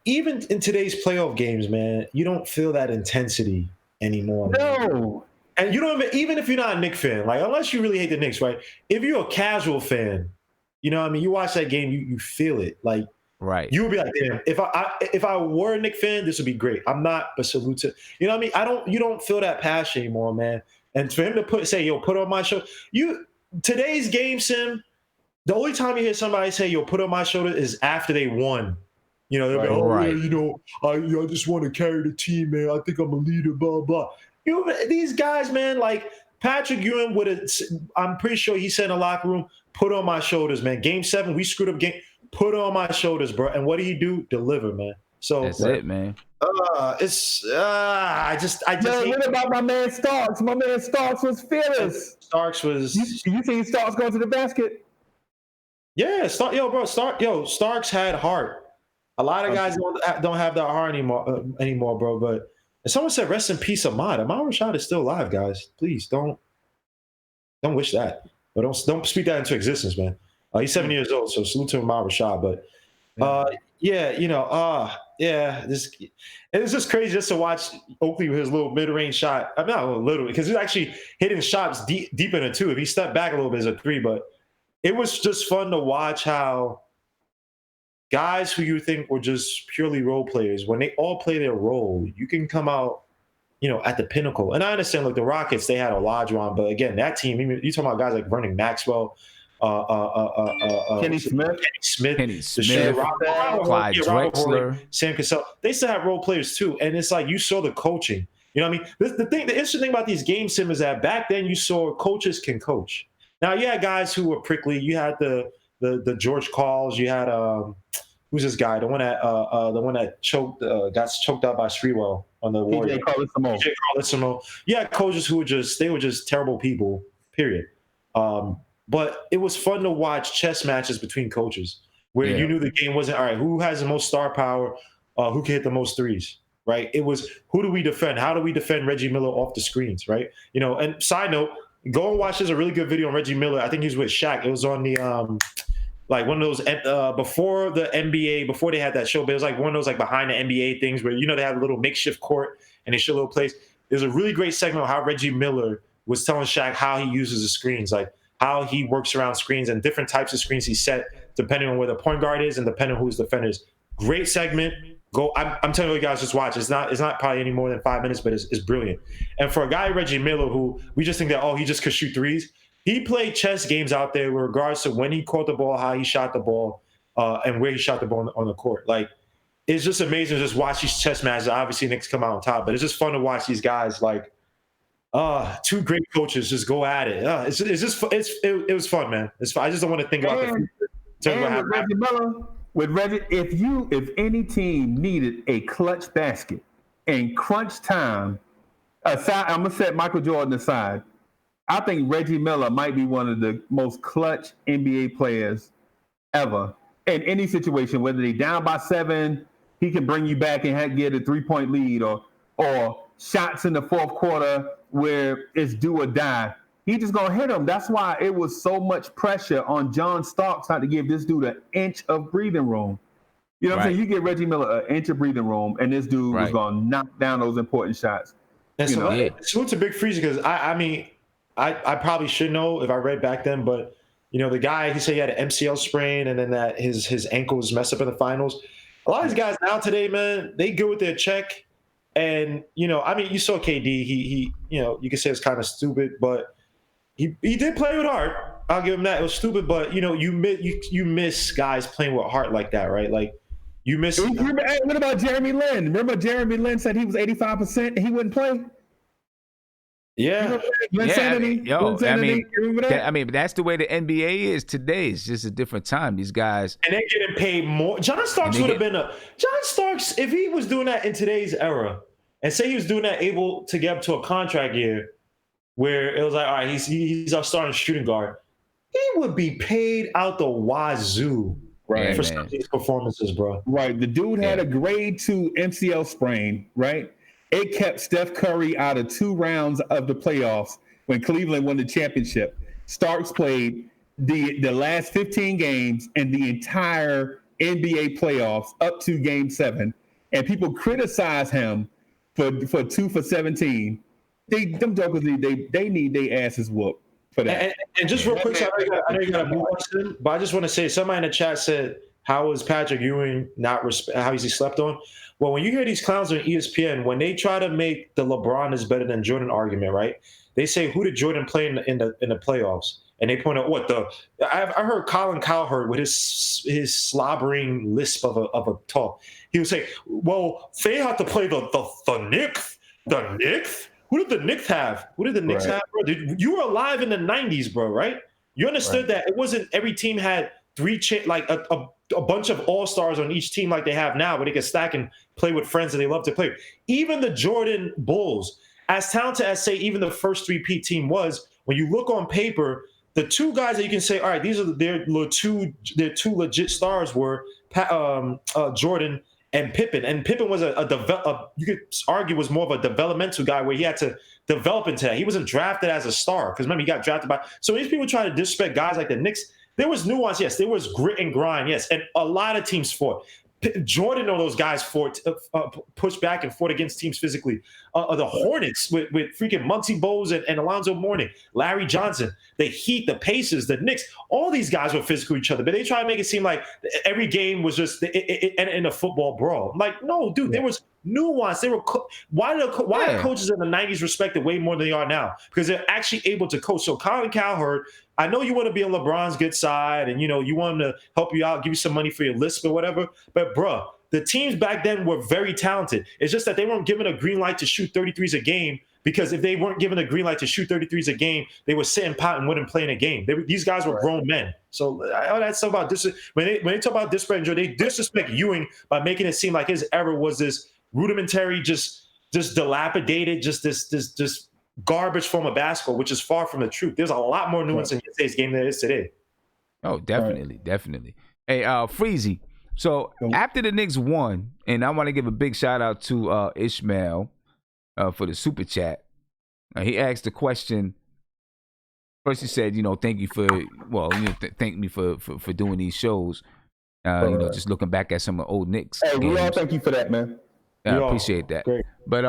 even in today's playoff games, man, you don't feel that intensity anymore. No. And you don't even if you're not a Knicks fan, like unless you really hate the Knicks, right? If you're a casual fan, you know what I mean, you watch that game, you feel it. Like right. You would be like, damn, if I were a Knicks fan, this would be great. I'm not, but salute to you know what I mean? You don't feel that passion anymore, man. And for him to say, yo, put on my shoulder. Today's game, Sim, the only time you hear somebody say, yo, put on my shoulder is after they won. You know, they're like, oh, yeah, you know, I just want to carry the team, man. I think I'm a leader, blah, blah. These guys, man, like Patrick Ewing I'm pretty sure he said in the locker room, put on my shoulders, man. Game 7, we screwed up game. Put on my shoulders, bro. And what did he do? Deliver, man. So that's it, man. I just. What about my man Starks? My man Starks was fearless. Starks was. You seen Starks go to the basket? Yeah, Starks had heart. A lot of guys don't have that heart anymore, bro. But and someone said, "Rest in peace, Ahmad." Ahmad Rashad is still alive, guys. Please don't wish that, but don't speak that into existence, man. He's 7 years old, so salute to Ahmad Rashad. But it's just crazy just to watch Oakley with his little mid-range shot. I'm not a little because he's actually hitting shots deep in it too. If he stepped back a little bit, it's a 3. But it was just fun to watch how guys who you think were just purely role players, when they all play their role, you can come out, at the pinnacle. And I understand, like the Rockets, they had Olajuwon, but again, that team, you talking about guys like Vernon Maxwell, Kenny Smith, Clyde Drexler, Sam Cassell. They still have role players too, and it's like you saw the coaching. You know what I mean? The interesting thing about these game sim is that back then you saw coaches can coach. Now you had guys who were prickly. You had the George Calls. You had who's this guy? The one that got choked out by Sprewell on the Warriors. PJ Carlesimo. Yeah, coaches who were just terrible people. Period. But it was fun to watch chess matches between coaches where you knew the game wasn't all right. Who has the most star power? Who can hit the most threes? Right? It was who do we defend? How do we defend Reggie Miller off the screens? Right? And side note, go and watch. There's a really good video on Reggie Miller. I think he was with Shaq. It was on the like one of those before the NBA, before they had that show. But it was like one of those like behind the NBA things where they have a little makeshift court and they show a little place. There's a really great segment on how Reggie Miller was telling Shaq how he uses the screens, like how he works around screens and different types of screens he set depending on where the point guard is and depending on who's defenders. Great segment. Go. I'm telling you guys, just watch. It's not probably any more than 5 minutes, but it's brilliant. And for a guy Reggie Miller, who we just think that he just could shoot threes, he played chess games out there with regards to when he caught the ball, how he shot the ball, and where he shot the ball on the court. Like it's just amazing to just watch these chess matches. Obviously, Knicks come out on top, but it's just fun to watch these guys like. Two great coaches just go at it. It was fun, man. It's fun. I just don't want to think about the future. And with Reggie Miller, if any team needed a clutch basket in crunch time, aside, I'm gonna set Michael Jordan aside. I think Reggie Miller might be one of the most clutch NBA players ever in any situation. Whether they down by 7, he can bring you back and get a 3-point lead, or shots in the fourth quarter where it's do or die. He just gonna hit him. That's why it was so much pressure on John Starks not to give this dude an inch of breathing room. You know what I'm saying? You give Reggie Miller an inch of breathing room, and this dude was gonna knock down those important shots. And salute to Big Freezy because I probably should know if I read back then, but the guy, he said he had an MCL sprain and then that his ankle was messed up in the finals. A lot of these guys now today, man, they good with their check. And, you saw KD, he you could say it's kind of stupid, but he did play with heart. I'll give him that. It was stupid, but, you miss guys playing with heart like that, right? Like, you miss. What about Jeremy Lin? Remember Jeremy Lin said he was 85% and he wouldn't play? Yeah. I mean, that's the way the NBA is today. It's just a different time. These guys, and they're getting paid more. John Starks would have been John Starks if he was doing that in today's era, and say he was doing that, able to get up to a contract year where it was like, all right, he's our starting shooting guard. He would be paid out the wazoo, right, for some of these performances, bro. Right. The dude had a grade 2 MCL sprain, right? It kept Steph Curry out of 2 rounds of the playoffs when Cleveland won the championship. Starks played the last 15 games and the entire NBA playoffs up to Game 7, and people criticize him for 2 for 17. Them jokers they need their asses whooped for that. And just real quick, so I know you got to move on soon, but I just want to say, somebody in the chat said, "How is Patrick Ewing how is he slept on?" Well, when you hear these clowns on ESPN, when they try to make the LeBron is better than Jordan argument, right? They say, who did Jordan play in the playoffs? And they point out I heard Colin Cowherd with his slobbering lisp of a talk. He would say, well, they had to play the Knicks. The Knicks? Who did the Knicks have? Who did the Knicks have, bro? You were alive in the 90s, bro, right? You understood that it wasn't every team had a bunch of all-stars on each team like they have now, where they can stack and play with friends that they love to play. Even the Jordan Bulls, as talented as, say, even the first three-peat team was, when you look on paper, the two guys that you can say, all right, these are their two legit stars were Jordan and Pippen. And Pippen was you could argue was more of a developmental guy where he had to develop into that. He wasn't drafted as a star, because remember, he got drafted by. So these people try to disrespect guys like the Knicks. There was nuance, yes. There was grit and grind, yes. And a lot of teams fought. Jordan or those guys fought, pushed back and fought against teams physically. The Hornets with freaking Muggsy Bogues and Alonzo Mourning, Larry Johnson, the Heat, the Pacers, the Knicks, all these guys were physical with each other. But they try to make it seem like every game was just in a football brawl. I'm like, no, dude, there was nuance. They were why are coaches in the 90s respected way more than they are now? Because they're actually able to coach. So Colin Cowherd, I know you want to be on LeBron's good side, and you want him to help you out, give you some money for your list or whatever. But bruh, the teams back then were very talented. It's just that they weren't given a green light to shoot 33s a game, because if they weren't given a green light to shoot 33s a game, they would sit in pot and wouldn't play in a game. These guys were grown men. So all that stuff about this, when they talk about disrespect, they disrespect Ewing by making it seem like his era was this rudimentary, just dilapidated, just this garbage form of basketball, which is far from the truth. There's a lot more nuance in today's game than there is today. Oh, definitely. Hey, Freezy. So after the Knicks won, and I want to give a big shout out to Ishmael for the super chat. He asked the question. First, he said, thank you for thank me for doing these shows. Just looking back at some of the old Knicks. Hey, games. we all thank you for that, man. I appreciate that. Great. But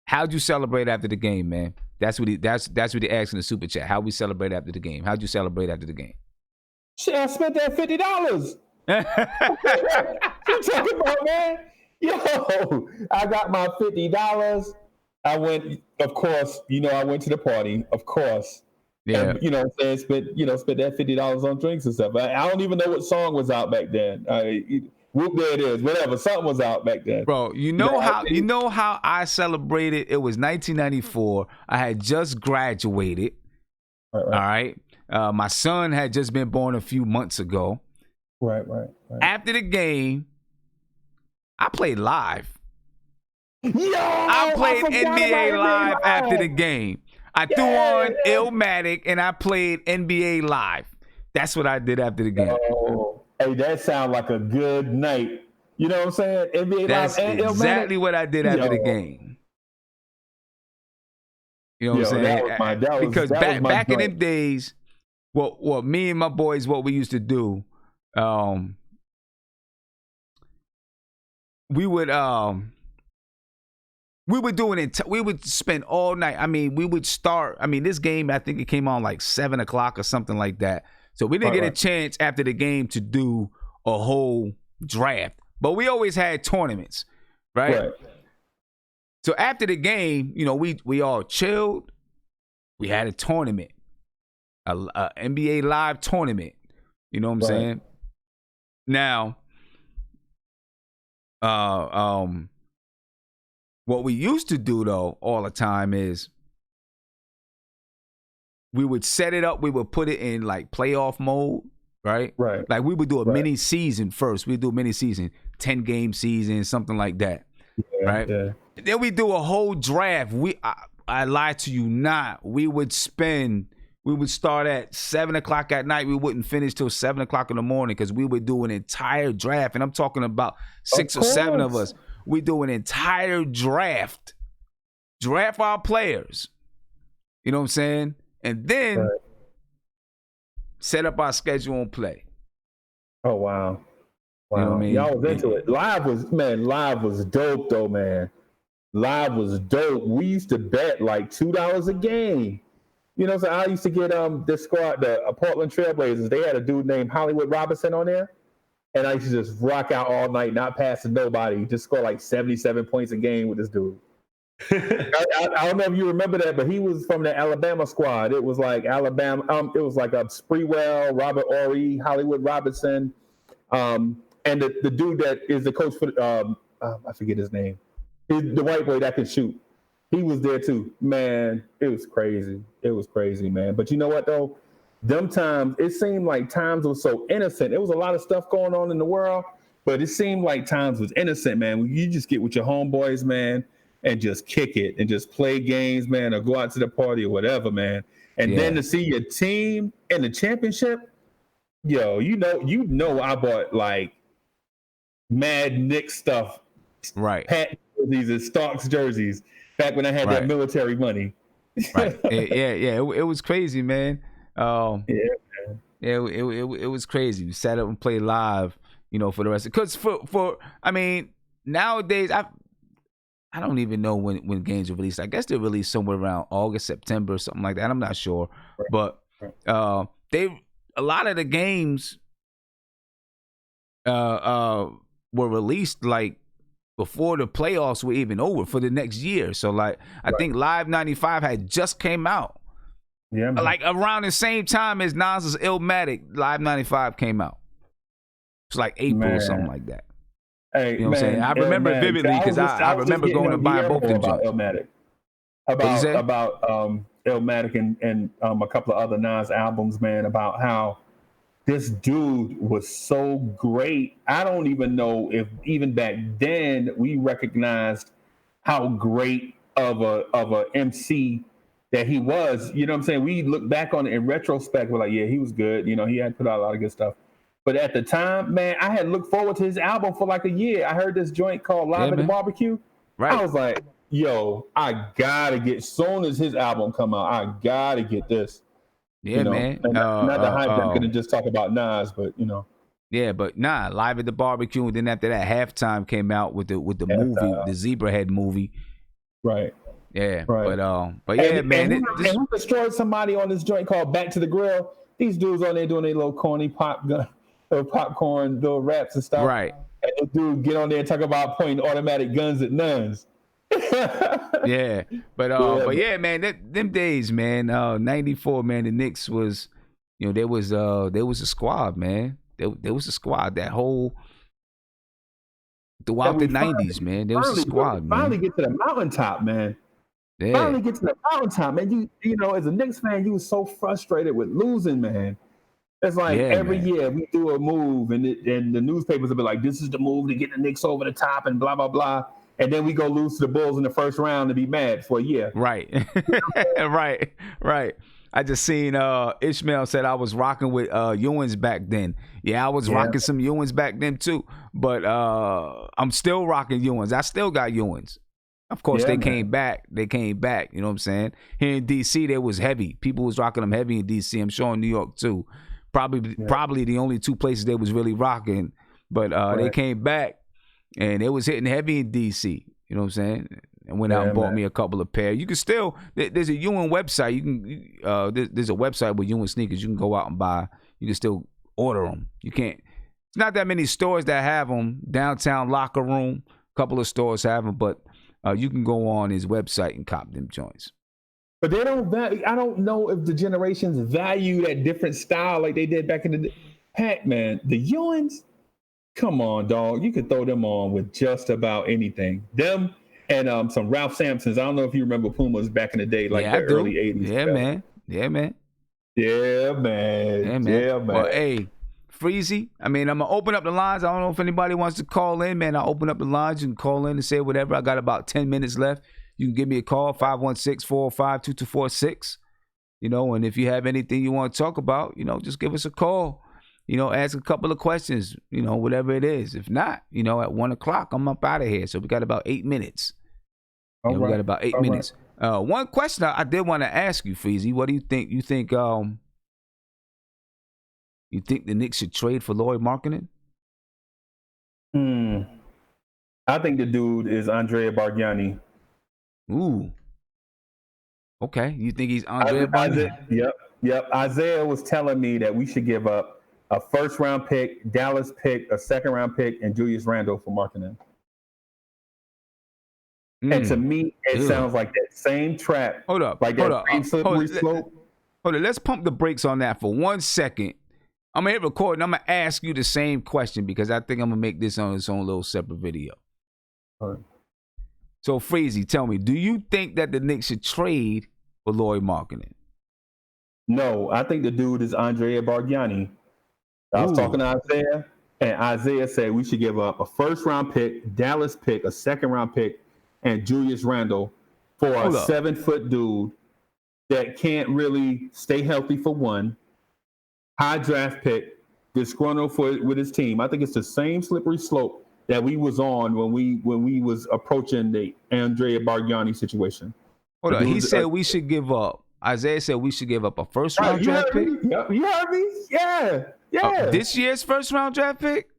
how'd you celebrate after the game, man? That's what he asked in the super chat. How we celebrate after the game? How'd you celebrate after the game? Shit, I spent that $50. What you talking about, man? Yo, I got my $50. I went, of course, I went to the party, of course. Yeah. And, spent that $50 on drinks and stuff. I don't even know what song was out back then. Whoop, there it is. Whatever. Something was out back then. Bro, you know how I celebrated? It was 1994. I had just graduated. All right. My son had just been born a few months ago. Right. After the game, I played live. Yo, I played NBA Live after the game. I threw on Illmatic and I played NBA Live. That's what I did after the game. Oh, hey, that sounds like a good night. You know what I'm saying? NBA That's Live and exactly Illmatic. what I did after the game. You know what I'm saying? Because back in them days, what me and my boys, what we used to do, we would spend all night. I mean, we would start. I mean, this game, I think it came on like 7:00 or something like that. So we didn't get a chance after the game to do a whole draft. But we always had tournaments, right? So after the game, we all chilled. We had a tournament, a NBA Live tournament. You know what I'm saying? Now, What we used to do though all the time is we would set it up. We would put it in like playoff mode, right? Right. Like we would do a mini season first. We'd do a mini season, 10-game season, something like that, right? Yeah. Then we do a whole draft. I lie to you not. We would start at 7:00 at night. We wouldn't finish till 7:00 in the morning because we would do an entire draft. And I'm talking about 6 or 7 of us. We do an entire draft our players. You know what I'm saying? And then set up our schedule and play. Oh, wow. You know what I mean? Y'all was into it. Live was dope though, man. Live was dope. We used to bet like $2 a game. You know, so I used to get this squad, the Portland Trailblazers. They had a dude named Hollywood Robinson on there, and I used to just rock out all night, not passing nobody. Just score like 77 points a game with this dude. I don't know if you remember that, but he was from the Alabama squad. It was like Alabama. It was like Sprewell, Robert Horry, Hollywood Robinson, and the dude that is the coach for I forget his name. He's the white boy that can shoot. He was there too. Man, it was crazy. It was crazy, man. But you know what though? Them times, it seemed like times was so innocent. There was a lot of stuff going on in the world, but it seemed like times was innocent, man. You just get with your homeboys, man, and just kick it and just play games, man, or go out to the party or whatever, man. And then to see your team in the championship, yo, you know, I bought like Mad Knicks stuff, right? Pat jerseys and Starks jerseys back when I had that military money. Right. Yeah. It was crazy, man. Man. It was crazy. We sat up and played live, you know, for the rest. Because I mean, nowadays I don't even know when games are released. I guess they're released somewhere around August, September, something like that. I'm not sure, but a lot of the games were released like before the playoffs were even over for the next year. So like I think Live 95 had just came out. Yeah, man. Like around the same time as Nas's Illmatic, Live 95 came out. It's like April or something like that. Hey, you know what I'm saying? I remember it vividly because I remember going and buying both them joints. Illmatic. About Illmatic and a couple of other Nas albums, man, about how this dude was so great. I don't even know if even back then we recognized how great of a MC that he was. You know what I'm saying? We look back on it in retrospect, we're like, yeah, he was good. You know, he had put out a lot of good stuff. But at the time, man, I had looked forward to his album for like a year. I heard this joint called Live at the Barbecue. Right. I was like, yo, I gotta get, soon as his album come out, I gotta get this. Yeah, you know? man. Not the hype that I'm gonna just talk about Nas, but you know. Yeah, but Live at the Barbecue, and then after that, Halftime came out with the movie, the Zebrahead movie. Right. Yeah. Right. But yeah, man. And we destroyed somebody on this joint called Back to the Grill. These dudes on there doing their little corny popcorn, little raps and stuff. Right. And this dude get on there and talk about pointing automatic guns at nuns. Yeah, but yeah, man, them days, man. 94, man. The Knicks was, you know, there was a squad, man. There was a squad. That whole throughout the 90s, man. There was a squad, man. Finally get to the mountaintop, man. Yeah. Finally get to the mountaintop, man. You know, as a Knicks fan, you was so frustrated with losing, man. It's like every year we do a move, and the newspapers will be like, "This is the move to get the Knicks over the top," and blah blah blah. And then we go lose to the Bulls in the first round and be mad for a year. Right. Right. I just seen Ishmael said I was rocking with Ewans back then. Yeah, I was rocking some Ewans back then too. But I'm still rocking Ewans. I still got Ewans. Of course, they came back. They came back. You know what I'm saying? Here in D.C., they was heavy. People was rocking them heavy in D.C. I'm sure in New York too. Probably the only two places they was really rocking. But they came back. And it was hitting heavy in D.C., you know what I'm saying? And went out and bought me a couple of pair. You can still, there's a Ewan website. You can, there's a website with Ewan sneakers. You can go out and buy. You can still order them. You can't, it's not that many stores that have them. Downtown Locker Room, a couple of stores have them, but you can go on his website and cop them joints. But they don't value, I don't know if the generations value that different style like they did back in the day. Heck, man, the Ewans, come on, dog. You could throw them on with just about anything. Them and some Ralph Sampsons. I don't know if you remember Pumas back in the day, like the early 80s. Yeah, man. Yeah, man. Yeah, man. Well, hey, Freezy, I mean, I'm going to open up the lines. I don't know if anybody wants to call in, man. I'll open up the lines. You can call in and say whatever. I got about 10 minutes left. You can give me a call, 516-405-2246. And if you have anything you want to talk about, just give us a call. Ask a couple of questions, whatever it is. If not, at 1 o'clock, I'm up out of here. So we got about 8 minutes. We got about 8 minutes. One question I did want to ask you, Freezy. What do you think? You think the Knicks should trade for Lauri Markkanen? I think the dude is Andrea Bargnani. Ooh. Okay. You think he's Andrea Bargnani? Yep. Isaiah was telling me that we should give up a first-round pick, Dallas pick, a second-round pick, and Julius Randle for Markkanen. And to me, it sounds like that same trap. Hold up. Slippery slope. Hold on. Let's pump the brakes on that for 1 second. I'm going to hit record, and I'm going to ask you the same question because I think I'm going to make this on its own little separate video. All right. So, Freezy, tell me, do you think that the Knicks should trade for Lauri Markkanen? No, I think the dude is Andrea Bargnani. I was talking to Isaiah, and Isaiah said we should give up a first-round pick, Dallas pick, a second-round pick, and Julius Randle for a 7-foot dude that can't really stay healthy for one, high draft pick, disgruntled with his team. I think it's the same slippery slope that we was on when we was approaching the Andrea Bargnani situation. Hold on. He said we should give up. Isaiah said we should give up a first-round draft pick. You heard me? Yeah. This year's first-round draft pick?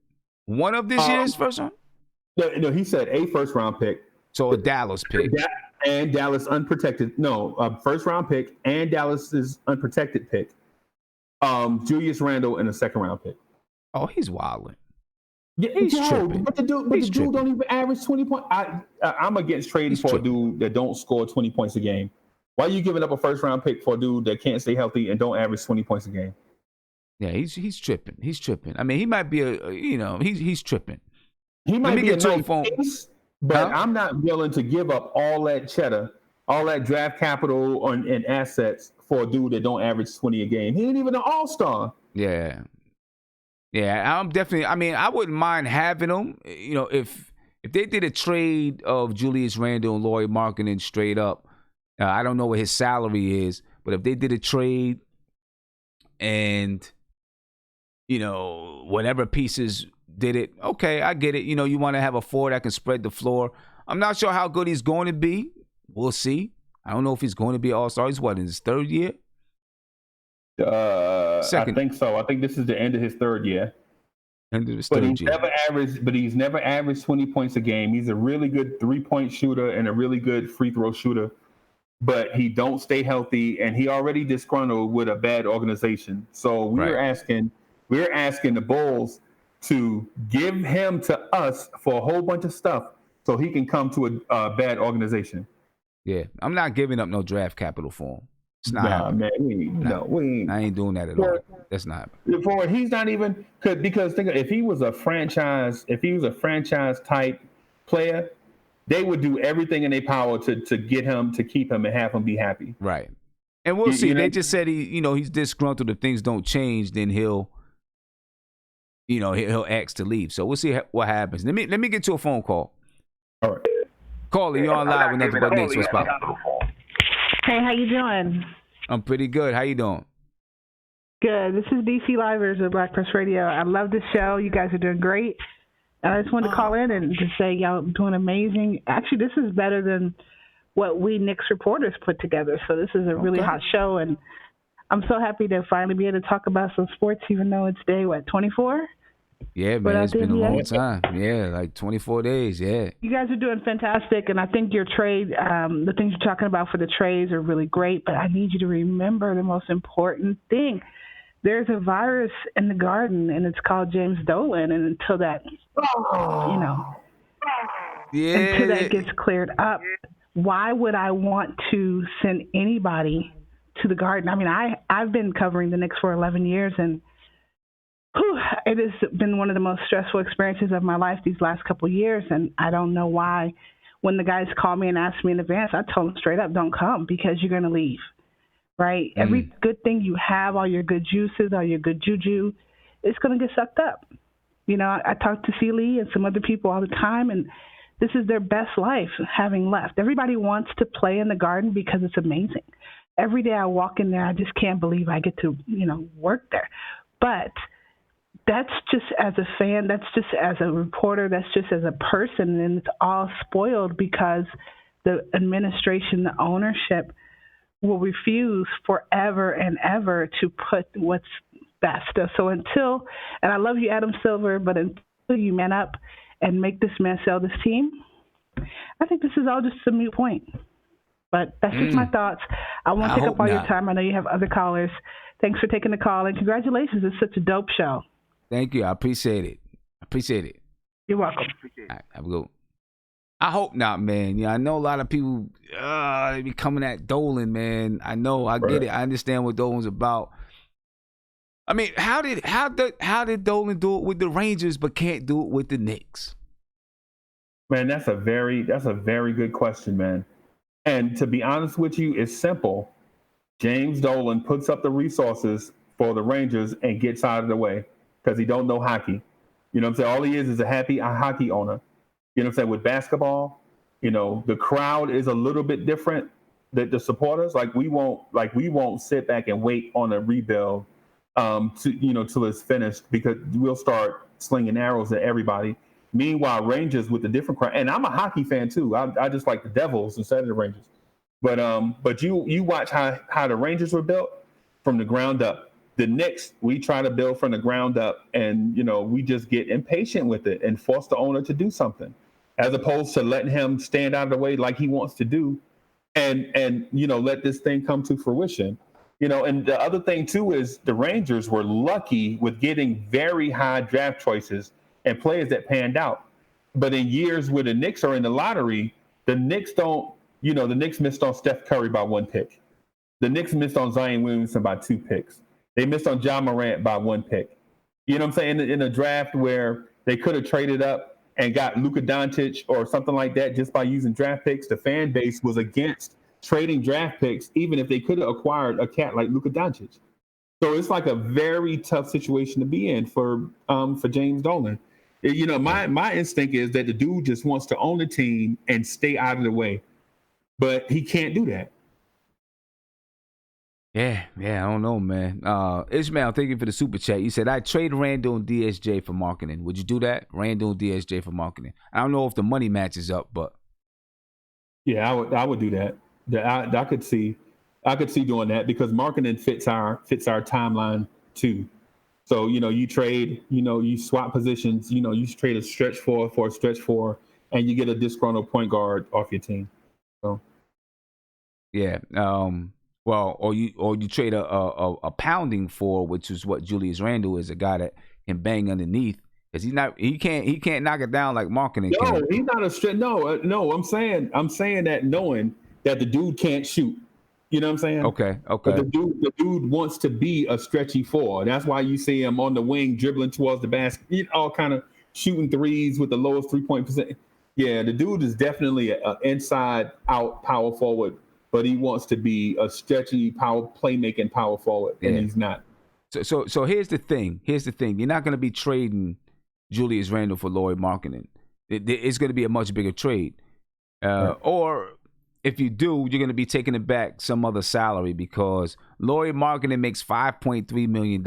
One of this year's first round? No, he said a first-round pick. So a Dallas pick. And Dallas unprotected. No, a first-round pick and Dallas's unprotected pick. Julius Randle and a second-round pick. Oh, he's wilding. Yeah, tripping. But the dude don't even average 20 points. I'm against trading for a dude that don't score 20 points a game. Why are you giving up a first-round pick for a dude that can't stay healthy and don't average 20 points a game? Yeah, he's tripping. He's tripping. I mean, he might be he's tripping. He might be a nice piece, but I'm not willing to give up all that cheddar, all that draft capital and assets for a dude that don't average 20 a game. He ain't even an all-star. Yeah, I'm definitely. I mean, I wouldn't mind having him. If they did a trade of Julius Randle and Lauri Markkanen straight up, I don't know what his salary is, but if they did a trade and whatever pieces did it, okay, I get it. You want to have a forward that can spread the floor. I'm not sure how good he's going to be. We'll see. I don't know if he's going to be All-Star. He's in his third year? Second. I think so. I think this is the end of his third year. End of his third year. He's never averaged 20 points a game. He's a really good three-point shooter and a really good free throw shooter. But he don't stay healthy, and he already disgruntled with a bad organization. So we're asking the Bulls to give him to us for a whole bunch of stuff so he can come to a bad organization. Yeah, I'm not giving up no draft capital for him. It's not happening. Man, we ain't. I ain't doing that at all. That's not happening. He's not even because think of, if he was a franchise type player, they would do everything in their power to get him, to keep him, and have him be happy. Right. And we'll see. They just said he's disgruntled. If things don't change, then he'll ask to leave. So we'll see what happens. Let me get to a phone call. All right. Caller, you're on live with Nothing But Knicks. What's poppin'? Hey, how you doing? I'm pretty good. How you doing? Good. This is DC Livers of Black Press Radio. I love this show. You guys are doing great. I just wanted to call in and just say y'all doing amazing. Actually, this is better than what we Knicks reporters put together. So this is a really hot show, and I'm so happy to finally be able to talk about some sports, even though it's day 24. Yeah, man, it's been a long time. Yeah, like 24 days. Yeah. You guys are doing fantastic, and I think your trade, the things you're talking about for the trades are really great. But I need you to remember the most important thing. There's a virus in the Garden, and it's called James Dolan. And until that, until that gets cleared up, why would I want to send anybody to the Garden? I mean, I've been covering the Knicks for 11 years, and it has been one of the most stressful experiences of my life these last couple of years, and I don't know why when the guys call me and ask me in advance, I tell them straight up, don't come because you're going to leave, right? Every good thing you have, all your good juices, all your good juju, it's going to get sucked up. You know, I talk to Celie and some other people all the time, and this is their best life having left. Everybody wants to play in the Garden because it's amazing. Every day I walk in there, I just can't believe I get to, you know, work there. But that's just as a fan, that's just as a reporter, that's just as a person, and it's all spoiled because the administration, the ownership will refuse forever and ever to put what's best. So until, and I love you, Adam Silver, but until you man up and make this man sell this team, I think this is all just a moot point. But that's just my thoughts. I won't take up all your time. I know you have other callers. Thanks for taking the call, and congratulations. It's such a dope show. Thank you. I appreciate it. You're welcome. All right, have a good one. I hope not, man. Yeah, I know a lot of people they be coming at Dolan, man. I know, I get it. I understand what Dolan's about. I mean, how did Dolan do it with the Rangers but can't do it with the Knicks? Man, that's a very good question, man. And to be honest with you, it's simple. James Dolan puts up the resources for the Rangers and gets out of the way because he don't know hockey. You know what I'm saying? All he is a hockey owner. You know what I'm saying? With basketball, you know, the crowd is a little bit different. The supporters, we won't sit back and wait on a rebuild till it's finished, because we'll start slinging arrows at everybody. Meanwhile, Rangers with a different crowd, and I'm a hockey fan too. I just like the Devils instead of the Rangers. But you watch how the Rangers were built from the ground up. The Knicks, we try to build from the ground up, and we just get impatient with it and force the owner to do something, as opposed to letting him stand out of the way like he wants to do, and let this thing come to fruition. And the other thing too is the Rangers were lucky with getting very high draft choices and players that panned out. But in years where the Knicks are in the lottery, the Knicks don't. The Knicks missed on Steph Curry by 1 pick. The Knicks missed on Zion Williamson by 2 picks. They missed on Ja Morant by 1 pick. You know what I'm saying? In a draft where they could have traded up and got Luka Doncic or something like that just by using draft picks, the fan base was against trading draft picks, even if they could have acquired a cat like Luka Doncic. So it's like a very tough situation to be in for James Dolan. My instinct is that the dude just wants to own the team and stay out of the way, but he can't do that. Yeah, I don't know, man. Ishmael, thank you for the super chat. You said, I'd trade Randall and DSJ for marketing. Would you do that? Randall and DSJ for marketing. I don't know if the money matches up, but. Yeah, I would do that. I could see doing that because marketing fits our timeline too. So, you trade, you swap positions, you trade a stretch four for a stretch four, and you get a disgruntled point guard off your team. So. Yeah. Well, or you trade a pounding for, which is what Julius Randle is, a guy that can bang underneath, because he can't knock it down like marketing can. No, he's not a stretch. No, I'm saying that knowing that the dude can't shoot. You know what I'm saying? Okay. But the dude wants to be a stretchy four. That's why you see him on the wing dribbling towards the basket, all kind of shooting threes with the lowest 3-point percent. Yeah, the dude is definitely an inside out power forward, but he wants to be a stretchy playmaking power forward, and he's not. So here's the thing. You're not going to be trading Julius Randle for Lauri Markkanen. It's going to be a much bigger trade. Right. Or if you do, you're going to be taking it back some other salary, because Lauri Markkanen makes $5.3 million.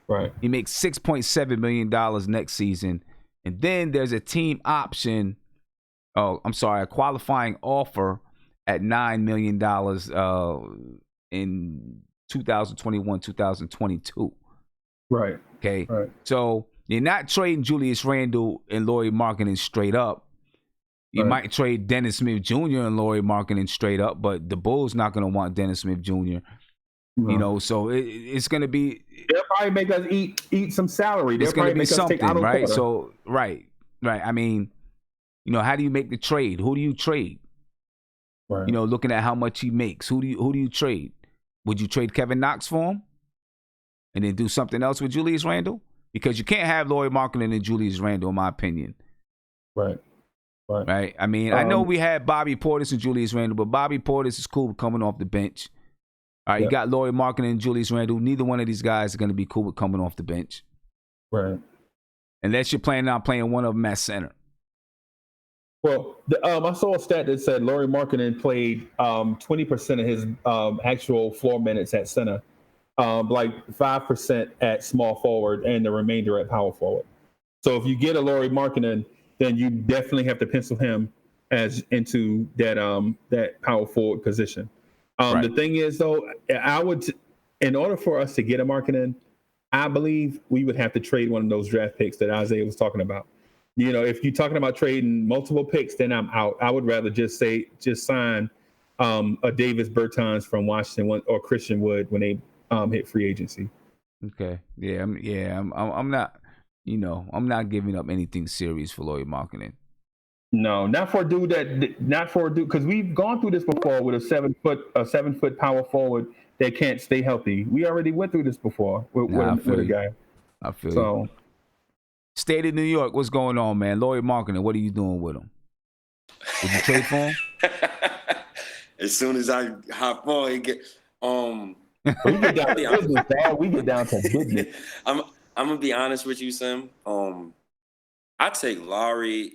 Right. He makes $6.7 million next season. And then there's a team option. A qualifying offer at $9 million in 2021, 2022. Right. Okay. Right. So you're not trading Julius Randle and Lauri Markkanen straight up. You might trade Dennis Smith Jr. and Lauri Markkanen straight up, but the Bulls not going to want Dennis Smith Jr. No. So it's going to be. They'll probably make us eat some salary. It's going to be something, right? So right. I mean, how do you make the trade? Who do you trade? Right. Looking at how much he makes, who do you trade? Would you trade Kevin Knox for him, and then do something else with Julius Randle? Because you can't have Lauri Markkanen and Julius Randle, in my opinion. Right. Right. I mean, I know we had Bobby Portis and Julius Randle, but Bobby Portis is cool with coming off the bench. All right, you got Lauri Markkanen and Julius Randle. Neither one of these guys are going to be cool with coming off the bench. Right. Unless you're planning on playing one of them at center. Well, I saw a stat that said Lauri Markkanen played 20% of his actual floor minutes at center, like 5% at small forward, and the remainder at power forward. So if you get a Lauri Markkanen, then you definitely have to pencil him as into that power forward position. The thing is, though, in order for us to get a Markkanen, I believe we would have to trade one of those draft picks that Isaiah was talking about. You know, if you're talking about trading multiple picks, then I'm out. I would rather just sign a Davis Bertans from Washington or Christian Wood when they hit free agency. Okay. I'm not. You know, I'm not giving up anything serious for Lauri Markkanen. No, not for a dude because we've gone through this before with a 7 foot power forward that can't stay healthy. We already went through this before with a guy. I feel you. State of New York, what's going on, man? Lauri Markkanen, what are you doing with him? Would you trade for him? As soon as I hop on, we get down to business, dog. We get down to business. I'm gonna be honest with you, Sim. I take Lauri.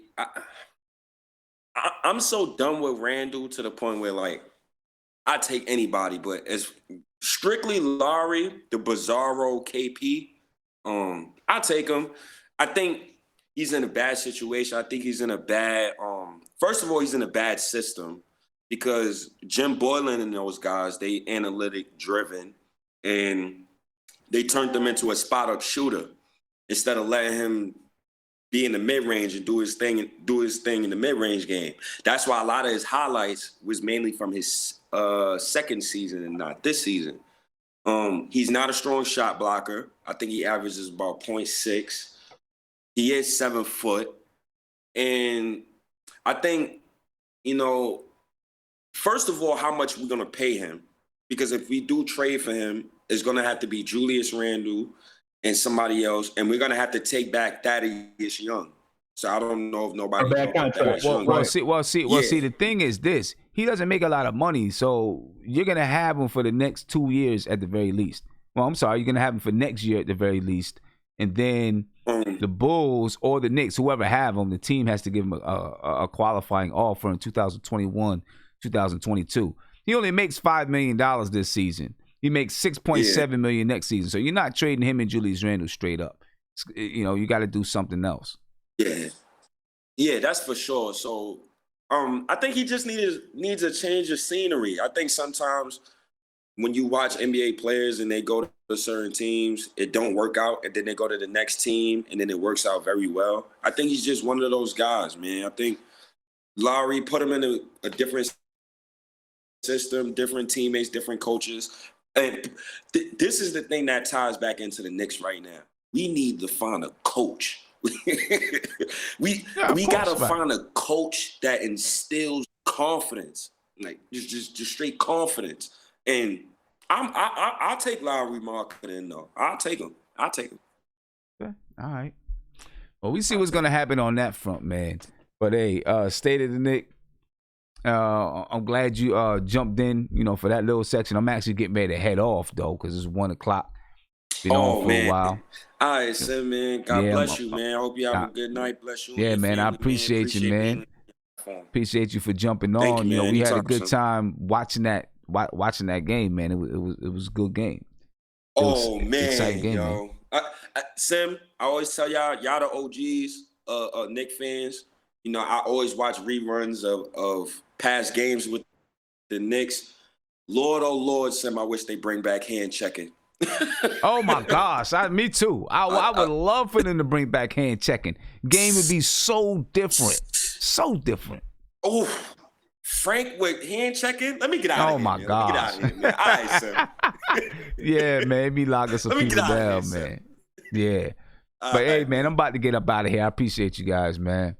I'm so done with Randall to the point where, like, I take anybody, but as strictly Lauri, the Bizarro KP, I take him. I think he's in a bad situation. I think he's in a bad. First of all, he's in a bad system because Jim Boylan and those guys, they analytic driven, and they turned him into a spot up shooter instead of letting him be in the mid range and do his thing in the mid range game. That's why a lot of his highlights was mainly from his second season and not this season. He's not a strong shot blocker. I think he averages about 0.6. He is 7 foot. And I think, you know, first of all, how much we're going to pay him. Because if we do trade for him, it's going to have to be Julius Randle and somebody else. And we're going to have to take back Thaddeus Young. So I don't know if nobody. See, the thing is this. He doesn't make a lot of money. So you're going to have him for the next 2 years at the very least. Well, I'm sorry. You're going to have him for next year at the very least. And then the Bulls or the Knicks, whoever have him, the team has to give him a qualifying offer in 2021, 2022. He only makes $5 million this season. He makes $6.7 million next season. So you're not trading him and Julius Randle straight up. You know, you got to do something else. Yeah, that's for sure. So I think he just needs a change of scenery. I think sometimes when you watch NBA players and they go to certain teams, it don't work out, and then they go to the next team, and then it works out very well. I think he's just one of those guys, man. I think Lauri put him in a different system, different teammates, different coaches. And this is the thing that ties back into the Knicks right now. We need to find a coach. we got to find a coach that instills confidence, like just straight confidence. And I'll take Lauri Markkanen though. I'll take him. Okay. All right. Well, we see what's gonna happen on that front, man. But hey, State of the Knicks. I'm glad you jumped in, you know, for that little section. I'm actually getting ready to head off though, because it's 1:00. Been on for a while. All right, Sim, man. God bless you, man. I hope you have a good night. Bless you. Yeah, man. I appreciate you, man. Appreciate you for jumping on. You know, we had a good time watching that game, man. It was a good game. Man, game, yo. Man. Sim, I always tell y'all the OGs, Knicks fans. You know, I always watch reruns of past games with the Knicks. Lord, oh Lord, Sim, I wish they bring back hand checking. Oh my gosh, me too. I would love for them to bring back hand checking. Game would be so different. Oh, Frank with hand checking? Let me get out of here. Oh my gosh. Let me get out of here, man. All right, Sim. Yeah, man. Be locking some people down, man. Yeah. But hey, man, I'm about to get up out of here. I appreciate you guys, man.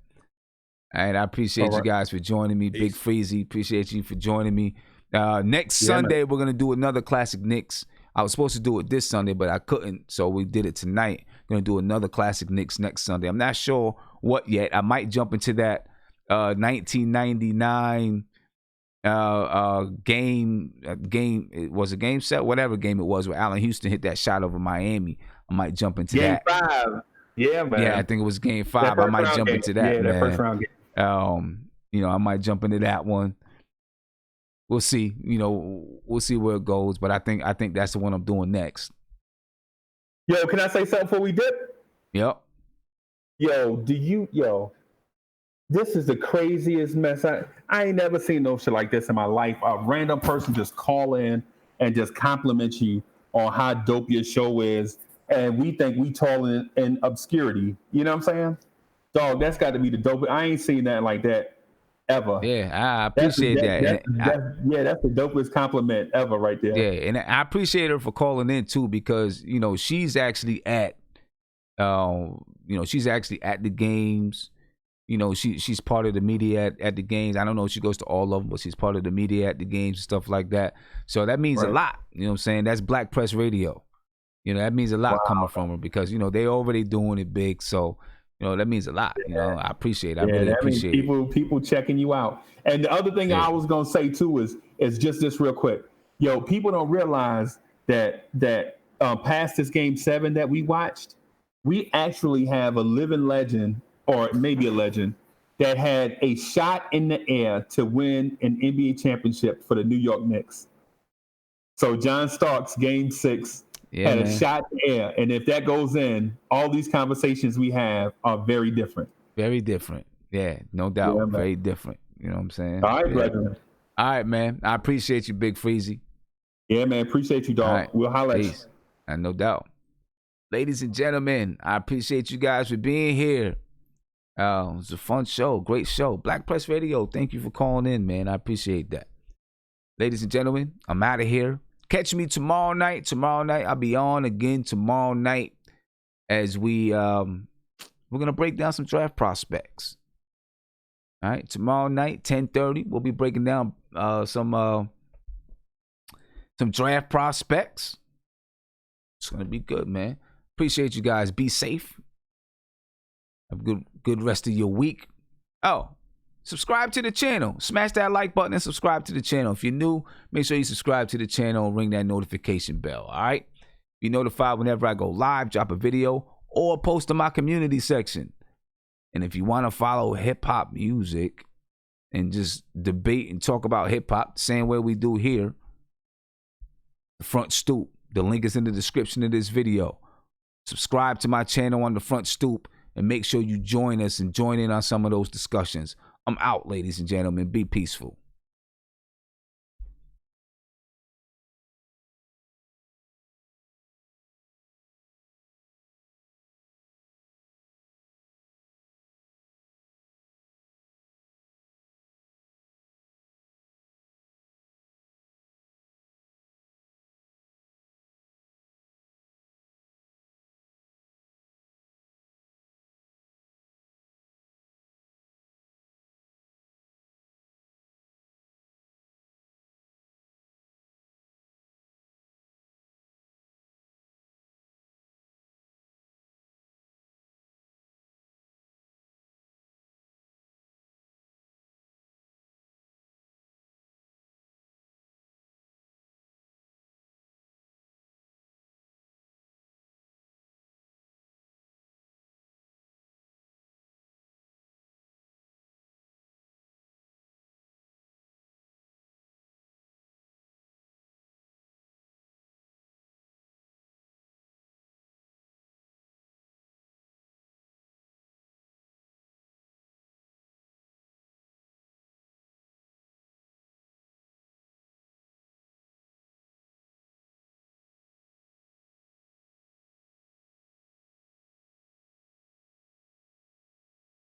And I appreciate you guys for joining me. Peace. Big Freezy, appreciate you for joining me. Next Sunday, we're going to do another Classic Knicks. I was supposed to do it this Sunday, but I couldn't, so we did it tonight. Going to do another Classic Knicks next Sunday. I'm not sure what yet. I might jump into that 1999 game. It was a game set, whatever game it was, where Allen Houston hit that shot over Miami. I might jump into Game that. 5. Yeah, man. Yeah, I think it was game 5. I might jump into that, man. That first round game. I might jump into that one. We'll see. We'll see where it goes. But I think that's the one I'm doing next. Yo, can I say something before we dip? Yep. Yo, this is the craziest mess. I ain't never seen no shit like this in my life. A random person just call in and just compliment you on how dope your show is. And we think we tall in obscurity. You know what I'm saying? Dog, that's got to be the dope. I ain't seen that like that ever. Yeah, I appreciate that. That's the dopest compliment ever right there. Yeah, and I appreciate her for calling in too, because she's actually at she's actually at the games. She's part of the media at the games. I don't know if she goes to all of them, but she's part of the media at the games and stuff like that. So that means a lot. You know what I'm saying? That's Black Press Radio. That means a lot coming from her, because they already doing it big. So that means a lot. I appreciate it. I really appreciate it. People checking you out. And the other thing I was gonna say too is just this real quick. Yo, people don't realize that past this game 7 that we watched, we actually have a living legend, or maybe a legend, that had a shot in the air to win an NBA championship for the New York Knicks. So John Starks, game 6. Had a shot in the air, and if that goes in, all these conversations we have are very different. Very different. Yeah, no doubt. Yeah, very different. You know what I'm saying? All right, brother. All right, man. I appreciate you, Big Freezy. Yeah, man. Appreciate you, dog. Right. We'll holler at you. And no doubt. Ladies and gentlemen, I appreciate you guys for being here. It was a fun show. Great show. Black Press Radio, thank you for calling in, man. I appreciate that. Ladies and gentlemen, I'm out of here. Catch me tomorrow night. Tomorrow night, I'll be on again tomorrow night as we're gonna break down some draft prospects. All right, tomorrow night, 10:30, we'll be breaking down some draft prospects. It's gonna be good, man. Appreciate you guys. Be safe. Have a good rest of your week. Oh. Subscribe to the channel. Smash that like button and subscribe to the channel. If you're new, make sure you subscribe to the channel and ring that notification bell, all right? Be notified whenever I go live, drop a video, or post in my community section. And if you want to follow hip-hop music and just debate and talk about hip-hop the same way we do here, The Front Stoop, the link is in the description of this video. Subscribe to my channel on The Front Stoop and make sure you join us and join in on some of those discussions. I'm out, ladies and gentlemen. Be peaceful.